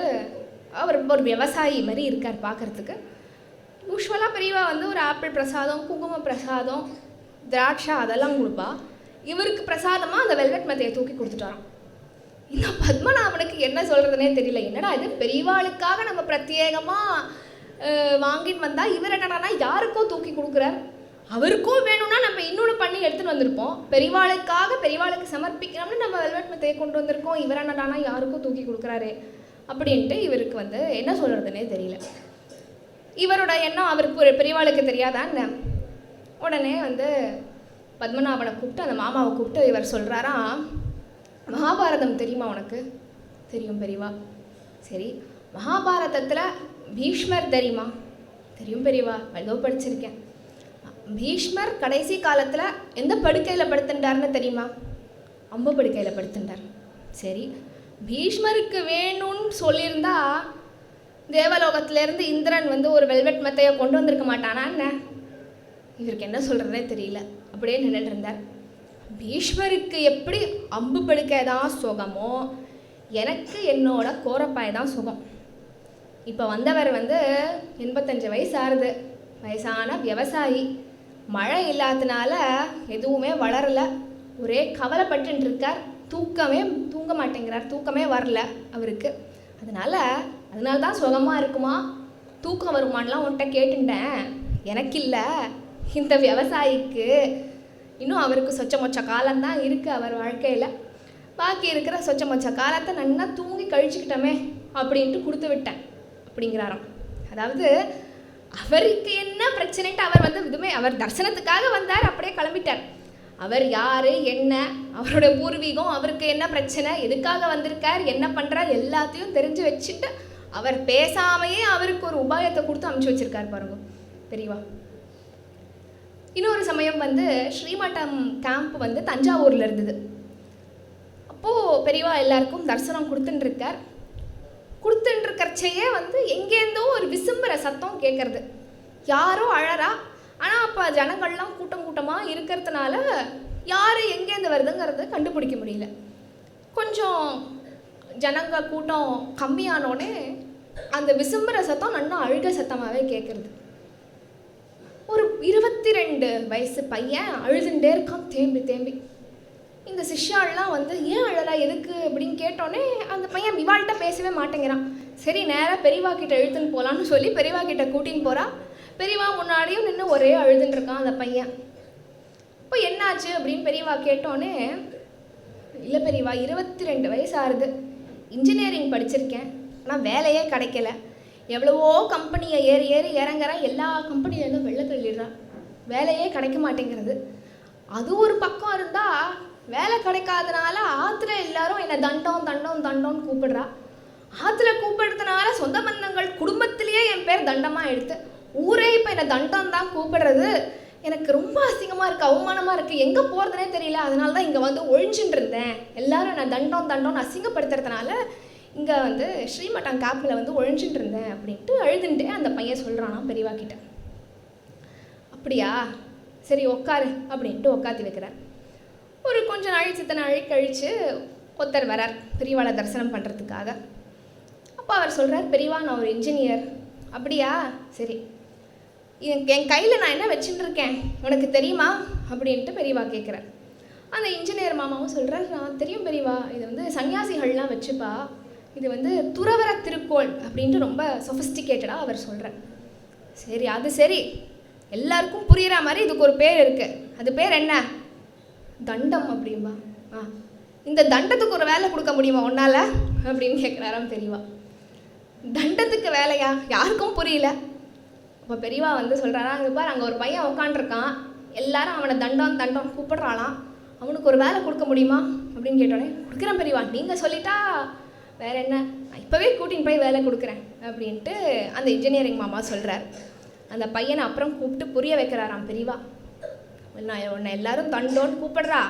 S4: அவர் ஒரு விவசாயி மாதிரி இருக்கார் பார்க்குறதுக்கு. யூஸ்வலாக பெரியவா வந்து ஒரு ஆப்பிள் பிரசாதம், குங்கும பிரசாதம், திராட்சை அதெல்லாம் கொடுப்பா. இவருக்கு பிரசாதமாக அந்த வெல்வெட் மெத்தையை தூக்கி கொடுத்துட்டாராம். இந்த பத்மநாபனுக்கு என்ன சொல்கிறதுனே தெரியல. என்னடா இது, பெரியவாளுக்காக நம்ம பிரத்யேகமாக வாங்கிட்டு வந்தால் இவர் என்னடானா யாருக்கோ தூக்கி கொடுக்குறார், அவருக்கும் வேணும்னா நம்ம இன்னொன்று பண்ணி எடுத்துகிட்டு வந்திருப்போம், பெரியவாளுக்காக பெரியவாளுக்கு சமர்ப்பிக்கணும்னு நம்ம வெல்வெட் மெத்தையை கொண்டு வந்திருக்கோம், இவர் என்னடானா யாருக்கும் தூக்கி கொடுக்குறாரு அப்படின்ட்டு இவருக்கு வந்து என்ன சொல்கிறதுனே தெரியல. இவரோட எண்ணம் அவருக்கு பெரியவாளுக்கு தெரியாதான்னு உடனே வந்து பத்மநாபனை கூப்பிட்டு அந்த மாமாவை கூப்பிட்டு இவர் சொல்கிறாராம், மகாபாரதம் தெரியுமா உனக்கு? தெரியும் பெரியவா. சரி, மகாபாரதத்தில் பீஷ்மர் தெரியுமா? தெரியும் பெரியவா, ஏதோ படிச்சிருக்கேன். பீஷ்மர் கடைசி காலத்தில் எந்த படுக்கையில் படுத்துட்டார்னு தெரியுமா? அம்பு படுக்கையில் படுத்துட்டார். சரி, பீஷ்மருக்கு வேணும்னு சொல்லியிருந்தா தேவலோகத்திலேருந்து இந்திரன் வந்து ஒரு வெல்வெட் மெத்தையை கொண்டு வந்திருக்க மாட்டானா என்ன? இவருக்கு என்ன சொல்கிறதே தெரியல, அப்படியே நின்றுட்டு இருந்தார். பீஷ்மருக்கு எப்படி அம்பு படுக்கை தான் சுகமோ, எனக்கு என்னோட கோரப்பாய் தான் சுகம். இப்போ வந்தவர் வந்து 85 வயசு ஆறுது, வயசான விவசாயி, மழை இல்லாததுனால எதுவுமே வளரலை, ஒரே கவலைப்பட்டு இருக்கார், தூங்க மாட்டேங்கிறார், தூக்கமே வரல அவருக்கு. அதனால தான் சுகமாக இருக்குமா, தூக்கம் வருமானலாம் உன்கிட்ட கேட்டுட்டேன். எனக்கு இல்லை, இந்த விவசாயிக்கு இன்னும் அவருக்கு சொச்ச மொச்ச காலம்தான் இருக்குது அவர் வாழ்க்கையில், பாக்கி இருக்கிற சொச்ச மொச்ச காலத்தை நல்லா தூங்கி கழிச்சுக்கிட்டோமே அப்படின்ட்டு கொடுத்து விட்டேன் அப்படிங்கிறாராம். அதாவது அவருக்கு என்ன பிரச்சனைட்டு அவர் வந்து இதுவுமே அவர் தரிசனத்துக்காக வந்தார், அப்படியே கிளம்பிட்டார். அவர் யார், என்ன, அவரோட பூர்வீகம், அவருக்கு என்ன பிரச்சனை, எதுக்காக வந்திருக்கார், என்ன பண்ணுறார், எல்லாத்தையும் தெரிஞ்சு வச்சுட்டு அவர் பேசாமையே அவருக்கு ஒரு உபாயத்தை கொடுத்து அனுப்பிச்சி வச்சிருக்கார் பாருங்க பெரியவா. இன்னொரு சமயம் வந்து ஸ்ரீமட்டம் கேம்ப் வந்து தஞ்சாவூரில் இருந்தது. அப்போது பெரியவா எல்லாருக்கும் தரிசனம் கொடுத்துட்டுருக்கறச்சையே வந்து எங்கேருந்தோ ஒரு விசும்புற சத்தம் கேட்குறது. யாரோ அழறா. ஆனால் அப்போ ஜனங்கள்லாம் கூட்டமாக இருக்கிறதுனால யார் எங்கேருந்து வருதுங்கிறது கண்டுபிடிக்க முடியல. கொஞ்சம் ஜனங்க கூட்டம் கம்மியானோடனே அந்த விசும்புற சத்தம் நல்லா அழுக சத்தமாகவே கேட்குறது. ஒரு 22 வயசு பையன் அழுதுண்டே இருக்கான் தேம்பி. இந்த சிஷ்யாலாம் வந்து ஏன் அழறா, எதுக்கு அப்படின்னு கேட்டோன்னே அந்த பையன் இவாள்கிட்ட பேசவே மாட்டேங்கிறான். சரி நேராக பெரியவா கிட்ட இழுத்துன்னு போகலான்னு சொல்லி பெரியவா கிட்ட கூட்டின்னு போகிறா. பெரியவா முன்னாடியும் நின்று ஒரே அழுதுன்னு இருக்கான் அந்த பையன். இப்போ என்னாச்சு அப்படின்னு பெரியவா கேட்டோன்னே, இல்லை பெரியவா 22 வயசு ஆகுது, இன்ஜினியரிங் படிச்சிருக்கேன், ஆனால் வேலையே கிடைக்கல, எவ்வளவோ கம்பெனியை ஏறி இறங்குறேன், எல்லா கம்பெனிலேருந்தும் வெள்ளை தள்ளிடுறான், வேலையே கிடைக்க மாட்டேங்கிறது. அது ஒரு பக்கம் இருந்தால் வேலை கிடைக்காதனால ஆற்றுல எல்லாரும் என்னை தண்டம்னு கூப்பிடுறா. ஆற்றுல கூப்பிடுறதுனால சொந்த பந்தங்கள் குடும்பத்திலேயே என் பேர் தண்டமாக எடுத்து ஊரே இப்போ என்னை தண்டம் தான் கூப்பிடுறது. எனக்கு ரொம்ப அசிங்கமாக இருக்குது, அவமானமாக இருக்குது, எங்கே போகிறதுனே தெரியல. அதனால தான் இங்கே வந்து ஒழிஞ்சுட்டு இருந்தேன். எல்லோரும் என்னை தண்டம்னு அசிங்கப்படுத்துறதுனால இங்கே வந்து ஸ்ரீமட்டம் கேப்பில் வந்து ஒழிஞ்சுட்டு இருந்தேன் அப்படின்ட்டு அழுதுன்ட்டே அந்த பையன் சொல்கிறானா பெரியவா கிட்ட. அப்படியா, சரி உட்காரு அப்படின்ட்டு உட்காத்தி வைக்கிறார். ஒரு கொஞ்சம் நாள் சித்தனை கழித்து ஒருத்தர் வரார் பெரியவாளை தரிசனம் பண்ணுறதுக்காக. அப்போ அவர் சொல்கிறார், பெரியவா நான் ஒரு இன்ஜினியர். அப்படியா, சரி என் கையில் நான் என்ன வச்சுட்டு இருக்கேன் உனக்கு தெரியுமா அப்படின்ட்டு பெரியவா கேட்குறார். அந்த இன்ஜினியர் மாமாவும் சொல்கிறார், நான் தெரியும் பெரியவா, இது வந்து சன்னியாசிகள்லாம் வச்சுப்பா, இது வந்து துறவர திருக்கோள் அப்படின்ட்டு ரொம்ப சொஃபிஸ்டிகேட்டடாக அவர் சொல்கிறார். சரி அது சரி, எல்லாருக்கும் புரிகிற மாதிரி இதுக்கு ஒரு பேர் இருக்குது, அது பேர் என்ன, தண்டம் அப்படின்பா. இந்த தண்டத்துக்கு ஒரு வேலை கொடுக்க முடியுமா உன்னால் அப்படின்னு கேட்குறாராம் பெரியவா. தண்டத்துக்கு வேலையா, யாருக்கும் புரியல. இப்போ பெரியவா வந்து சொல்கிறாரா, அங்கே பாரு அங்கே ஒரு பையன் உட்காண்ட்ருக்கான், எல்லாரும் அவனை தண்டம் கூப்பிடுறாளாம், அவனுக்கு ஒரு வேலை கொடுக்க முடியுமா அப்படின்னு கேட்டோடனே, கொடுக்குறேன் பெரியவா, நீங்கள் சொல்லிட்டா வேறு என்ன, நான் இப்போவே கூட்டின்னு போய் வேலை கொடுக்குறேன் அப்படின்ட்டு அந்த இன்ஜினியரிங் மாமா சொல்கிறார். அந்த பையனை அப்புறம் கூப்பிட்டு புரிய வைக்கிறாராம் பெரியவா. நான் உன்னை எல்லாரும் தண்டோன்னு கூப்பிடுறா,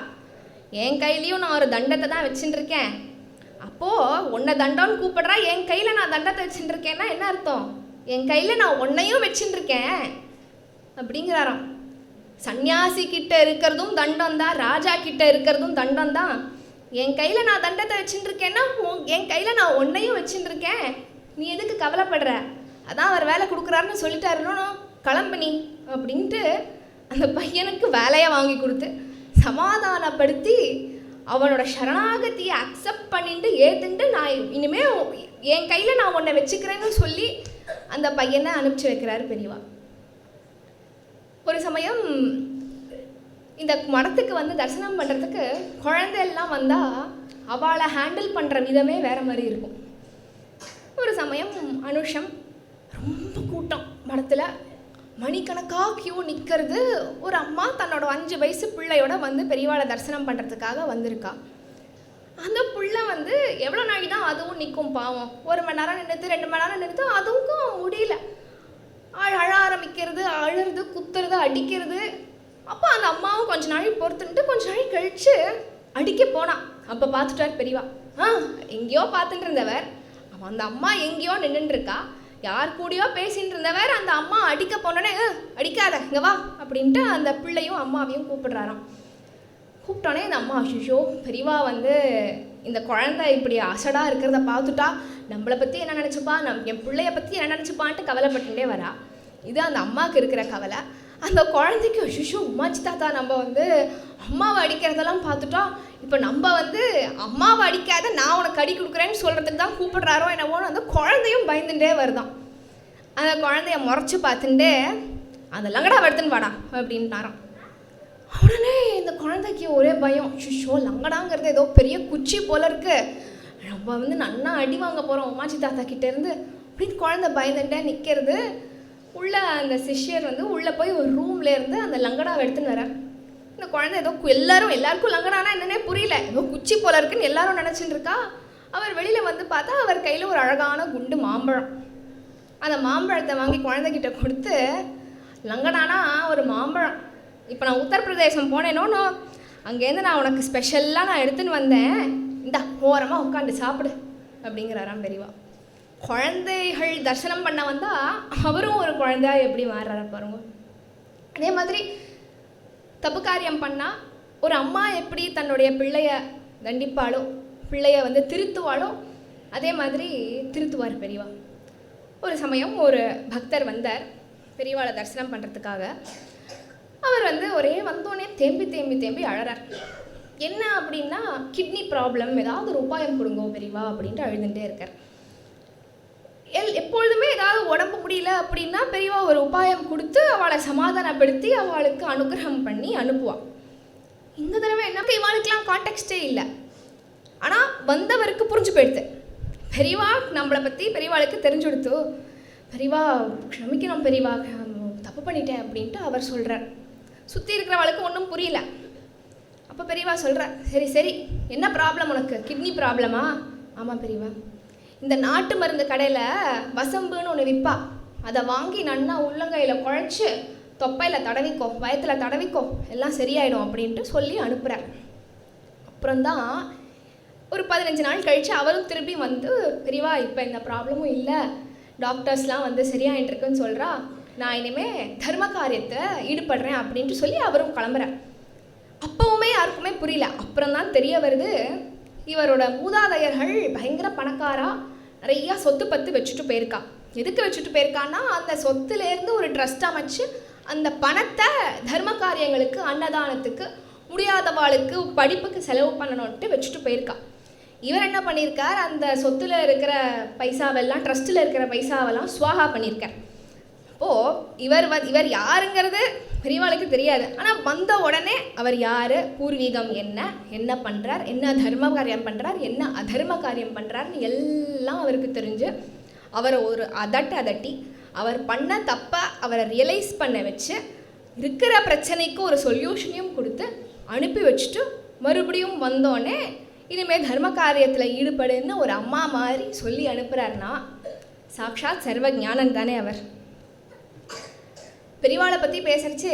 S4: என் கையிலையும் நான் ஒரு தண்டத்தை தான் வச்சுட்டு இருக்கேன். அப்போது உன்னை தண்டோன்னு கூப்பிடுறா, என் கையில் நான் தண்டத்தை வச்சுட்டு இருக்கேன்னா என்ன அர்த்தம், என் கையில் நான் உன்னையும் வச்சுட்டு இருக்கேன் அப்படிங்கிறாராம். சன்னியாசி கிட்ட இருக்கிறதும் தண்டம் தான், ராஜா கிட்ட இருக்கிறதும் தண்டம் தான். என் கையில் நான் தண்டத்தை வச்சுட்டு இருக்கேன்னா என் கையில் நான் உன்னையும் வச்சுட்டு இருக்கேன், நீ எதுக்கு கவலைப்படுற, அதான் அவர் வேலை கொடுக்குறாருன்னு சொல்லிட்டாருன்னு கிளம்பு நீ அப்படின்ட்டு அந்த பையனுக்கு வேலையை வாங்கி கொடுத்து சமாதானப்படுத்தி அவனோட சரணாகத்தியை அக்செப்ட் பண்ணிட்டு ஏற்றுட்டு நான் இனிமேல் என் கையில் நான் உன்னை வச்சுக்கிறேன்னு சொல்லி அந்த பையனை அனுப்பிச்சி வைக்கிறாரு பெரியவா. ஒரு சமயம் இந்த மடத்துக்கு வந்து தரிசனம் பண்ணுறதுக்கு குழந்தையெல்லாம் வந்தால் அவளை ஹேண்டில் பண்ணுற விதமே வேறு மாதிரி இருக்கும். ஒரு சமயம் அனுஷம் ரொம்ப கூட்டம் மடத்தில் மணிக்கணக்காக கியூ நிற்கிறது. ஒரு அம்மா தன்னோட 5 வயசு பிள்ளையோட வந்து பெரியவாளை தரிசனம் பண்ணுறதுக்காக வந்திருக்கா. அந்த பிள்ளை வந்து எவ்வளோ நாள் தான் அதுவும் நிற்கும் பாவம், 1 மணி நேரம் நிறுத்து 2 மணி நேரம் நிறுத்து, அதுவும் முடியல, அழ ஆரம்பிக்கிறது, அழுறது, குத்துறது, அடிக்கிறது. அப்போ அந்த அம்மாவும் கொஞ்ச நாள் பொறுத்துட்டு கொஞ்ச நாள் கழித்து அடிக்க போனான். அப்போ பார்த்துட்டார் பெரியவா. எங்கேயோ பார்த்துட்டு இருந்தவர், அவன் அந்த அம்மா எங்கேயோ நின்றுட்டுருக்கா, யார் கூடயோ பேசிகிட்டு இருந்தவர் அந்த அம்மா அடிக்க போனோடனே அடிக்காத இங்கே வா அப்படின்ட்டு அந்த பிள்ளையும் அம்மாவையும் கூப்பிடுறாராம். கூப்பிட்டோன்னே இந்த அம்மா அஷிஷோ பெரியவா வந்து இந்த குழந்தை இப்படி அசடாக இருக்கிறத பார்த்துட்டா நம்மளை பற்றி என்ன நினச்சிப்பா, என் பிள்ளைய பற்றி என்ன நினச்சிப்பான்ட்டு கவலைப்பட்டுட்டே வரா. இது அந்த அம்மாவுக்கு இருக்கிற கவலை. அந்த குழந்தைக்கு அஷிஷோ உமாச்சி தாத்தா நம்ம வந்து அம்மாவை அடிக்கிறதெல்லாம் பார்த்துட்டோம், இப்போ நம்ம வந்து அம்மாவை அடிக்காத நான் உனக்கு அடி கொடுக்குறேன்னு சொல்கிறதுக்கு தான் கூப்பிடுறாரோ என்னவோன்னு அந்த குழந்தையும் பயந்துட்டே வருதான். அந்த குழந்தைய முறைச்சி பார்த்துட்டே அந்த லங்கடா எடுத்துன்னு வாடா அப்படின்ட்டாராம். உடனே இந்த குழந்தைக்கு ஒரே பயம், ஷிஷோ லங்கடாங்கிறது ஏதோ பெரிய குச்சி போல இருக்கு, நம்ம வந்து நன்னா அடி வாங்க போகிறோம் உமாச்சி தாத்தா கிட்டேருந்து அப்படின்னு குழந்தை பயந்துட்டே நிற்கிறது. உள்ளே அந்த சிஷ்யர் வந்து உள்ளே போய் ஒரு ரூம்லேருந்து அந்த லங்கடாவை எடுத்துன்னு வரார். இந்த குழந்தை ஏதோ எல்லாருக்கும் லங்கனானா என்னன்னே புரியல, ஏதோ குச்சி போல இருக்குன்னு எல்லாரும் நினச்சிட்டு இருக்கா. அவர் வெளியில் வந்து பார்த்தா அவர் கையில் ஒரு அழகான குண்டு மாம்பழம். அந்த மாம்பழத்தை வாங்கி குழந்தைகிட்ட கொடுத்து, லங்கனானா ஒரு மாம்பழம், இப்போ நான் உத்தரப்பிரதேசம் போனேனோன்னு அங்கேருந்து நான் உனக்கு ஸ்பெஷலாக நான் எடுத்துன்னு வந்தேன், இந்த ஓரமாக உட்காந்து சாப்பிடு அப்படிங்கிறாராம் பெரியவா. குழந்தைகள் தரிசனம் பண்ண வந்தால் அவரும் ஒரு குழந்தையா எப்படி மாறுறாரு பாருங்க. அதே மாதிரி தப்பு காரியம் பண்ணால் ஒரு அம்மா எப்படி தன்னுடைய பிள்ளைய தண்டிப்பாளோ, பிள்ளைய வந்து திருத்துவாளோ, அதே மாதிரி திருத்துவார் பெரியவா. ஒரு சமயம் ஒரு பக்தர் வந்தார் பெரியவாளை தரிசனம் பண்ணுறதுக்காக. அவர் வந்து வந்தோடனே தேம்பி அழறார். என்ன அப்படின்னா, கிட்னி ப்ராப்ளம், ஏதாவது ஒரு உபாயம் கொடுங்க பெரியவா அப்படின்ட்டு அழுதுகிட்டே இருக்கார். எப்பொழுதுமே ஏதாவது உடம்பு முடியல அப்படின்னா பெரியவா ஒரு உபாயம் கொடுத்து அவளை சமாதானப்படுத்தி அவளுக்கு அனுகிரகம் பண்ணி அனுப்புவாள். இந்த தடவை என்ன, இவாளுக்கெலாம் கான்டெக்ஸ்டே இல்லை. ஆனால் வந்தவருக்கு புரிஞ்சு போயிடுது. பெரியவா நம்மளை பற்றி பெரியவாளுக்கு தெரிஞ்சு கொடுத்து, பெரியவா க்ஷமிக்கணும் பெரியவா, தப்பு பண்ணிட்டேன் அப்படின்ட்டு அவர் சொல்கிறார். சுற்றி இருக்கிறவளுக்கு ஒன்றும் புரியல. அப்போ பெரியவா சொல்கிறார், சரி என்ன ப்ராப்ளம் உனக்கு? கிட்னி ப்ராப்ளமா? ஆமாம் பெரியவா. இந்த நாட்டு மருந்து கடையில் வசம்புன்னு ஒன்று விற்பா, அதை வாங்கி நன்னா உள்ளங்கையில் குழைச்சி தொப்பையில் தடவிக்கோ, வயத்தில் தடவிக்கோ, எல்லாம் சரியாயிடும் அப்படின்ட்டு சொல்லி அனுப்புகிறார். அப்புறம்தான் ஒரு 15 நாள் கழித்து அவரும் திருப்பி வந்து, பெரியவா இப்போ இந்த ப்ராப்ளமும் இல்லை, டாக்டர்ஸ்லாம் வந்து சரியாயிட்டுருக்குன்னு சொல்கிறா, நான் இனிமேல் தர்ம காரியத்தை ஈடுபடுறேன் அப்படின்ட்டு சொல்லி அவரும் கிளம்புறார். அப்போவுமே யாருக்குமே புரியல. அப்புறம்தான் தெரிய வருது, இவரோட மூதாதையர்கள் பயங்கர பணக்காரா, நிறையா சொத்து பத்து வச்சுட்டு போயிருக்கா. எதுக்கு வச்சுட்டு போயிருக்கான்னா, அந்த சொத்துலேருந்து ஒரு ட்ரஸ்ட் அமைச்சு அந்த பணத்தை தர்ம காரியங்களுக்கு, அன்னதானத்துக்கு, முடியாதவாளுக்கு படிப்புக்கு செலவு பண்ணணுன்ட்டு வச்சுட்டு போயிருக்கா. இவர் என்ன பண்ணியிருக்கார், அந்த சொத்தில் இருக்கிற பைசாவெல்லாம், ட்ரஸ்ட்டில் இருக்கிற பைசாவெல்லாம் சுவாகா பண்ணியிருக்கார். அப்போது இவர் யாருங்கிறது பெரியவாளுக்கு தெரியாது. ஆனால் வந்த உடனே அவர் யார், பூர்வீகம் என்ன பண்ணுறார், என்ன தர்ம காரியம் பண்ணுறார், என்ன அதர்ம காரியம் பண்ணுறாருன்னு எல்லாம் அவருக்கு தெரிஞ்சு அவரை ஒரு அதட்டி அவர் பண்ண தப்பை அவரை ரியலைஸ் பண்ண வச்சு இருக்கிற பிரச்சனைக்கு ஒரு சொல்யூஷனையும் கொடுத்து அனுப்பி வச்சுட்டு மறுபடியும் வந்தோடனே இனிமேல் தர்ம காரியத்தில் ஈடுபடுன்னு ஒரு அம்மா மாதிரி சொல்லி அனுப்புகிறாருன்னா சாக்ஷாத் சர்வ ஞானன் தானே அவர். பெரியவாளை பற்றி பேசுகிறச்சு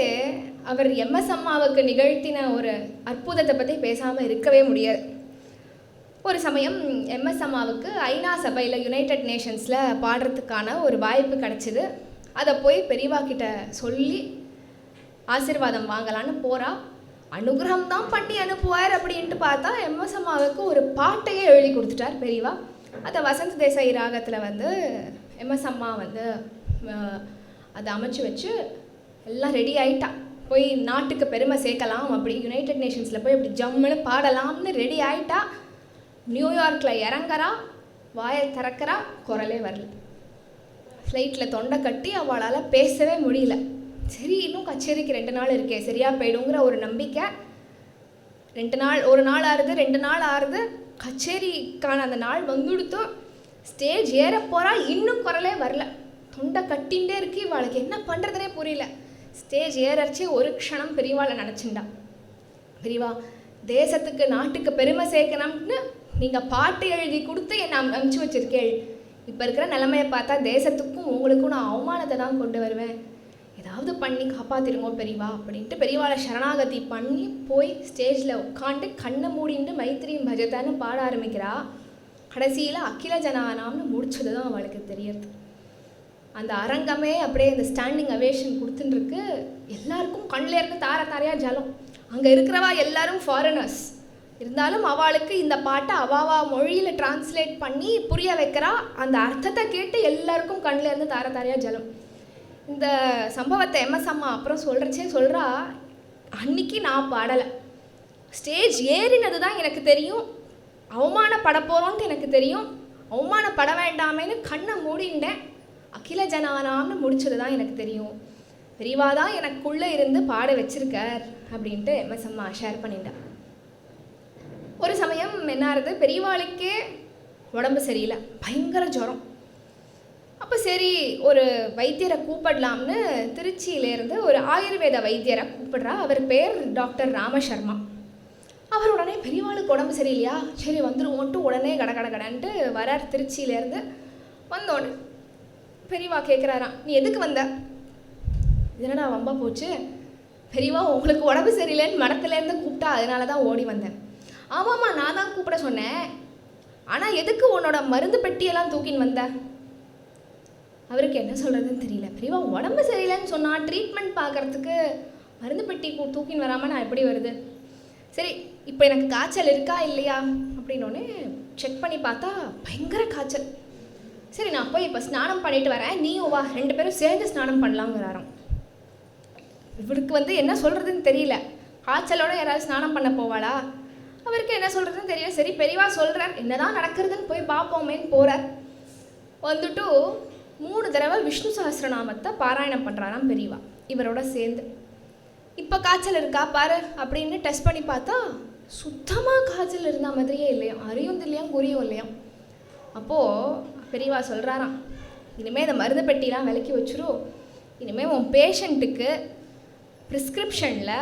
S4: அவர் எம்எஸ் அம்மாவுக்கு நிகழ்த்தின ஒரு அற்புதத்தை பற்றி பேசாமல் இருக்கவே முடியாது. ஒரு சமயம் எம்எஸ் அம்மாவுக்கு ஐநா சபையில் யுனைடெட் நேஷன்ஸில் பாடுறதுக்கான ஒரு வாய்ப்பு கிடச்சிது. அதை போய் பெரியவா கிட்ட சொல்லி ஆசீர்வாதம் வாங்கலான்னு போகிறா. அனுகிரகம் தான் பண்ணி அனுப்புவார் அப்படின்ட்டு பார்த்தா எம்எஸ் அம்மாவுக்கு ஒரு பாட்டையே எழுதி கொடுத்துட்டார் பெரியவா. அதை வசந்த் தேசாய் ராகத்தில் வந்து எம்எஸ் அம்மா வந்து அதை அமைச்சு வச்சு எல்லாம் ரெடி ஆகிட்டா. போய் நாட்டுக்கு பெருமை சேர்க்கலாம், அப்படி யுனைடெட் நேஷன்ஸில் போய் அப்படி ஜம்முன்னு பாடலாம்னு ரெடி ஆகிட்டா. நியூயார்க்கில் இறங்குறா, வாயை திறக்கிறா, குரலே வரல. ஃப்ளைட்டில் தொண்டை கட்டி அவளால் பேசவே முடியல. சரி, இன்னும் கச்சேரிக்கு 2 நாள் இருக்கே, சரியாக போயிடுங்கிற ஒரு நம்பிக்கை. 2 நாள், ஒரு நாள் ஆறுது, 2 நாள் ஆறுது, கச்சேரிக்கான அந்த நாள் வந்துடுத்தோம். ஸ்டேஜ் ஏற போகிறா, இன்னும் குரலே வரல. தொண்டை கட்டிகிட்டே இருக்கு. இவாளுக்கு என்ன பண்ணுறதுனே புரியல. ஸ்டேஜ் ஏறச்சு ஒரு க்ஷணம் பெரியவாளை நினச்சிண்டா. பெரியவா, தேசத்துக்கு நாட்டுக்கு பெருமை சேர்க்கணும்னு நீங்கள் பாட்டு எழுதி கொடுத்து என்னை அனுப்பிச்சி வச்சுருக்கேள். இப்போ இருக்கிற நிலைமையை பார்த்தா தேசத்துக்கும் உங்களுக்கும் நான் அவமானத்தை தான் கொண்டு வருவேன். ஏதாவது பண்ணி காப்பாற்றிடுங்க பெரியவா அப்படின்ட்டு பெரியவாளை சரணாகதி பண்ணி போய் ஸ்டேஜில் உட்காந்து கண்ணை மூடிட்டு மைத்திரியும் பஜத்தான்னு பாட ஆரம்பிக்கிறா. கடைசியில் அகில ஜனானாம்னு முடிச்சது தான் அவளுக்கு தெரியறது. அந்த அரங்கமே அப்படியே இந்த ஸ்டாண்டிங் அவேஷன் கொடுத்துட்டுருக்கு. எல்லாருக்கும் கண்ணில் இருந்து தாரையாக ஜலம். அங்கே இருக்கிறவா எல்லாரும் ஃபாரினர்ஸ் இருந்தாலும் அவளுக்கு இந்த பாட்டை அவாவா மொழியில் டிரான்ஸ்லேட் பண்ணி புரிய வைக்கிறா. அந்த அர்த்தத்தை கேட்டு எல்லாருக்கும் கண்ணில் இருந்து தாரையாக ஜலம். இந்த சம்பவத்தை எம்எஸ் அம்மா அப்புறம் சொல்கிறா, அன்னைக்கு நான் பாடலை, ஸ்டேஜ் ஏறினது தான் எனக்கு தெரியும், அவமானப்பட போகிறோன்ட்டு எனக்கு தெரியும், அவமானப்பட வேண்டாமேன்னு கண்ணை மூடிண்டேன், அகில ஜனானாம்னு முடிச்சது தான் எனக்கு தெரியும், பெரியவா தான் எனக்குள்ளே இருந்து பாட வச்சிருக்கார் அப்படின்ட்டு எம்எஸ் அம்மா ஷேர் பண்ணிட்டேன். ஒரு சமயம் என்ன ஆகுது, பெரியவாளுக்கே உடம்பு சரியில்லை, பயங்கர ஜுரம். அப்போ சரி ஒரு வைத்தியரை கூப்பிடலாம்னு திருச்சியிலேருந்து ஒரு ஆயுர்வேத வைத்தியரை கூப்பிடுறா. அவர் பேர் டாக்டர் ராமசர்மா. அவர் உடனே பெரியவாளுக்கு உடம்பு சரியில்லையா, சரி வந்துடுவோன்ட்டு உடனே கடன்ட்டு வரார் திருச்சியிலேருந்து. வந்தோடனே பெரியவா கேட்குறாராம், நீ எதுக்கு வந்த? என்னடா வம்பா போச்சு, பெரியவா உங்களுக்கு உடம்பு சரியில்லைன்னு மரத்துலேருந்து கூப்பிட்டா அதனால தான் ஓடி வந்தேன். ஆமாம்மா நான் தான் கூப்பிட சொன்னேன், ஆனால் எதுக்கு உன்னோட மருந்து பெட்டியெல்லாம் தூக்கின்னு வந்த? அவருக்கு என்ன சொல்கிறதுன்னு தெரியல. பெரியவா உடம்பு சரியில்லைன்னு சொன்னால் ட்ரீட்மெண்ட் பார்க்குறதுக்கு மருந்து பெட்டி தூக்கின்னு வராமல் நான் எப்படி வருது? சரி இப்போ எனக்கு காய்ச்சல் இருக்கா இல்லையா அப்படின்னோடனே செக் பண்ணி பார்த்தா பயங்கர காய்ச்சல். சரி நான் போய் இப்போ ஸ்நானம் பண்ணிட்டு வரேன், நீயும் வா, 2 பேரும் சேர்ந்து ஸ்நானம் பண்ணலாங்கிறாராம். இவருக்கு என்ன சொல்கிறதுன்னு தெரியல. காய்ச்சலோட யாராவது ஸ்நானம் பண்ண போவாளா? அவருக்கு என்ன சொல்கிறதுன்னு தெரியல. சரி பெரியவா சொல்கிறார், என்னதான் நடக்கிறதுன்னு போய் பார்ப்போமேன்னு போகிறார். வந்துட்டு 3 தடவை விஷ்ணு சஹஸ்ரநாமத்தை பாராயணம் பண்ணுறாராம் பெரியவா இவரோட சேர்ந்து. இப்போ காய்ச்சல் இருக்கா பாரு அப்படின்னு டெஸ்ட் பண்ணி பார்த்தா சுத்தமாக காய்ச்சல் இருந்த மாதிரியே இல்லையாம், அறியும் இல்லையாம் குறியும் இல்லையாம். அப்போது பெரியவா சொல்கிறாராம், இனிமேல் இந்த மருந்து பெட்டிலாம் விலக்கி வச்சிரும், இனிமேல் உன் பேஷண்ட்டுக்கு ப்ரிஸ்கிரிப்ஷனில்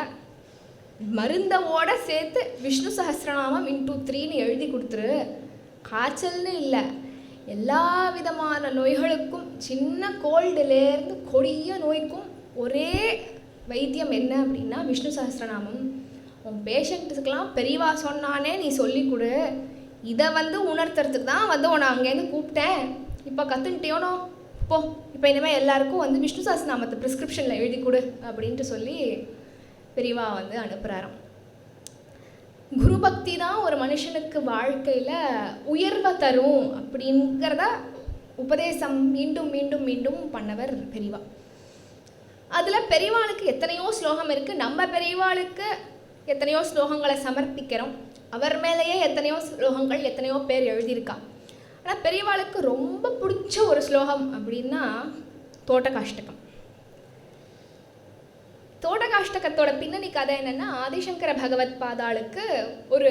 S4: மருந்தவோடு சேர்த்து விஷ்ணு சஹஸ்ரநாமம் × 3 எழுதி கொடுத்துரு. காய்ச்சல்னு இல்லை, எல்லா விதமான நோய்களுக்கும் சின்ன கோல்டுலேருந்து கொடிய நோய்க்கும் ஒரே வைத்தியம் என்ன அப்படின்னா விஷ்ணு சஹஸ்ரநாமம். உன் பேஷண்ட்டுக்கெலாம் பெரியவா சொன்னானே நீ சொல்லி கொடு, இதை உணர்த்துறதுக்கு தான் உன்னை அங்கேருந்து கூப்பிட்டேன். இப்போ கற்றுன்ட்டேனோ போ, இப்போ இனிமேல் எல்லாருக்கும் விஷ்ணு சஹஸ்ரநாமத்தை ப்ரிஸ்கிரிப்ஷனில் எழுதி கொடு அப்படின்ட்டு சொல்லி பெரியவா அனுப்புகிறாராம். குரு பக்தி தான் ஒரு மனுஷனுக்கு வாழ்க்கையில் உயர்வை தரும் அப்படிங்கிறத உபதேசம் மீண்டும் மீண்டும் மீண்டும் பண்ணவர் பெரியவா. அதில் பெரியவாளுக்கு எத்தனையோ ஸ்லோகம் இருக்குது. நம்ம பெரியவாளுக்கு எத்தனையோ ஸ்லோகங்களை சமர்ப்பிக்கிறோம். அவர் மேலேயே எத்தனையோ ஸ்லோகங்கள் எத்தனையோ பேர் எழுதியிருக்கா. ஆனால் பெரியவாளுக்கு ரொம்ப பிடிச்ச ஒரு ஸ்லோகம் அப்படின்னா தோட்டகாஷ்டகம். தோட்டகாஷ்டகத்தோட பின்னணி கதை என்னென்னா, ஆதிசங்கர பகவத் பாதாளுக்கு ஒரு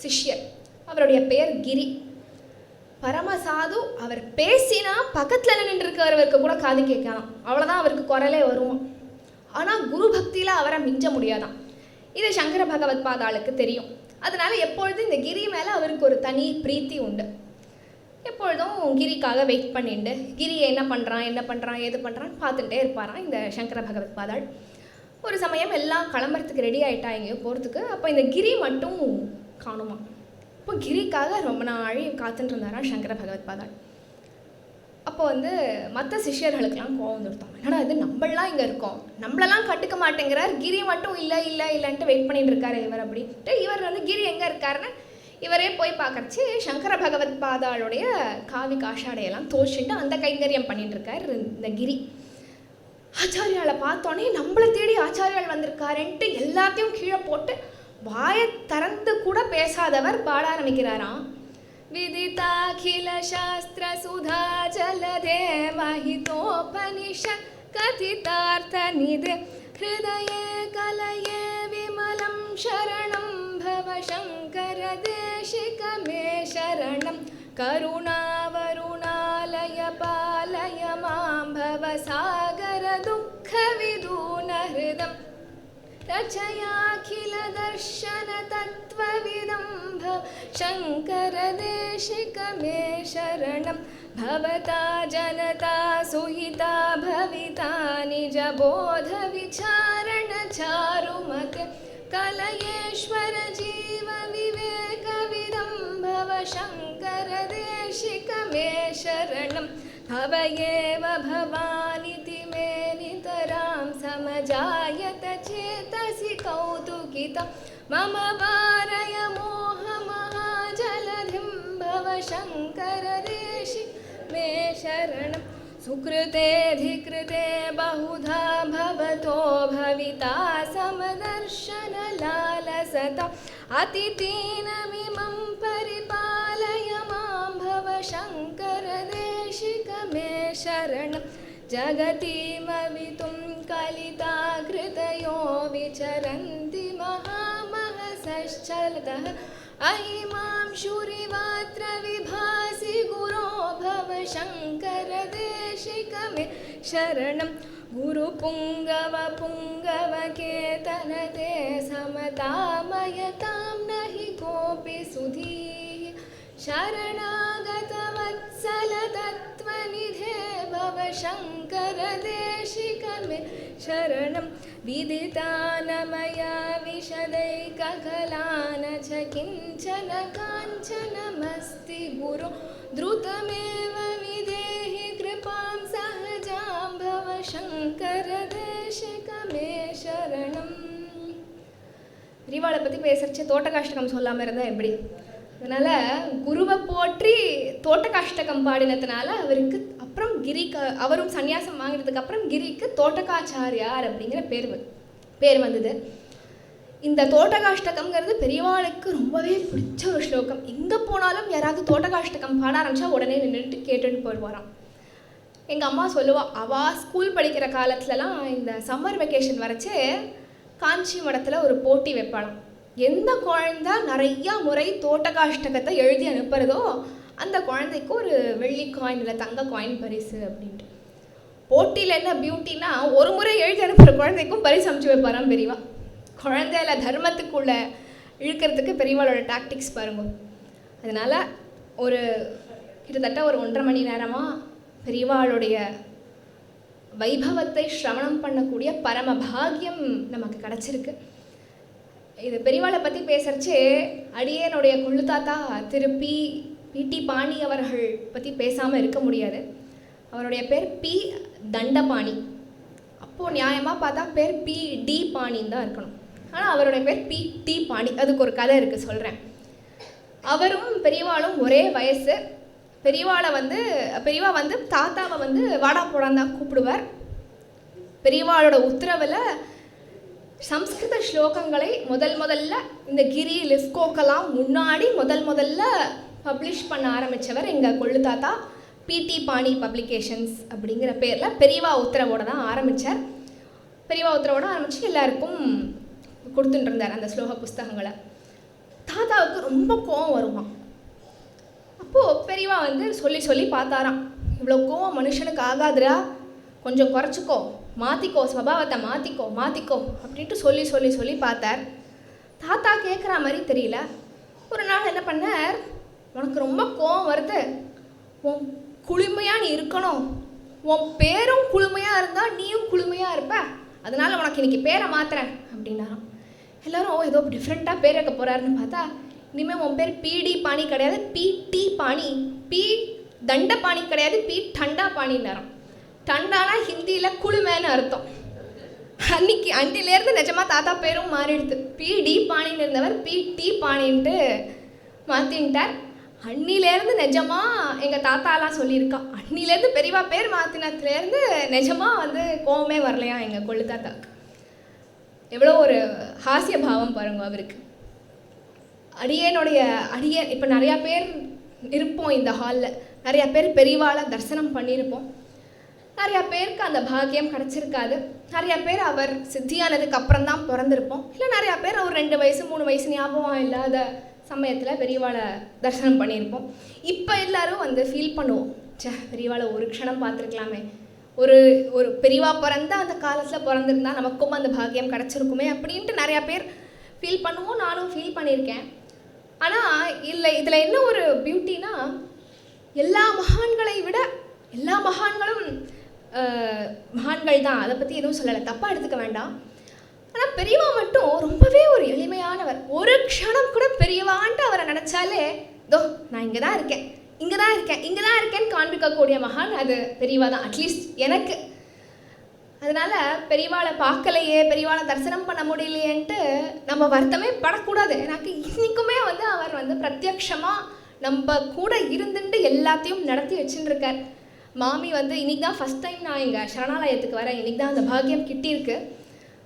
S4: சிஷ்யர், அவருடைய பெயர் கிரி. பரமசாது. அவர் பேசினா பக்கத்தில் நின்றுருக்கிறவருக்கு கூட காது கேட்கலாம், அவ்வளோதான் அவருக்கு குரலே வருமா. ஆனால் குரு பக்தியில் அவரை மிஞ்ச முடியாதான். இது சங்கர பகவத் பாதாளுக்கு தெரியும். அதனால் எப்பொழுதும் இந்த கிரி மேலே அவருக்கு ஒரு தனி பிரீத்தி உண்டு. எப்பொழுதும் கிரிக்காக வெயிட் பண்ணிட்டு கிரியை என்ன பண்ணுறான் ஏது பண்ணுறான்னு பார்த்துட்டே இருப்பாராம் இந்த சங்கர பகவத் பாதாள். ஒரு சமயம் எல்லாம் கிளம்புறதுக்கு ரெடி ஆகிட்டா எங்கேயோ போகிறதுக்கு. அப்போ இந்த கிரி மட்டும் காணுமா. இப்போ கிரிக்காக ரொம்ப நாள் காத்துட்டு இருந்தாராம் சங்கர பகவத் பாதாள். அப்போ மற்ற சிஷ்யர்களுக்கெல்லாம் கோவம் வந்துடுத்தாங்க, என்னடா இது நம்மளாம் இங்கே இருக்கோம், நம்மளெல்லாம் கட்டுக்க மாட்டேங்கிறார், கிரி மட்டும் இல்லைன்ட்டு வெயிட் பண்ணிட்டு இருக்காரு இவர் அப்படின்ட்டு. இவர் கிரி எங்கே இருக்காருன்னு இவரே போய் பார்க்கறச்சு சங்கர பகவத் பாதாளுடைய காவி காஷாடையெல்லாம் தோச்சிட்டு அந்த கைங்கரியம் பண்ணிட்டு இருக்கார் இந்த கிரி. ஆச்சாரியாலை பார்த்தோன்னே நம்மளை தேடி ஆச்சாரியால் வந்திருக்காருன்ட்டு எல்லாத்தையும் கீழே போட்டு வாயை திறந்து கூட பேசாதவர் பாட ஆரம்பிக்கிறாராம். விதிதாகில சாஸ்திர சுதா ஜலதே மஹிதோபனிஷத் கதிதார்த்த நிதே ஹிருதயே கலயே விமலம் சரணம் பவ சங்கர தேசிக மே சரணம் கருணாவருணாலய பாலய மாம் பவ சாகர துக்க விதூன ஹிருதம் ரச்சயாகில தர்ஷன தத்வவிதம் பவ சங்கர தேசிக மே சரணம் பவதா ஜனதா சுஹிதா பவிதா நிஜ போத விசாரண சாருமதே கலயேஸ்வர ஜீவ விவேக விதம் பவ சங்கர தேசிக மே சரணம் भवयेव भवानिति मे नितरां समजायत चेतसि कौतुकितं मम वारय मोहमहाजलधिं भव शङ्कर देशि मे शरणं सुकृतेऽधिकृते बहुधा भवतो भविता समदर्शनलालसता अतिथीनमिमं परिपालय मां भव शङ्कर देशिक मे शरणं जगतीमवितुं कलिताकृतयो विचरन्ति महामहसश्चलतः अहिमां शूरिवात्र विभासि गुरो भव शङ्करदेशिकमे शरणं गुरुपुङ्गवपुङ्गवकेतनते समतामयतां नहि कोऽपि सुधीः शरणागतवत्सलतत्त्वनिधे भव शङ्करदेशिकमे शरणं विदितानमया विशदैककलान च किञ्चन काञ्चनमस्ति गुरो द्रुतमेव विदेहि कृपां सहजां भव शङ्करदेशिकमे शरणम्. பெரியவாளை பற்றி பேசுகிறச்சு தோட்டகாஷ்டகம் சொல்லாமல் இருந்தால் எப்படி? அதனால் குருவை போற்றி தோட்டகாஷ்டகம் பாடினதுனால அவருக்கு அப்புறம் கிரிக்கு அவரும் சன்னியாசம் வாங்கினதுக்கு அப்புறம் கிரிக்கு தோட்டகாச்சாரியார் அப்படிங்கிற பேர் வந்தது. இந்த தோட்டகாஷ்டகம்ங்கிறது பெரியவாளுக்கு ரொம்பவே பிடிச்ச ஒரு ஸ்லோகம். எங்கே போனாலும் யாராவது தோட்டகாஷ்டகம் பாட ஆரம்பித்தா உடனே நின்றுட்டு கேட்டுட்டு போயிடுவாராம். எங்கள் அம்மா சொல்லுவாள், அவள் ஸ்கூல் படிக்கிற காலத்துலலாம் இந்த சம்மர் வெக்கேஷன் வரைச்சே காஞ்சி மடத்தில் ஒரு போட்டி வைப்பாளாம். எந்த குழந்தை நிறையா முறை தோட்டகாஷ்டகத்தை எழுதி அனுப்புகிறதோ அந்த குழந்தைக்கு ஒரு வெள்ளி காயின் இல்லை தங்க காயின் பரிசு அப்படின்ட்டு. போட்டியில் என்ன பியூட்டின்னா, ஒரு முறை எழுதி அனுப்புகிற குழந்தைக்கும் பரிசு அமைச்சு வைப்பாராம் பெரியவா. குழந்தையில தர்மத்துக்குள்ளே இழுக்கிறதுக்கு பெரியவாளோட டாக்டிக்ஸ் பாருங்க. அதனால் ஒரு கிட்டத்தட்ட ஒரு 1.5 மணி நேரமாக பெரியவாளுடைய வைபவத்தை ஸ்ரவணம் பண்ணக்கூடிய பரம பாகியம் நமக்கு கிடச்சிருக்கு. இது பெரியவாளை பற்றி பேசுகிறச்சே அடியேனுடைய கொள்ளு தாத்தா திரு பி.டி. பாணி அவர்கள் பற்றி பேசாமல் இருக்க முடியாது. அவருடைய பேர் பி. தண்டபாணி. அப்போது நியாயமாக பார்த்தா பேர் பி.டி. பாணின்னு தான் இருக்கணும். ஆனால் அவருடைய பேர் பி.டி. பாணி. அதுக்கு ஒரு கதை இருக்குது, சொல்கிறேன். அவரும் பெரியவாளும் ஒரே வயசு. பெரியவா வந்து தாத்தாவை வந்து வாடா போடான்னு தான் கூப்பிடுவார். பெரியவாளோட உத்தரவில் சம்ஸ்கிருத ஸ்லோகங்களை முதல்ல இந்த கிரி லிஃப்கோக்கெல்லாம் முன்னாடி முதல்ல பப்ளிஷ் பண்ண ஆரம்பித்தவர் எங்கள் கொள்ளு தாத்தா. பி.டி. பாணி பப்ளிகேஷன்ஸ் அப்படிங்கிற பேரில் பெரியவா உத்தரவோடு தான் ஆரம்பித்தார். பெரியவா உத்தரவோடு ஆரம்பித்து எல்லாருக்கும் கொடுத்துட்டு இருந்தார் அந்த ஸ்லோக புஸ்தகங்களை. தாத்தாவுக்கு ரொம்ப கோவம் வருவான். அப்போது பெரியவா வந்து சொல்லி பார்த்தாராம், இவ்வளோ கோவம் மனுஷனுக்கு ஆகாதுரா, கொஞ்சம் குறைச்சிக்கோ, மாற்றிக்கோ, ஸ்வபாவத்தை மாற்றிக்கோ அப்படின்ட்டு சொல்லி பார்த்தார். தாத்தா கேட்குற மாதிரி தெரியல. ஒரு நாள் என்ன பண்ணார், உனக்கு ரொம்ப கோவம் வருது, உன் குளுமையாக நீ இருக்கணும், உன் பேரும் குளுமையாக இருந்தால் நீயும் குளுமையாக இருப்ப, அதனால் உனக்கு இன்றைக்கி பேரை மாற்றுறேன் அப்படின்னாராம். எல்லோரும் ஏதோ டிஃப்ரெண்ட்டாக பேர் வைக்க போகிறாருன்னு பார்த்தா, இனிமேல் உன் பேர் பி.டி. பாணி கிடையாது, பி.டி. பாணி, பி. தண்டபாணி கிடையாது, பி. டண்டா பாணின்னாராம். டண்டானா ஹிந்தியில் குளுமைன்னு அர்த்தம். அன்னிலேருந்து நிஜமாக தாத்தா பேரும் மாறிடுது. பி.டி. பாணின்னு இருந்தவர் பி.டி. பாணின்ட்டு மாற்றின்ட்டார். அன்னிலேருந்து நிஜமாக எங்கள் தாத்தாலாம் சொல்லியிருக்கா, அன்னிலேருந்து பெரியவா பேர் மாற்றினத்துலேருந்து நிஜமாக வந்து கோவமே வரலையா எங்கள் கொள்ளு தாத்தாவுக்கு. எவ்வளோ ஒரு ஹாஸ்ய பாவம் பாருங்க அவருக்கு. அடியேன் இப்போ நிறையா பேர் இருப்போம் இந்த ஹாலில், நிறையா பேர் பெரியவாளை தரிசனம் பண்ணியிருப்போம். நிறையா பேருக்கு அந்த பாக்கியம் கிடச்சிருக்காது. நிறையா பேர் அவர் சித்தியானதுக்கு அப்புறம் தான் பிறந்திருப்போம். இல்லை நிறையா பேர் ஒரு 2 வயசு 3 வயசு ஞாபகம் இல்லாத சமயத்தில் பெரியவாளை தரிசனம் பண்ணியிருப்போம். இப்போ எல்லோரும் வந்து ஃபீல் பண்ணுவோம், பெரியவாளை ஒரு க்ஷணம் பார்த்துருக்கலாமே, ஒரு பெரியவா பிறந்த அந்த காலத்தில் பிறந்திருந்தால் நமக்கும் அந்த பாக்கியம் கிடச்சிருக்குமே அப்படின்ட்டு நிறையா பேர் ஃபீல் பண்ணுவோம். நானும் ஃபீல் பண்ணியிருக்கேன். ஆனால் இல்லை, இதில் என்ன ஒரு பியூட்டினா, எல்லா மகான்களை விட எல்லா மகான்களும் மகான்கள் தான், அதை பற்றி எதுவும் சொல்லலை, தப்பாக எடுத்துக்க வேண்டாம். ஆனால் பெரியவா மட்டும் ரொம்பவே ஒரு எளிமையானவர். ஒரு க்ஷணம் கூட பெரியவான்ட்டு அவரை நினச்சாலே இதோ நான் இங்கே தான் இருக்கேன்னு காண்பிக்கக்கூடிய மகான் அது பெரியவா தான், அட்லீஸ்ட் எனக்கு. அதனால் பெரியவாளை பார்க்கலையே, பெரியவாளை தரிசனம் பண்ண முடியலையேன்ட்டு நம்ம வருத்தமே படக்கூடாது. எனக்கு இன்றைக்குமே வந்து அவர் வந்து பிரத்யக்ஷமாக நம்ம கூட இருந்துட்டு எல்லாத்தையும் நடத்தி வச்சுட்டுருக்கார். மாமி வந்து இன்றைக்கி தான் ஃபஸ்ட் டைம் நான் எங்கள் சரணாலயத்துக்கு வரேன், இன்றைக்கி தான் அந்த பாக்கியம் கிட்டியிருக்கு.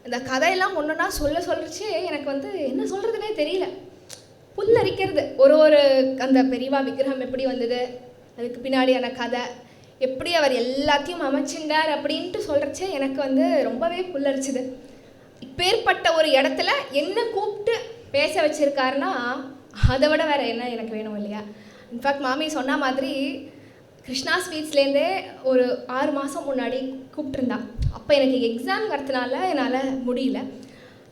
S4: அந்த கதையெல்லாம் ஒன்றுனா சொல்லிச்சு எனக்கு வந்து என்ன சொல்கிறதுனே தெரியல. புல்லரிக்கிறது. ஒரு அந்த பெரியவா விக்கிரகம் எப்படி வந்தது, அதுக்கு பின்னாடியான கதை, எப்படி அவர் எல்லாத்தையும் அமைச்சிண்டார் அப்படின்ட்டு சொல்கிறச்சே எனக்கு வந்து ரொம்பவே புல்லரிச்சுது. இப்பேற்பட்ட ஒரு இடத்துல என்ன கூப்பிட்டு பேச வச்சுருக்காருன்னா அதை விட வேறு என்ன எனக்கு வேணும் இல்லையா? இன்ஃபேக்ட் மாமி சொன்ன மாதிரி கிருஷ்ணா ஸ்வீட்ஸ்லேருந்தே ஒரு 6 மாதம் முன்னாடி கூப்பிட்ருந்தா. அப்போ எனக்கு எக்ஸாம்ங்கிறதுனால என்னால் முடியல.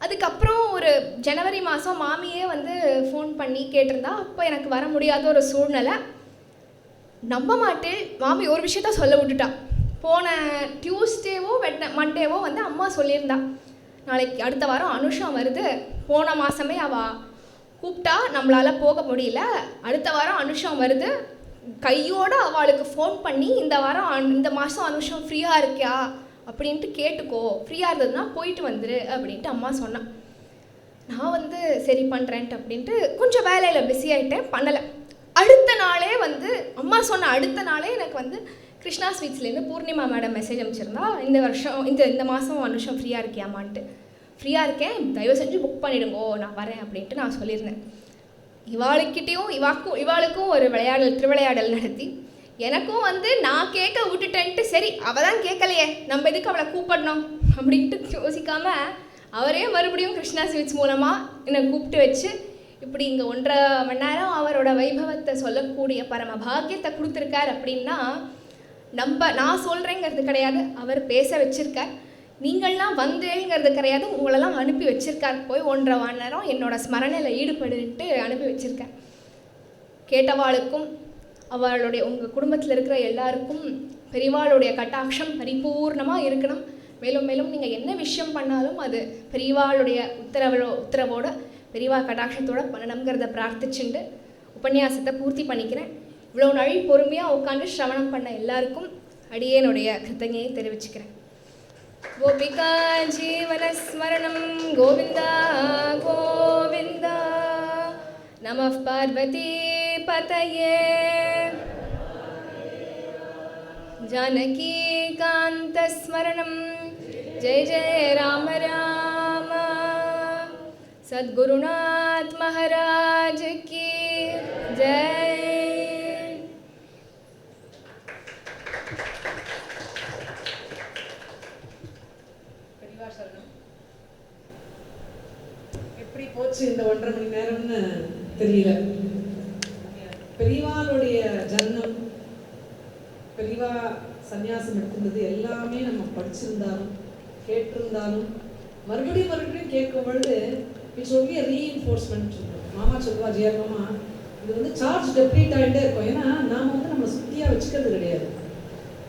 S4: அதுக்கப்புறம் ஒரு ஜனவரி மாதம் மாமியே வந்து ஃபோன் பண்ணி கேட்டிருந்தா. அப்போ எனக்கு வர முடியாத ஒரு சூழ்நிலை. நம்ப மாட்டேன், மாமி ஒரு விஷயத்த சொல்ல விட்டுட்டா. போன டியூஸ்டேவோ மண்டேவோ வந்து அம்மா சொல்லியிருந்தா, நாளைக்கு அடுத்த வாரம் அனுஷா வருது, போன மாதமே அவள் கூப்பிட்டா நம்மளால் போக முடியல, அடுத்த வாரம் அனுஷம் வருது, கையோடு அவளுக்கு ஃபோன் பண்ணி இந்த மாதம் அனுஷம் ஃப்ரீயாக இருக்கியா அப்படின்ட்டு கேட்டுக்கோ, ஃப்ரீயாக இருந்ததுன்னா போயிட்டு வந்துரு அப்படின்ட்டு அம்மா சொன்னான். நான் வந்து சரி பண்ணுறேன்ட்டு அப்படின்ட்டு கொஞ்சம் வேலையில் பிஸி ஆகிட்டேன், பண்ணலை. அடுத்த நாளே வந்து அம்மா சொன்ன அடுத்த நாளே எனக்கு வந்து கிருஷ்ணா ஸ்வீட்ஸ்லேருந்து பூர்ணிமா மேடம் மெசேஜ் அனுப்பிச்சிருந்தா, இந்த மாதம் அனுஷம் ஃப்ரீயாக இருக்கியாமான்ட்டு. ஃப்ரீயாக இருக்கேன், தயவு செஞ்சு புக் பண்ணிவிடுங்கோ, நான் வரேன் அப்படின்ட்டு நான் சொல்லியிருந்தேன். இவாளுக்கும் ஒரு திருவிளையாடல் நடத்தி எனக்கும் வந்து நான் கேட்க விட்டுட்டேன்ட்டு, சரி அவள் தான் கேட்கலையே நம்ம எதுக்கு அவளை கூப்பிடணும் அப்படின்ட்டு யோசிக்காமல் அவரே மறுபடியும் கிருஷ்ணா ஸ்வீட்ஸ் மூலமாக என்னை கூப்பிட்டு வச்சு இப்படி இங்கே 1.5 மணி நேரம் அவரோட வைபவத்தை சொல்லக்கூடிய பரம பாக்கியத்தை கொடுத்துருக்கார். அப்படின்னா நான் சொல்கிறேங்கிறது கிடையாது, அவர் பேச வச்சுருக்கார். நீங்கள்லாம் வந்தேங்கிறது கிடையாது, உங்களெல்லாம் அனுப்பி வச்சுருக்கார். போய் 1.5 மணி நேரம் என்னோட ஸ்மரணையில் ஈடுபடுன்ட்டு அனுப்பி வச்சுருக்கார். கேட்டவாளுக்கும் உங்கள் குடும்பத்தில் இருக்கிற எல்லாருக்கும் பெரியவாளுடைய கட்டாட்சம் பரிபூர்ணமாக இருக்கணும். மேலும் மேலும் நீங்கள் என்ன விஷயம் பண்ணாலும் அது பெரியவாளுடைய உத்தரவோட பெரியவா கட்டாட்சத்தோட பண்ணணுங்கிறத பிரார்த்திச்சுண்டு உபன்யாசத்தை பூர்த்தி பண்ணிக்கிறேன். இவ்வளோ நாள் பொறுமையாக உட்காந்து சிரவணம் பண்ண எல்லாருக்கும் அடியேனுடைய கிருத்தஞையை தெரிவிச்சுக்கிறேன். கோபிகா ஜீவனஸ்மரணம் கோவிந்தா கோவிந்தா. நமः பார்வதி பதயே. जानकी कांतस्मरणं जय जय राम राम. सद्गुरुनाथ महाराज की जय.
S2: எப்படி போச்சு இந்த 1.5 மணி நேரம்னு தெரியல. பெரியவாளுடைய ஜன்மம், பெரியவா சன்னியாசம் எடுத்துருந்தது எல்லாமே நம்ம படிச்சிருந்தாலும் கேட்டிருந்தாலும் மறுபடியும் கேட்கும் பொழுது இட்ஸ் ஒன்லி ரீஇன்ஃபோர்ஸ்மெண்ட். மாமா சொல்லுவா, ஜிஆர் மாமா, இது வந்து சார்ஜ் டெப்ளீட் ஆகிட்டே இருக்கும். ஏன்னா நாம் வந்து நம்ம சுத்தியாக வச்சுக்கிறது கிடையாது.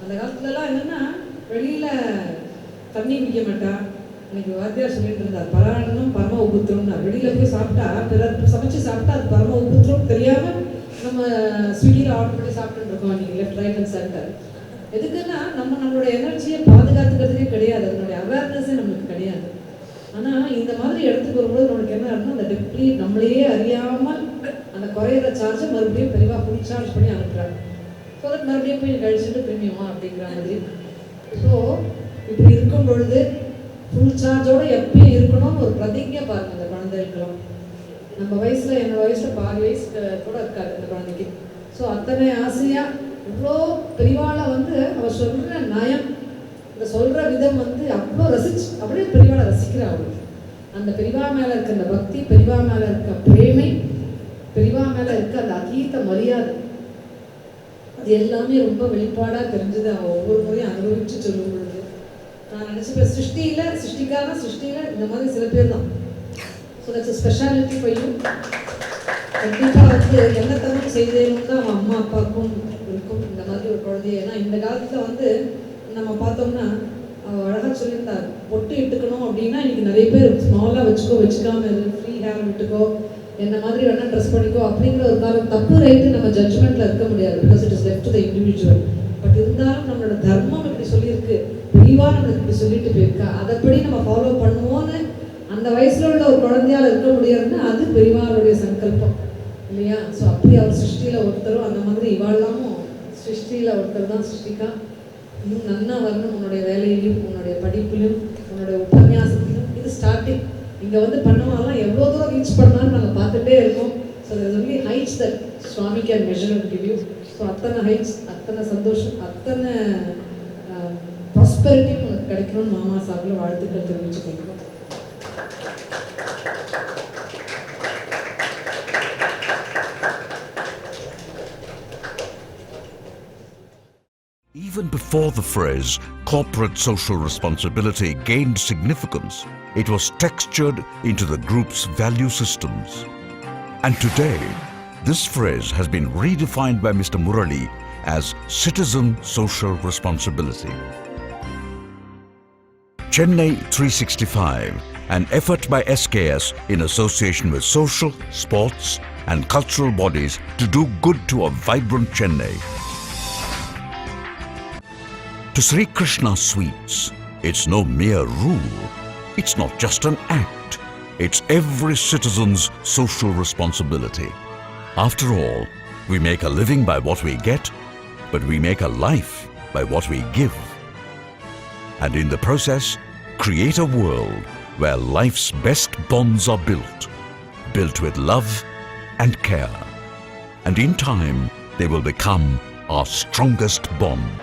S2: அந்த காலத்துலலாம் என்னென்னா வெளியில் தண்ணி குடிக்க மாட்டா. இன்னைக்கு வாத்தியார் சொல்லிட்டு இருந்தார், பராயணம் பரம உபுத்திரம்னா. வெளியில் போய் சாப்பிட்டா, பிறர் சமைச்சு சாப்பிட்டா அது பரம உபுத்திரம் தெரியாமல் நம்ம ஸ்விக்கியில் ஆர்டர் பண்ணி சாப்பிட்டுட்டு இருக்கோம். நீங்கள் லெஃப்ட் ரைட் அண்ட் சென்டர். எதுக்குன்னா நம்மளோட எனர்ஜியை பாதுகாத்துக்கிறதுக்கே கிடையாது, அதனுடைய அவேர்னஸே நம்மளுக்கு கிடையாது. ஆனால் இந்த மாதிரி இடத்துக்கு வரும்போது நம்மளுக்கு என்ன ஆகுதுன்னா, அந்த டெப்ளீட் நம்மளையே அறியாமல் அந்த குறையிற சார்ஜை மறுபடியும் பெரியவா ஃபுல் சார்ஜ் பண்ணி அனுப்புகிறாங்க. ஸோ அதை மறுபடியும் போய் கழிச்சுட்டு திரும்பியுமா அப்படிங்கிற மாதிரி. ஸோ இப்படி இருக்கும் பொழுது ஃபுல் சார்ஜோடு எப்பயும் இருக்கணும்னு ஒரு பிரதிஜை பாருங்கள் அந்த குழந்தைகளுக்கெல்லாம். நம்ம வயசில் என்னோட வயசில் 4 வயசு கூட இருக்காது இந்த குழந்தைக்கு. ஸோ அத்தனை ஆசையாக இவ்வளோ பெரியவாளை வந்து அவர் சொல்கிற நயம், இந்த சொல்கிற விதம் வந்து அவ்வளோ ரசிச்சு அப்படியே பெரியவாளை ரசிக்கிறா. அவளுக்கு அந்த பெரியவா மேலே இருக்க அந்த பக்தி, பெரியவா மேலே இருக்க பிரேமை, பெரியவா மேலே இருக்க அந்த அதீத மரியாதை, அது எல்லாமே ரொம்ப வெளிப்பாடாக தெரிஞ்சது அவள் ஒவ்வொரு முறையும் அனுபவிச்சு சொல்லும் பொழுது. நான் நினச்சிப்பேன், சிருஷ்டியில் இந்த மாதிரி சில பேர் தான். ஸோ தட்ஸ் ஸ்பெஷாலிட்டி பையும் கண்டிப்பாக வந்து என்ன தவிர செய்தேன்னு தான் அவன் அம்மா அப்பாவுக்கும் இருக்கும் இந்த மாதிரி ஒரு குழந்தைய. ஏன்னா இந்த காலத்தில் வந்து நம்ம பார்த்தோம்னா அவள் அழகாக சொல்லியிருந்தார், பொட்டு இட்டுக்கணும் அப்படின்னா இன்னைக்கு நிறைய பேர் ஸ்மாலாக வச்சுக்காம ஃப்ரீ ஹேர் விட்டுக்கோ, என்ன மாதிரி வேணால் ட்ரெஸ் பண்ணிக்கோ அப்படிங்கிற ஒரு காலம். தப்பு ரைட்டு நம்ம ஜட்ஜ்மெண்ட்டில் இருக்க முடியாது, because it is left to the individual. But இருந்தாலும் நம்மளோட தர்மம் இப்படி சொல்லியிருக்கு, பெரியவா நம்மளுக்கு இப்படி சொல்லிட்டு போயிருக்கா, அதைப்படி நம்ம ஃபாலோ பண்ணுவோன்னு அந்த வயசில் உள்ள ஒரு குழந்தையால் இருக்க முடியாதுன்னா அது பெரியவாளுடைய சங்கல்பம் இல்லையா? ஸோ அப்படி அவர் சிருஷ்டியில் ஒருத்தரும் அந்த மாதிரி இவாளாமும் சிருஷ்டியில் ஒருத்தர் தான் சிருஷ்டிக்கா. இன்னும் நன்னா வரணும் உன்னுடைய வேலையிலையும், உன்னுடைய படிப்புலையும், உன்னுடைய உபன்யாசத்துலையும். இது ஸ்டார்டிங். இங்கே வந்து பண்ணவெல்லாம் எவ்வளோ தூரம் ரீச் பண்ணாலும் நாங்கள் பார்த்துட்டே இருக்கோம். So there's only heights that Swami can measure and give you. So அத்தனை ஹைட்ஸ், அத்தனை சந்தோஷம், அத்தனை ப்ராஸ்பெரிட்டி உங்களுக்கு கிடைக்கணும்னு மாமா சாப்பில் வாழ்த்துக்கள் தெரிவிச்சு கொடுக்குறோம்.
S1: Even before the phrase corporate social responsibility gained significance, it was textured into the group's value systems. And today, this phrase has been redefined by Mr. Murali as citizen social responsibility. Chennai 365, an effort by SKS in association with social, sports and cultural bodies to do good to a vibrant Chennai. To Sri Krishna Sweets, it's no mere rule. It's not just an act. It's every citizen's social responsibility. After all, we make a living by what we get, but we make a life by what we give. And in the process, create a world where life's best bonds are built with love and care. And in time, they will become our strongest bond.